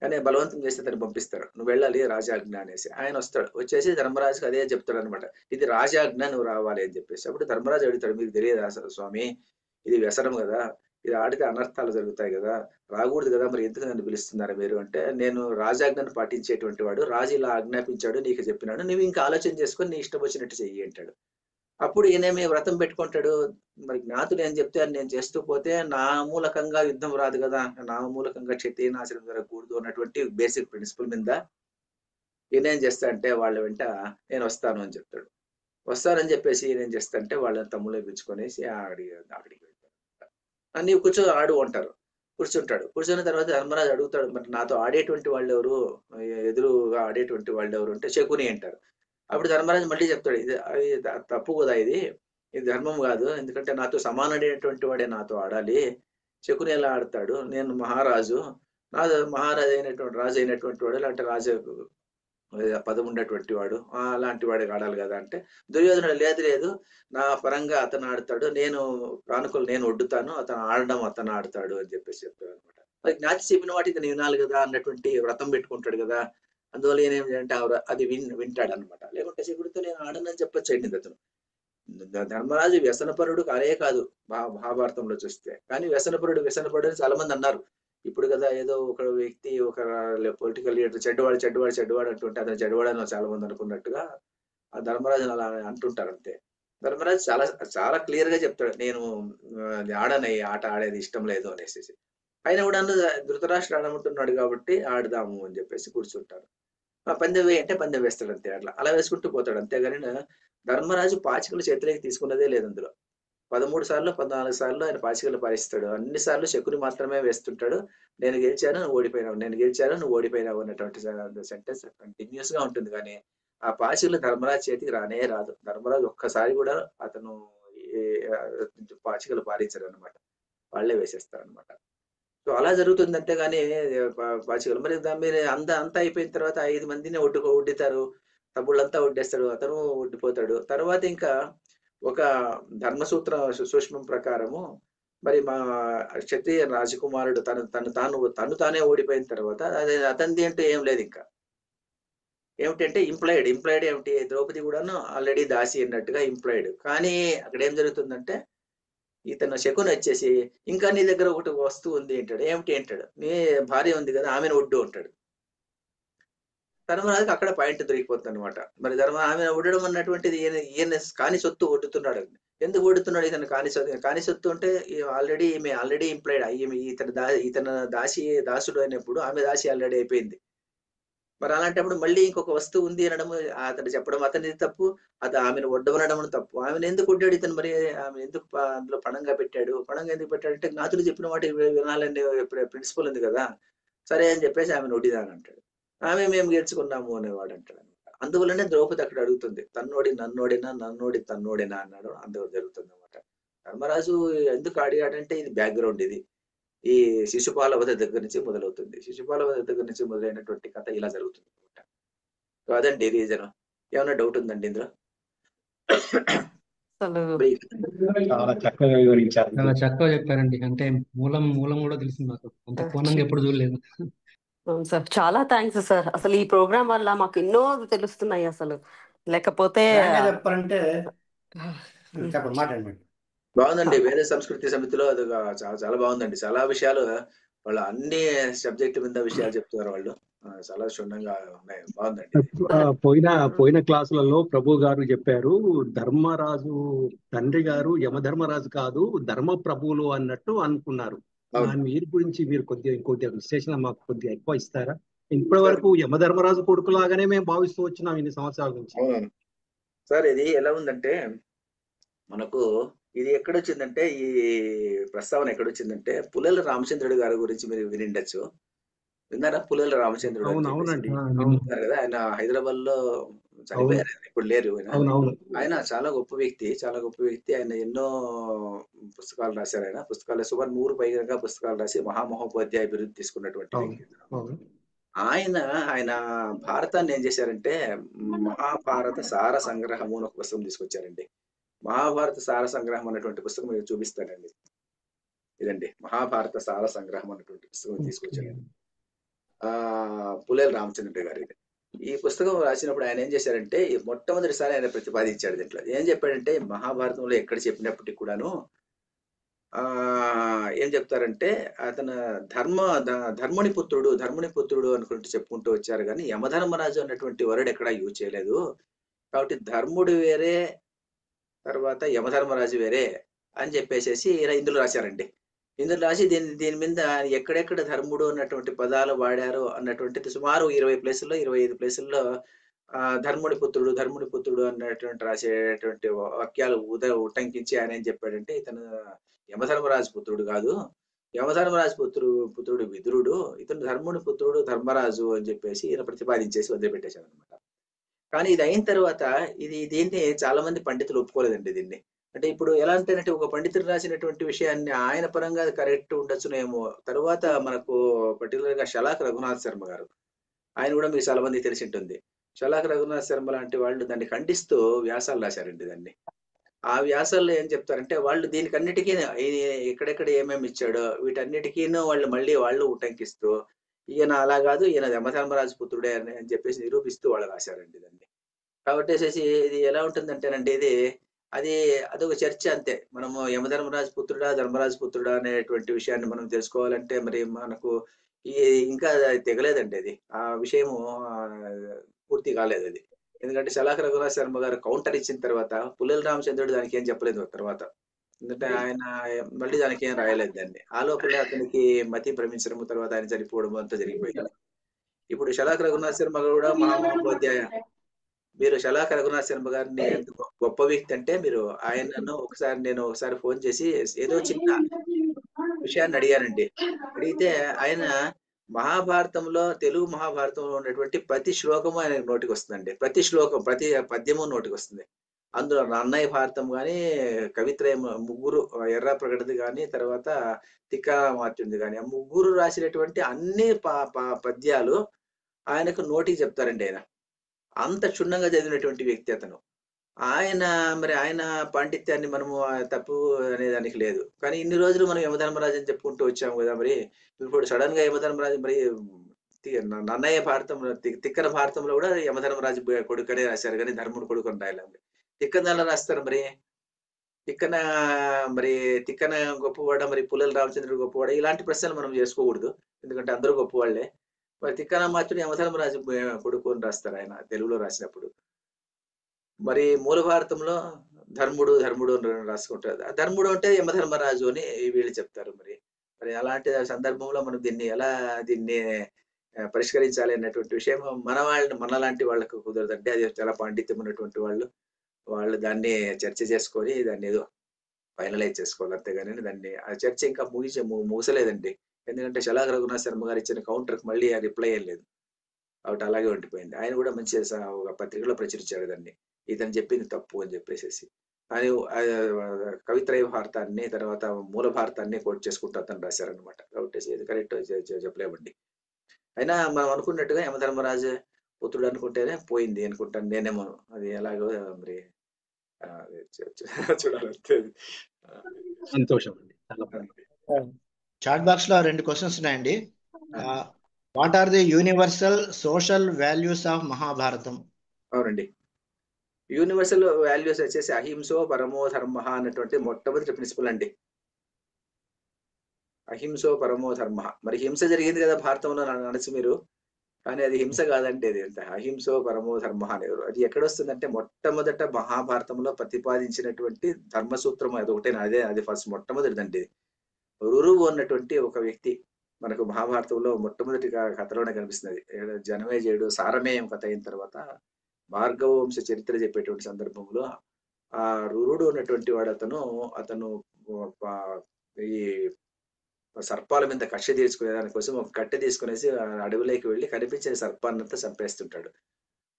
కానీ బలవంతం చేస్తే అతను పంపిస్తారు, నువ్వు వెళ్ళాలి రాజాజ్ఞ అనేసి. ఆయన వస్తాడు, వచ్చేసి ధర్మరాజుకి అదే చెప్తాడు అనమాట, ఇది రాజాజ్ఞ, నువ్వు రావాలి అని చెప్పేసి. అప్పుడు ధర్మరాజు అడుగుతాడు, మీకు తెలియదా స్వామి, ఇది వ్యసనం కదా, ఇది ఆడితే అనర్థాలు జరుగుతాయి కదా, రాకూడదు కదా, మరి ఎందుకు నన్ను పిలుస్తున్నారు మీరు అంటే, నేను రాజాజ్ఞను పాటించేటువంటి వాడు, రాజు ఇలా ఆజ్ఞాపించాడు, నీకు చెప్పినాడు, నువ్వు ఇంకా ఆలోచన చేసుకొని నీ ఇష్టం వచ్చినట్టు చెయ్యి అంటాడు. అప్పుడు ఈయనేమి వ్రతం పెట్టుకుంటాడు, మరి జ్ఞాతులు ఏం చెప్తే అని నేను చేస్తూ పోతే నా మూలకంగా యుద్ధం రాదు కదా, నా మూలకంగా క్షత్రియ నాశనం జరగకూడదు అన్నటువంటి బేసిక్ ప్రిన్సిపల్ మీద ఈయనేం చేస్తా అంటే వాళ్ళ వెంట నేను వస్తాను అని చెప్తాడు. వస్తానని చెప్పేసి ఈయనేం చేస్తా అంటే వాళ్ళని తమ్ముళ్ళు పిలుచుకొనేసి అక్కడికి వెళ్తాడు. నీవు కూర్చో ఆడు అంటారు. కూర్చుంటాడు. కూర్చున్న తర్వాత ధర్మరాజు అడుగుతాడు, మరి నాతో ఆడేటువంటి వాళ్ళు ఎవరు, ఎదురుగా ఆడేటువంటి వాళ్ళు ఎవరు అంటే శకుని అంటారు. అప్పుడు ధర్మరాజు మళ్ళీ చెప్తాడు, ఇది తప్పు కదా, ఇది ధర్మం కాదు, ఎందుకంటే నాతో సమానమైనటువంటి వాడే నాతో ఆడాలి, శకుని ఎలా ఆడతాడు, నేను మహారాజు, మహారాజు అయినటువంటి రాజు అయినటువంటి వాడు, లేదంటే రాజు పదం ఉండేటువంటి వాడు, అలాంటి వాడికి ఆడాలి కదా అంటే, దుర్యోధనుడు లేదు, నా పరంగా అతను ఆడతాడు, నేను కానుకలు నేను ఒడ్డుతాను, అతను ఆడడం అతను ఆడతాడు అని చెప్పేసి చెప్తాడు అనమాట. మరి జ్ఞాతి చెప్పిన వాటికి నేను వినాలి కదా అన్నటువంటి వ్రతం పెట్టుకుంటాడు కదా, అందువల్ల ఏనేమిటంటే అది వింటాడు అనమాట. లేకుంటే శకుడితో నేను ఆడనని చెప్పొచ్చండి అతను. ధర్మరాజు వ్యసనపరుడు కానే కాదు మహాభారతంలో చూస్తే, కానీ వ్యసనపరుడు చాలా మంది అన్నారు. ఇప్పుడు కదా ఏదో ఒక వ్యక్తి, ఒక పొలిటికల్ లీడర్ చెడ్డవాడు అంటుంటే అతను చెడ్డవాడని చాలా మంది అనుకున్నట్టుగా ఆ ధర్మరాజుని అలా అంటుంటారు అంతే. ధర్మరాజు చాలా చాలా క్లియర్ గా చెప్తాడు, నేను ఆడని ఆట ఆడేది ఇష్టం లేదు అనేసి. అయినా కూడా ధృతరాష్ట్రుడు ఆడమంటున్నాడు కాబట్టి ఆడదాము అని చెప్పేసి కూర్చుంటారు. పందెం వేయి అంటే పందెం వేస్తాడు అంతే, అలా వేసుకుంటూ పోతాడు. అంతేగాని ధర్మరాజు పాచికలు చేతిలోకి తీసుకున్నదే లేదు అందులో. 13 సార్లు 14 సార్లు ఆయన పాచికలు పారిస్తాడు. అన్ని సార్లు శకుని మాత్రమే వేస్తుంటాడు. నేను గెలిచాను, నువ్వు ఓడిపోయినావు, నేను గెలిచాను, నువ్వు ఓడిపోయినావు అన్నటువంటి సెంటెన్స్ కంటిన్యూస్ గా ఉంటుంది. కానీ ఆ పాచికలు ధర్మరాజు చేతికి రానే రాదు. ధర్మరాజు ఒక్కసారి కూడా అతను పాచికలు పారించాడు అనమాట, వాళ్ళే వేసేస్తారు అనమాట. సో అలా జరుగుతుంది. అంతేగాని పాచికలు మరి మీరు అంతా అయిపోయిన తర్వాత 5 మందిని ఒడ్డుతారు, తమ్ముళ్ళంతా ఒడ్డేస్తాడు, అతను ఒడ్డిపోతాడు. తర్వాత ఇంకా ఒక ధర్మసూత్ర సూక్ష్మం ప్రకారము మరి మా క్షత్రియ రాజకుమారుడు తను తానే ఓడిపోయిన తర్వాత అతనిది అంటే ఏం లేదు. ఇంకా ఏమిటంటే ఇంప్లాయిడ్ ఏమిటి, ద్రౌపది కూడాను ఆల్రెడీ దాసి అన్నట్టుగా ఇంప్లాయిడ్. కానీ అక్కడ ఏం జరుగుతుందంటే ఇతను శకుని వచ్చేసి, ఇంకా నీ దగ్గర ఒకటి వస్తువు ఉంది అంటాడు. ఏమిటి అంటాడు, నీ భార్య ఉంది కదా, ఆమెను ఒడ్డు అంటాడు. ధర్మరాజుకి అక్కడ పాయింట్ దొరికిపోతుంది అనమాట. మరి ఆమె ఒడ్డడం అన్నటువంటిది ఈయన కాని సొత్తు ఒడ్డుతున్నాడు. ఎందుకు ఒడ్డుతున్నాడు ఇతను కాని సొత్తు అంటే ఆల్రెడీ ఈమె ఆల్రెడీ ఇంప్లాయిడ్, ఇతను దాసుడు అయినప్పుడు ఆమె దాసి ఆల్రెడీ అయిపోయింది. మరి అలాంటప్పుడు మళ్ళీ ఇంకొక వస్తువు ఉంది అనడం అతను చెప్పడం అతనిది తప్పు, ఆమెను ఒడ్డమనడం తప్పు. ఆమెను ఎందుకు ఒడ్డాడు ఇతను, మరి ఆమె ఎందుకు అందులో పణంగా పెట్టాడు? పణంగా ఎందుకు పెట్టాడంటే జ్ఞాతులు చెప్పిన వాటి వినాలని ప్రిన్సిపల్ ఉంది కదా, సరే అని చెప్పేసి ఆమెను ఒడ్డిదానంటాడు. ఆమె మేము గెలుచుకున్నాము అనేవాడు అంటాడు అనమాట. అందువల్లనే ద్రౌపది అక్కడ అడుగుతుంది, తన్నోడి నన్నోడినా, నన్నోడి తన్నోడినా అన్నాడు. అందువల్ల జరుగుతుంది అనమాట. ధర్మరాజు ఎందుకు అడిగాడంటే ఇది బ్యాక్గ్రౌండ్, ఇది ఈ శిశుపాల వధ దగ్గర నుంచి మొదలవుతుంది. శిశుపాల వధ దగ్గర నుంచి మొదలైనటువంటి కథ ఇలా జరుగుతుంది అనమాట. అదండి రీజన్. ఏమైనా డౌట్ ఉందండి ఇందులో? చాలా చక్కగా వివరించారు. చాలా చక్కగా చెప్పారండి. అంటే మూలం కూడా తెలిసింది నాకు, అంత కోణంగా ఎప్పుడు చూడలేదు. అవును సార్, చాలా థ్యాంక్స్ సార్. అసలు ఈ ప్రోగ్రామ్ వల్ల మాకు ఎన్నో తెలుస్తున్నాయి. అసలు లేకపోతే చెప్పాలంటే చెప్పండి, మాట్లాడండి. బాగుందండి. వేరే సంస్కృతి సమితిలో అది చాలా చాలా బాగుందండి. చాలా విషయాలు వాళ్ళు అన్ని సబ్జెక్టు మీద విషయాలు చెప్తున్నారు వాళ్ళు. చాలా క్షుణ్ణంగా ఉన్నాయి. బాగుందండి. పోయిన క్లాసులలో ప్రభు గారు చెప్పారు, ధర్మరాజు తండ్రి గారు యమధర్మరాజు కాదు, ధర్మ ప్రభువులు అన్నట్టు అనుకున్నారు. మీరు గురించి మీరు కొద్దిగా విశ్లేషణ మాకు కొద్దిగా ఎక్కువ ఇస్తారా? ఇప్పటి వరకు యమధర్మరాజు కొడుకులాగానే మేము భావిస్తూ వచ్చినాం ఇన్ని సంవత్సరాల నుంచి. అవును సార్. ఇది ఎలా ఉందంటే మనకు ఇది ఎక్కడొచ్చిందంటే, ఈ ప్రస్తావన ఎక్కడొచ్చిందంటే పుల్లల రామచంద్రుడు గారి గురించి మీరు వినిండొచ్చు. విన్నారా? పుల్లల రామచంద్రుడు కదా, ఆయన హైదరాబాద్ లో చనిపోయారు, ఇప్పుడు లేరు. ఆయన చాలా గొప్ప వ్యక్తి, ఆయన ఎన్నో పుస్తకాలు రాశారు. ఆయన పుస్తకాలు సుమారు 100 పైగా పుస్తకాలు రాసి మహామహోపాధ్యాయ బిరుదు తీసుకున్నటువంటి వ్యక్తి. ఆయన భారతాన్ని ఏం చేశారంటే మహాభారత సార సంగ్రహము అని ఒక పుస్తకం తీసుకొచ్చారండి. మహాభారత సార సంగ్రహం అన్నటువంటి పుస్తకం మీరు చూపిస్తానండి. ఇదండి మహాభారత సార సంగ్రహం అన్నటువంటి పుస్తకం తీసుకొచ్చాను. పులేల రామచంద్ర గారి. ఈ పుస్తకం రాసినప్పుడు ఆయన ఏం చేశారంటే మొట్టమొదటిసారి ఆయన ప్రతిపాదించాడు దీంట్లో. ఏం చెప్పాడంటే మహాభారతంలో ఎక్కడ చెప్పినప్పటికీ కూడాను ఏం చెప్తారంటే అతను ధర్ముని పుత్రుడు అనుకుంటూ చెప్పుకుంటూ వచ్చారు, కానీ యమధర్మరాజు అన్నటువంటి వర్డ్ ఎక్కడా యూజ్ చేయలేదు. కాబట్టి ధర్ముడు వేరే, తర్వాత యమధర్మరాజు వేరే అని చెప్పేసి ఇందులో రాశారండి. ఇందులో రాసి దీని మీద ఎక్కడెక్కడ ధర్ముడు అన్నటువంటి పదాలు వాడారో అన్నటువంటిది సుమారు 20 ప్లేసుల్లో 25 ప్లేసుల్లో ధర్ముడి పుత్రుడు అన్నటువంటి రాసేటువంటి వాక్యాలు ఉటంకించి ఆయన ఏం చెప్పాడంటే ఇతను యమధర్మరాజు పుత్రుడు కాదు, యమధర్మరాజు పుత్రుడు విదురుడు, ఇతను ధర్ముడి పుత్రుడు ధర్మరాజు అని చెప్పేసి ఈయన ప్రతిపాదించేసి వదిలిపెట్టేశాడు అనమాట. కానీ ఇది అయిన తర్వాత దీన్ని చాలా మంది పండితులు ఒప్పుకోలేదండి దీన్ని. అంటే ఇప్పుడు ఎలా అంటేనంటే ఒక పండితుడు రాసినటువంటి విషయాన్ని ఆయన పరంగా కరెక్ట్ ఉండొచ్చునేమో. తర్వాత మనకు పర్టికులర్ గా షలాక్ రఘునాథ్ శర్మ గారు, ఆయన కూడా మీకు చాలా మంది తెలిసి ఉంటుంది. షలాక్ రఘునాథ్ శర్మ లాంటి వాళ్ళు దాన్ని ఖండిస్తూ వ్యాసాలు రాశారండి. దాన్ని ఆ వ్యాసాల్లో ఏం చెప్తారంటే వాళ్ళు దీనికన్నిటికీ ఎక్కడెక్కడ ఏమేమి ఇచ్చాడో వీటన్నిటికీనూ వాళ్ళు ఉటంకిస్తూ ఈయన అలా కాదు, ఈయన యమధర్మరాజు పుత్రుడే అని చెప్పేసి నిరూపిస్తూ వాళ్ళు రాశారండి దాన్ని. కాబట్టి ఇది ఎలా ఉంటుందంటేనండి అదొక చర్చ అంతే. మనము యమధర్మరాజు పుత్రుడా ధర్మరాజు పుత్రుడా అనేటువంటి విషయాన్ని మనం తెలుసుకోవాలంటే మరి మనకు ఇంకా తెగలేదండి. అది ఆ విషయము పూర్తి కాలేదు అది. ఎందుకంటే షలాక్ రఘునాథ్ శర్మ గారు కౌంటర్ ఇచ్చిన తర్వాత పుల్లెల రామచంద్రుడు దానికి ఏం చెప్పలేదు తర్వాత. ఎందుకంటే ఆయన మళ్ళీ దానికి ఏం రాయలేదు దాన్ని. ఆ లోపల అతనికి మతి భ్రమించడం, తర్వాత ఆయన చనిపోవడం అంతా జరిగిపోయింది. ఇప్పుడు షలాక్ రఘునాథ్ శర్మ కూడా మహామహోపాధ్యాయ. మీరు షలాక్ రఘునాథ్ శర్మ గారిని ఎంత గొప్ప వ్యక్తి అంటే మీరు ఆయనను నేను ఒకసారి ఫోన్ చేసి ఏదో చిన్న విషయాన్ని అడిగానండి. అడిగితే ఆయన మహాభారతంలో, తెలుగు మహాభారతంలో ఉన్నటువంటి ప్రతి శ్లోకము ఆయన నోటికి వస్తుందండి. ప్రతి శ్లోకం, ప్రతి పద్యము నోటికి వస్తుంది. అందులో అన్నయ్య భారతం కానీ, కవిత్రయం ముగ్గురు ఎర్ర ప్రగతిది కానీ, తర్వాత తిక్కమార్చుంది కానీ, ఆ ముగ్గురు రాసినటువంటి అన్ని పద్యాలు ఆయనకు నోటికి చెప్తారండి. ఆయన అంత క్షుణ్ణంగా చదివినటువంటి వ్యక్తి అతను. ఆయన పాండిత్యాన్ని మనము తప్పు అనేదానికి లేదు. కానీ ఇన్ని రోజులు మనం యమధర్మరాజు అని చెప్పుకుంటూ వచ్చాము కదా. మరి ఇప్పుడు సడన్ గా యమధర్మరాజు మరి నన్నయ్య భారతంలో తిక్కన భారతంలో కూడా యమధర్మరాజు కొడుకనే రాశారు, కానీ ధర్ముడు కొడుకు అని రాయలేదు. తిక్కన ఎలా రాస్తారు మరి? తిక్కన గొప్పవాడ, మరి పుల్లల రామచంద్రుడు గొప్పవాడ? ఇలాంటి ప్రశ్నలు మనం చేసుకోకూడదు, ఎందుకంటే అందరూ గొప్పవాళ్లే. మరి తిక్కన మాత్రం యమధర్మరాజు కొడుకు అని రాస్తారు ఆయన తెలుగులో రాసినప్పుడు. మరి మూల భారతంలో ధర్ముడు అని రాసుకుంటారు. ధర్ముడు అంటే యమధర్మరాజు అని వీళ్ళు చెప్తారు. మరి అలాంటి సందర్భంలో మనం దీన్ని పరిష్కరించాలి అన్నటువంటి విషయం మనలాంటి వాళ్ళకు కుదరదంటే, అది చాలా పాండిత్యం ఉన్నటువంటి వాళ్ళు దాన్ని చర్చ చేసుకొని దాన్ని ఏదో ఫైనలైజ్ చేసుకోవాలి, అంతేగాని దాన్ని ఆ చర్చ ఇంకా ముగిసలేదండి. ఎందుకంటే షలాక్ రఘునాథ్ శర్మ గారు ఇచ్చిన కౌంటర్కి మళ్ళీ ఆ రిప్లై ఏం లేదు, కాబట్టి అలాగే ఉండిపోయింది. ఆయన కూడా మంచి ఒక పత్రికలో ప్రచురించాడు దాన్ని, ఇతను చెప్పింది తప్పు అని చెప్పేసి. ఆయన కవిత్రయ భారతాన్ని, తర్వాత మూల భారతాన్ని కోట్ చేసుకుంటూ అతను రాశారనమాట. కాబట్టి ఇది కరెక్ట్ చెప్పలేమండి. అయినా మనం అనుకున్నట్టుగా యమధర్మరాజు పుత్రుడు అనుకుంటేనే పోయింది అనుకుంటాను నేనేమో. అది ఎలాగో మరి చూడాలంటే. సంతోషం అండి. చాట్ బాక్స్ లో 2 క్వశ్చన్స్ ఉన్నాయండి. What are the universal social values of Mahabharatam? అవునండి, యూనివర్సల్ వాల్యూస్ వచ్చేసి అహింసో పరమో ధర్మ అన్నటువంటి మొట్టమొదటి ప్రిన్సిపల్ అండి. అహింసో పరమో ధర్మ. మరి హింస జరిగింది కదా భారతంలో అనొచ్చు మీరు, కానీ అది హింస కాదంటే అది ఎంత అహింసో పరమో ధర్మ అనేవారు. అది ఎక్కడొస్తుందంటే మొట్టమొదట మహాభారతంలో ప్రతిపాదించినటువంటి ధర్మసూత్రం అది ఒకటే. అది ఫస్ట్ మొట్టమొదటిదండి. రురువు అన్నటువంటి ఒక వ్యక్తి మనకు మహాభారతంలో మొట్టమొదటి కథలోనే కనిపిస్తుంది. జనమేజయుడు సారమేయం కథ అయిన తర్వాత భార్గవ వంశ చరిత్ర చెప్పేటువంటి సందర్భంలో ఆ రురుడు ఉన్నటువంటి వాడు అతను ఈ సర్పాల మీద కక్ష తీర్చుకునే దానికోసం ఒక కట్టె తీసుకునేసి అడవిలోకి వెళ్ళి కనిపించిన సర్పాన్నంతా చంపేస్తుంటాడు.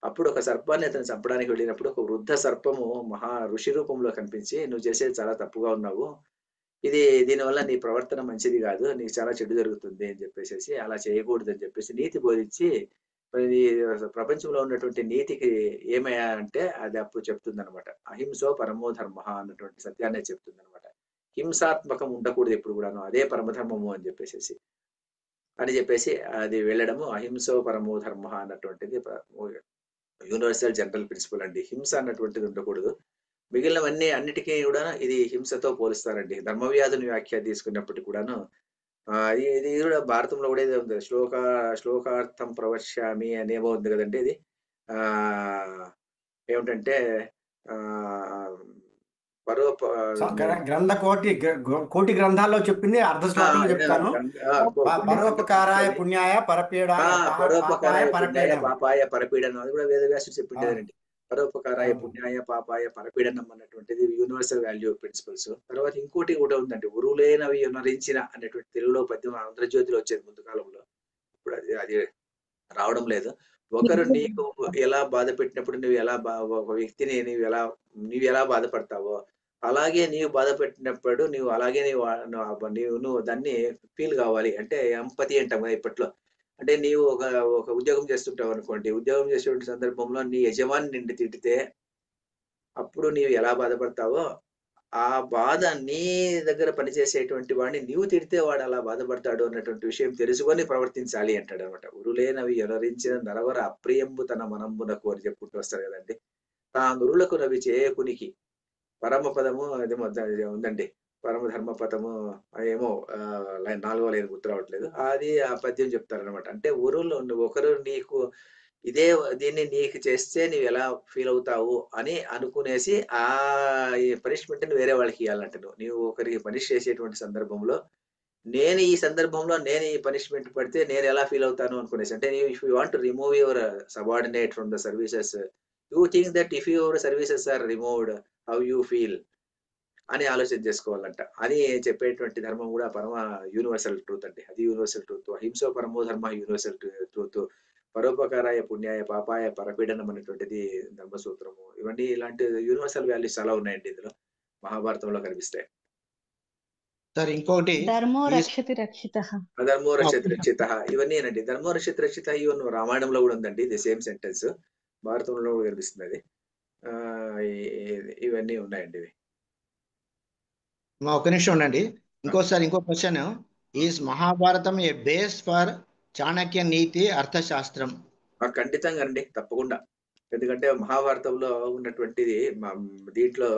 అప్పుడు ఒక సర్పాన్ని అతను చంపడానికి వెళ్ళినప్పుడు ఒక వృద్ధ సర్పము మహా ఋషి రూపంలో కనిపించి, నువ్వు చేసేది చాలా తప్పుగా ఉన్నావు, దీనివల్ల నీ ప్రవర్తన మంచిది కాదు, నీకు చాలా చెడు జరుగుతుంది అని చెప్పేసి, అలా చేయకూడదు అని చెప్పేసి నీతి బోధించి, మరి ప్రపంచంలో ఉన్నటువంటి నీతికి ఏమయ్యా అంటే అది అప్పుడు చెప్తుంది అనమాట. అహింసో పరమో ధర్మ అన్నటువంటి సత్యాన్ని చెప్తుంది అనమాట. హింసాత్మకం ఉండకూడదు ఎప్పుడు కూడాను, అదే పరమధర్మము అని చెప్పేసి. అని చెప్పేసి అది వెళ్ళడము. అహింసో పరమో ధర్మ అన్నటువంటిది యూనివర్సల్ జనరల్ ప్రిన్సిపల్ అండి. హింస అన్నటువంటిది ఉండకూడదు. మిగిలినవన్నీ అన్నిటికీ కూడా ఇది హింసతో పోలుస్తారండి. ధర్మవ్యాధుని వ్యాఖ్య తీసుకున్నప్పటికీ కూడాను ఇది కూడా భారతంలో కూడా ఇది ఉంది. శ్లోకార్థం ప్రవక్ష్యామి అనేమో ఉంది కదండి. ఇది ఆ ఏమిటంటే ఆ గ్రంథ కోటి గ్రంథాల్లో చెప్పింది అర్ధ శ్లోకంలో చెప్తాను. పరోపకారాయ పుణ్యాయ పాపాయ పరపీడనం, అది కూడా వేదవ్యాసుడు చెప్పిండేదండి. పరోపకారాయ పుణ్యాయ పాపాయ పరపీడనం అన్నటువంటిది యూనివర్సల్ వాల్యూ ప్రిన్సిపల్స్. తర్వాత ఇంకోటి కూడా ఉందండి, ఉరులేనవి నరించిన అనేటువంటి తెలుగులో పద్యం ఆంధ్రజ్యోతిలో వచ్చేది ముందు కాలంలో. ఇప్పుడు అది రావడం లేదు. ఒకరు నీకు ఎలా బాధ పెట్టినప్పుడు నువ్వు ఎలా ఒక వ్యక్తిని నీవు ఎలా బాధపడతావో అలాగే నీవు బాధ పెట్టినప్పుడు నువ్వు అలాగే నువ్వు దాన్ని ఫీల్ కావాలి. అంటే ఎంపతి అంటాం కదా ఇప్పట్లో. అంటే నీవు ఒక ఉద్యోగం చేస్తుంటావు అనుకోండి. ఉద్యోగం చేసే సందర్భంలో నీ యజమాని నిన్ను తిడితే అప్పుడు నీవు ఎలా బాధపడతావో ఆ బాధ నీ దగ్గర పనిచేసేటువంటి వాడిని నీవు తిడితే వాడు అలా బాధపడతాడు అన్నటువంటి విషయం తెలుసుకొని ప్రవర్తించాలి అంటాడు అనమాట. ఉరులేనవి ఎనరించిన నరవర అప్రియంబు తన మనంబునకు అని చెప్పుకుంటూ వస్తారు కదండి. ఆ నురులకు నవి చేయకునికి పరమ పదము అదేమో ఉందండి, పరమ ధర్మ పదము ఏమో 4వ లైన్ గుర్తు రావట్లేదు. అది ఆ పద్యం చెప్తారనమాట. అంటే ఊరులో ఒకరు నీకు దీన్ని నీకు చేస్తే నీవు ఎలా ఫీల్ అవుతావు అని అనుకునేసి ఆ పనిష్మెంట్ ని వేరే వాళ్ళకి ఇవ్వాలంట. నీవు ఒకరికి పనిష్ చేసేటువంటి సందర్భంలో నేను ఈ సందర్భంలో నేను ఈ పనిష్మెంట్ పడితే నేను ఎలా ఫీల్ అవుతాను అనుకునేసి. అంటే if you want to remove your subordinate from the services, you think that if your services are removed how you feel అని ఆలోచన చేసుకోవాలంట. అని చెప్పేటువంటి ధర్మం కూడా పరమ యూనివర్సల్ ట్రూత్ అండి. అది యూనివర్సల్ ట్రూత్. అహింసో పరమో ధర్మ యూనివర్సల్ ట్రూత్. పరోపకారాయ పుణ్యాయ పాపాయ పరపీడనం అనేటువంటిది ధర్మసూత్రము. ఇవన్నీ ఇలాంటి యూనివర్సల్ వాల్యూస్ చాలా ఉన్నాయండి ఇందులో, మహాభారతంలో కనిపిస్తాయి. సార్ ఇంకోటి ధర్మో రక్షతి రక్షిత, ధర్మో రక్షతి రక్షిత, ఇవన్నీ అండి. ధర్మో రక్షతి రక్షిత ఈవెన్ రామాయణంలో కూడా ఉందండి. ఇది సేమ్ సెంటెన్స్ భారతంలో కూడా కనిపిస్తుంది. అది ఇవన్నీ ఉన్నాయండి. ఇవి ఒక నిమిషం ఉండండి. ఇంకో question. Is Mahabharatam A base for Chanakya నీతి అర్థశాస్త్రం? ఖండితంగా అండి, తప్పకుండా. ఎందుకంటే మహాభారతంలో ఉన్నటువంటిది దీంట్లో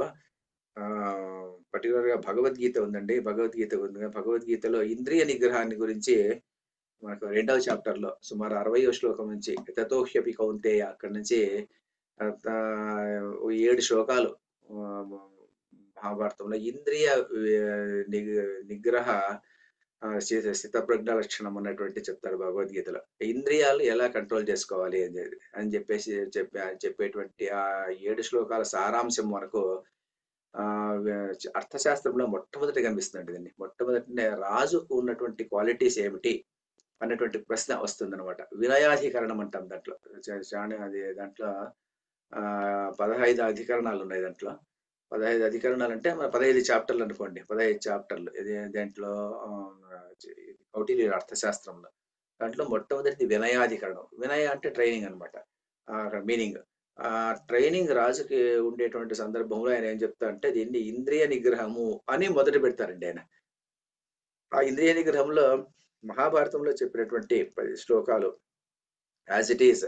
పర్టికులర్ గా భగవద్గీత ఉందండి. భగవద్గీతలో ఇంద్రియ నిగ్రహాన్ని గురించి మనకు 2వ చాప్టర్ లో సుమారు 60వ శ్లోకం నుంచి తతోహ్యపి కౌంతేయ అక్కడి నుంచి 7 శ్లోకాలు మహాభారతంలో ఇంద్రియ నిగ్రహ స్థితప్రజ్ఞ లక్షణం అన్నటువంటి చెప్తారు భగవద్గీతలో. ఇంద్రియాలు ఎలా కంట్రోల్ చేసుకోవాలి అని చెప్పేసి చెప్పేటువంటి ఆ 7 శ్లోకాల సారాంశం మనకు అర్థశాస్త్రంలో మొట్టమొదటి కనిపిస్తుందండి. దీన్ని మొట్టమొదటి రాజుకు ఉన్నటువంటి క్వాలిటీస్ ఏమిటి అన్నటువంటి ప్రశ్న వస్తుందన్నమాట. వినయాధికరణం అంటాం దాంట్లో. దాంట్లో 15 అధికరణాలు ఉన్నాయి. దాంట్లో 15 అధికరణాలు అంటే మన 15 చాప్టర్లు అనుకోండి. 15 చాప్టర్లు ఇది దాంట్లో కౌటిల్య అర్థశాస్త్రంలో. దాంట్లో మొట్టమొదటిది వినయాధికరణం. వినయ అంటే ట్రైనింగ్ అనమాట. మీనింగ్ ట్రైనింగ్ రాజుకి ఉండేటువంటి సందర్భంలో ఆయన ఏం చెప్తా అంటే దీన్ని ఇంద్రియ నిగ్రహము అని మొదలు పెడతారండి ఆయన. ఆ ఇంద్రియ నిగ్రహంలో మహాభారతంలో చెప్పినటువంటి 10 శ్లోకాలు యాజ్ ఇట్ ఈస్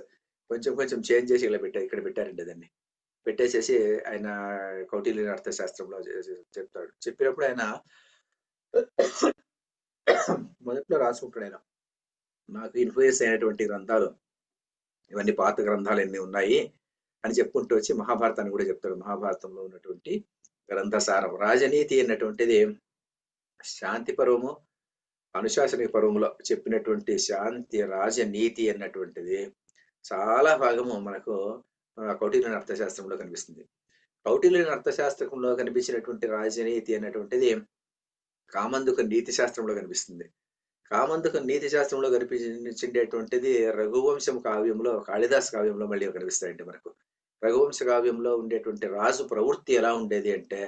కొంచెం చేంజ్ చేసి ఇక్కడ పెట్టారండి. దాన్ని పెట్టేసేసి ఆయన కౌటిల్య అర్థశాస్త్రంలో చెప్తాడు. చెప్పినప్పుడు ఆయన మొదట్లో రాసుకుంటాడు. ఆయన నాకు ఇన్ఫ్లుయెన్స్ అయినటువంటి గ్రంథాలు ఇవన్నీ పాత గ్రంథాలు ఎన్ని ఉన్నాయి అని చెప్పుకుంటూ వచ్చి మహాభారతాన్ని కూడా చెప్తాడు. మహాభారతంలో ఉన్నటువంటి గ్రంథసారం రాజనీతి అన్నటువంటిది శాంతి పర్వము అనుశాసనిక పర్వములో చెప్పినటువంటి శాంతి రాజనీతి అన్నటువంటిది చాలా భాగము మనకు కౌటిల్య అర్థశాస్త్రంలో కనిపిస్తుంది. కౌటిల్య అర్థశాస్త్రంలో కనిపించినటువంటి రాజనీతి అన్నటువంటిది కామందుక నీతి శాస్త్రంలో కనిపిస్తుంది. కామందుక నీతి శాస్త్రంలో కనిపించేటువంటిది రఘువంశం కావ్యంలో, కాళిదాస్ కావ్యంలో మళ్ళీ కనిపిస్తాయండి మనకు. రఘువంశ కావ్యంలో ఉండేటువంటి రాజు ప్రవృత్తి ఎలా ఉండేది అంటే,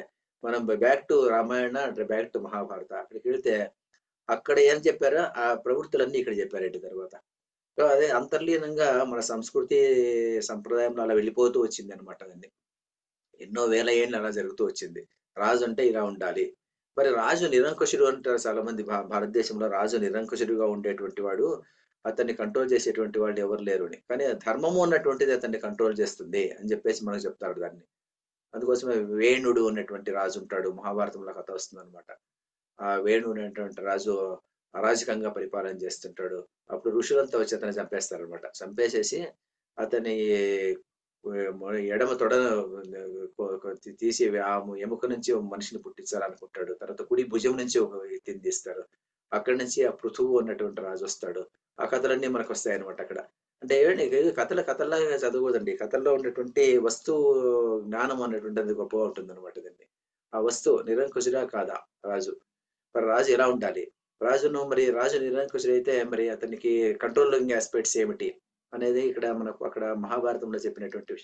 మనం back to Ramayana, back to Mahabharata అక్కడికి వెళితే అక్కడ ఏం చెప్పారో ఆ ప్రవృత్తులన్నీ ఇక్కడ చెప్పారండి తర్వాత. సో అదే అంతర్లీనంగా మన సంస్కృతి సంప్రదాయంలో అలా వెళ్ళిపోతూ వచ్చింది అనమాట. అదండి ఎన్నో వేల ఏళ్ళు అలా జరుగుతూ వచ్చింది. రాజు అంటే ఇలా ఉండాలి, మరి రాజు నిరంకుశుడు అంటారు చాలా మంది. భారతదేశంలో రాజు నిరంకుశుడుగా ఉండేటువంటి వాడు, అతన్ని కంట్రోల్ చేసేటువంటి వాళ్ళు ఎవరు లేరు అని. కానీ ధర్మము అన్నటువంటిది అతన్ని కంట్రోల్ చేస్తుంది అని చెప్పేసి మనకు చెప్తాడు దాన్ని. అందుకోసమే వేణుడు అన్నటువంటి రాజు ఉంటాడు. మహాభారతంలో కథ వస్తుందన్నమాట. ఆ వేణుడు అనేటువంటి రాజు అరాజకంగా పరిపాలన చేస్తుంటాడు. అప్పుడు ఋషులంతా వచ్చి అతన్ని చంపేస్తారనమాట. చంపేసేసి అతని ఎడమ తొడ తీసి ఆ ఎముక నుంచి ఒక మనిషిని పుట్టించాలనుకుంటాడు. తర్వాత కుడి భుజం నుంచి ఒక వ్యక్తిని తీస్తారు. అక్కడి నుంచి ఆ పృథువు అన్నటువంటి రాజు వస్తాడు. ఆ కథలన్నీ మనకు వస్తాయి అనమాట అక్కడ. అంటే కథల్లాగా చదవకూడదండి. కథల్లో ఉన్నటువంటి వస్తు జ్ఞానం అనేటువంటిది గొప్పగా ఉంటుంది అనమాట. దాన్ని ఆ వస్తువు నిరంకుశుడా కాదా రాజు, మరి రాజు ఎలా ఉండాలి, రాజు నిరంకుశుడైతే మరి అతనికి కంట్రోలింగ్ ఆస్పెక్ట్స్ ఏమిటి అనేది ఇక్కడ మనకు అక్కడ మహాభారతంలో చెప్పినటువంటి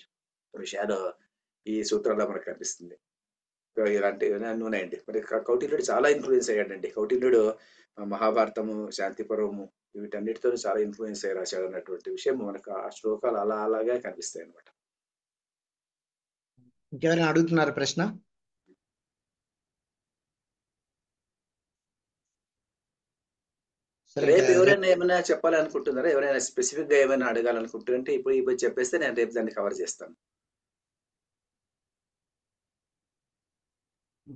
విషయాలు ఈ సూత్రాల్లో మనకు కనిపిస్తుంది. ఇలాంటివి అన్నీ ఉన్నాయండి. మరి కౌటిల్యుడు చాలా ఇన్ఫ్లుయెన్స్ అయ్యాడండి. కౌటిల్యుడు మహాభారతము, శాంతిపర్వము వీటన్నిటితో చాలా ఇన్ఫ్లుయెన్స్ అయ్యి రాశాడు అన్నటువంటి విషయం మనకు ఆ శ్లోకాలు అలాగే కనిపిస్తాయి అనమాట. ఇంకెవరైనా అడుగుతున్నారు ప్రశ్న? రేపు ఎవరైనా ఏమైనా చెప్పాలనుకుంటున్నారా? ఎవరైనా స్పెసిఫిక్ గా ఏమైనా అడగాలనుకుంటుంటే ఇప్పుడు చెప్పేస్తే నేను రేపు దాన్ని కవర్ చేస్తాను.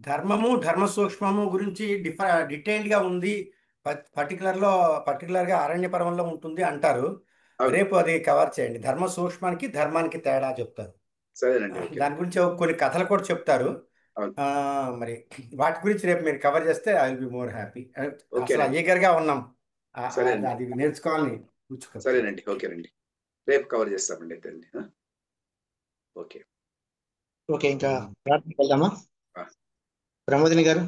ధర్మము, ధర్మ సూక్ష్మము గురించి డీటెయిల్డ్ గా ఉంది, పర్టికులర్ గా అరణ్య పర్వంలో ఉంటుంది అంటారు. రేపు అది కవర్ చేయండి. ధర్మ సూక్ష్మానికి ధర్మానికి తేడా చెప్తారు. దాని గురించి కొన్ని కథలు కూడా చెప్తారు. మరి వాటి గురించి రేపు మీరు కవర్ చేస్తే I will be more happy. అసలు ఈగర్ గా ఉన్నాం అది నేర్చుకోవాలని. సరేనండి, ఓకేనండి, రేపు కవర్ చేస్తామండి. ఓకే ఓకే, ఇంకా ప్రార్థనకి వెళ్దామా? ప్రమోదిని గారు.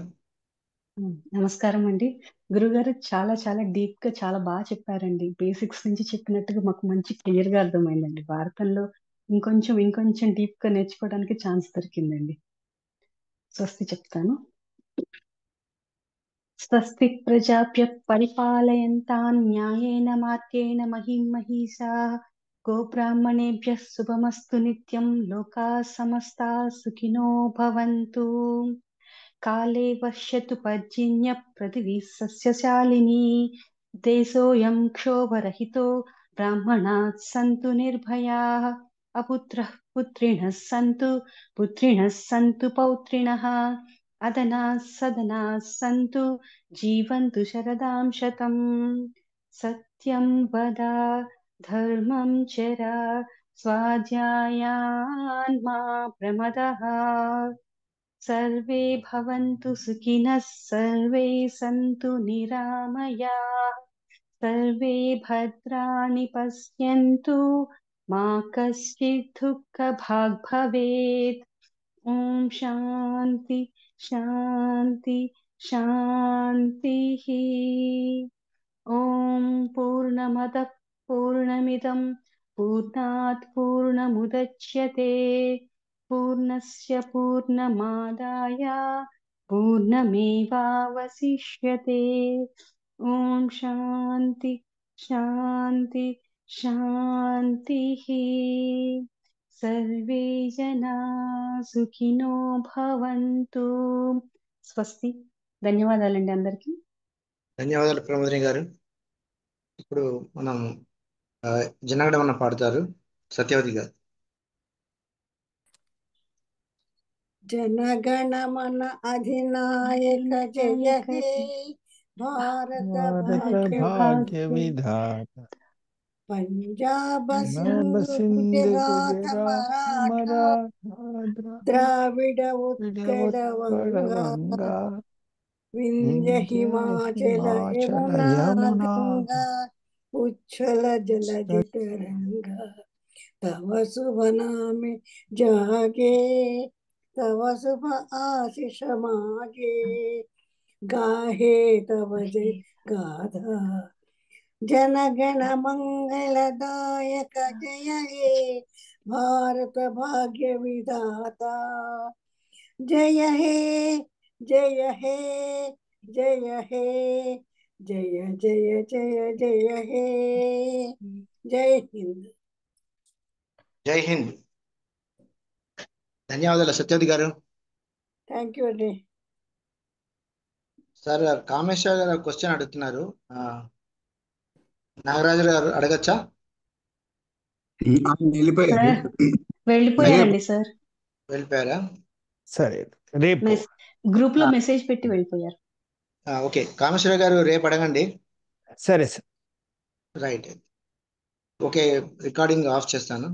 నమస్కారం అండి. గురుగారు చాలా చాలా డీప్ గా చాలా బాగా చెప్పారండి. బేసిక్స్ నుంచి చెప్పినట్టుగా మాకు మంచి క్లియర్ గా అర్థమైందండి. భారతంలో ఇంకొంచెం డీప్ గా నేర్చుకోవడానికి ఛాన్స్ దొరికిందండి. స్వస్తి చెప్తాను. స్వస్తి ప్రజాభ్య పరిపాలయంతాన్ న్యాయేన మార్గేణ మహిం మహిషాః గోబ్రాహ్మణేభ్యః శుభమస్తు నిత్యం లోకాః సమస్తాః సుఖినో భవంతు. కాలే వర్షతు పర్జన్య పృథివీ సస్యశాలినీ దేశోऽयं క్షోభరహితో బ్రాహ్మణాః సంతు నిర్భయాః అపుత్రః పుత్రిణः సంతు పౌత్రిణः అదనాః సదనాః సంతు జీవంతు శరదాం శతం. సత్యం వద ధర్మం చర స్వాధ్యాయాన్ మా ప్రమదః. సర్వే భవంతు సుఖినః సర్వే సంతు నిరామయాః సర్వే భద్రాణి పశ్యంతు మా కశ్చిత్ దుఃఖభాగ్ భవేత్. ఓం శాంతి శాంతి శాంతిః. ఓం పూర్ణమదః పూర్ణమిదం పూర్ణాత్ పూర్ణముదచ్యతే పూర్ణస్య పూర్ణమాదాయ పూర్ణమేవావశిష్యతే. ఓం శాంతి శాంతి శాంతిః. సర్వే జనా సుఖినో భవంతు. స్వస్తి. ధన్యవాదాలండి అందరికీ. ధన్యవాదాలు ప్రమోదిని గారు. ఇప్పుడు మనం జనగణమన పాడతారు సత్యవతి గారు. జనగణమన అధినాయక జయ హే భారత భాగ్య విధాత పంజాబ సింధు గుజరాత మరాఠా ద్రావిడ ఉత్కళ వంగా వింధ్య హిమాచల యమునా గంగా ఉచ్ఛల జలధి తరంగా తవ శుభ నామే జాగే तव शुभ आशीष मागे गाहे तव जय गाथा जनगण मंगलदायक जय हे भारत भाग्य विधाता जय हे जय हे जय हे जय जय जय जय हे. जय हिंद. జై హింద్. ధన్యవాదాలు సత్యవతి గారు. థ్యాంక్ యూ అండి. సార్ కామేశ్వర గారు క్వశ్చన్ అడుగుతున్నారు. నాగరాజు గారు అడగచ్చా? వెళ్ళిపోయారు. వెళ్ళిపోయారండి సార్. వెళ్ళిపోయారా? సరే, రేపు గ్రూప్ లో మెసేజ్ పెట్టి వెళ్ళిపోయారు. ఓకే, కామేశ్వర గారు రేపు అడగండి. సరే sir. Right. Okay, recording of చేస్తాను.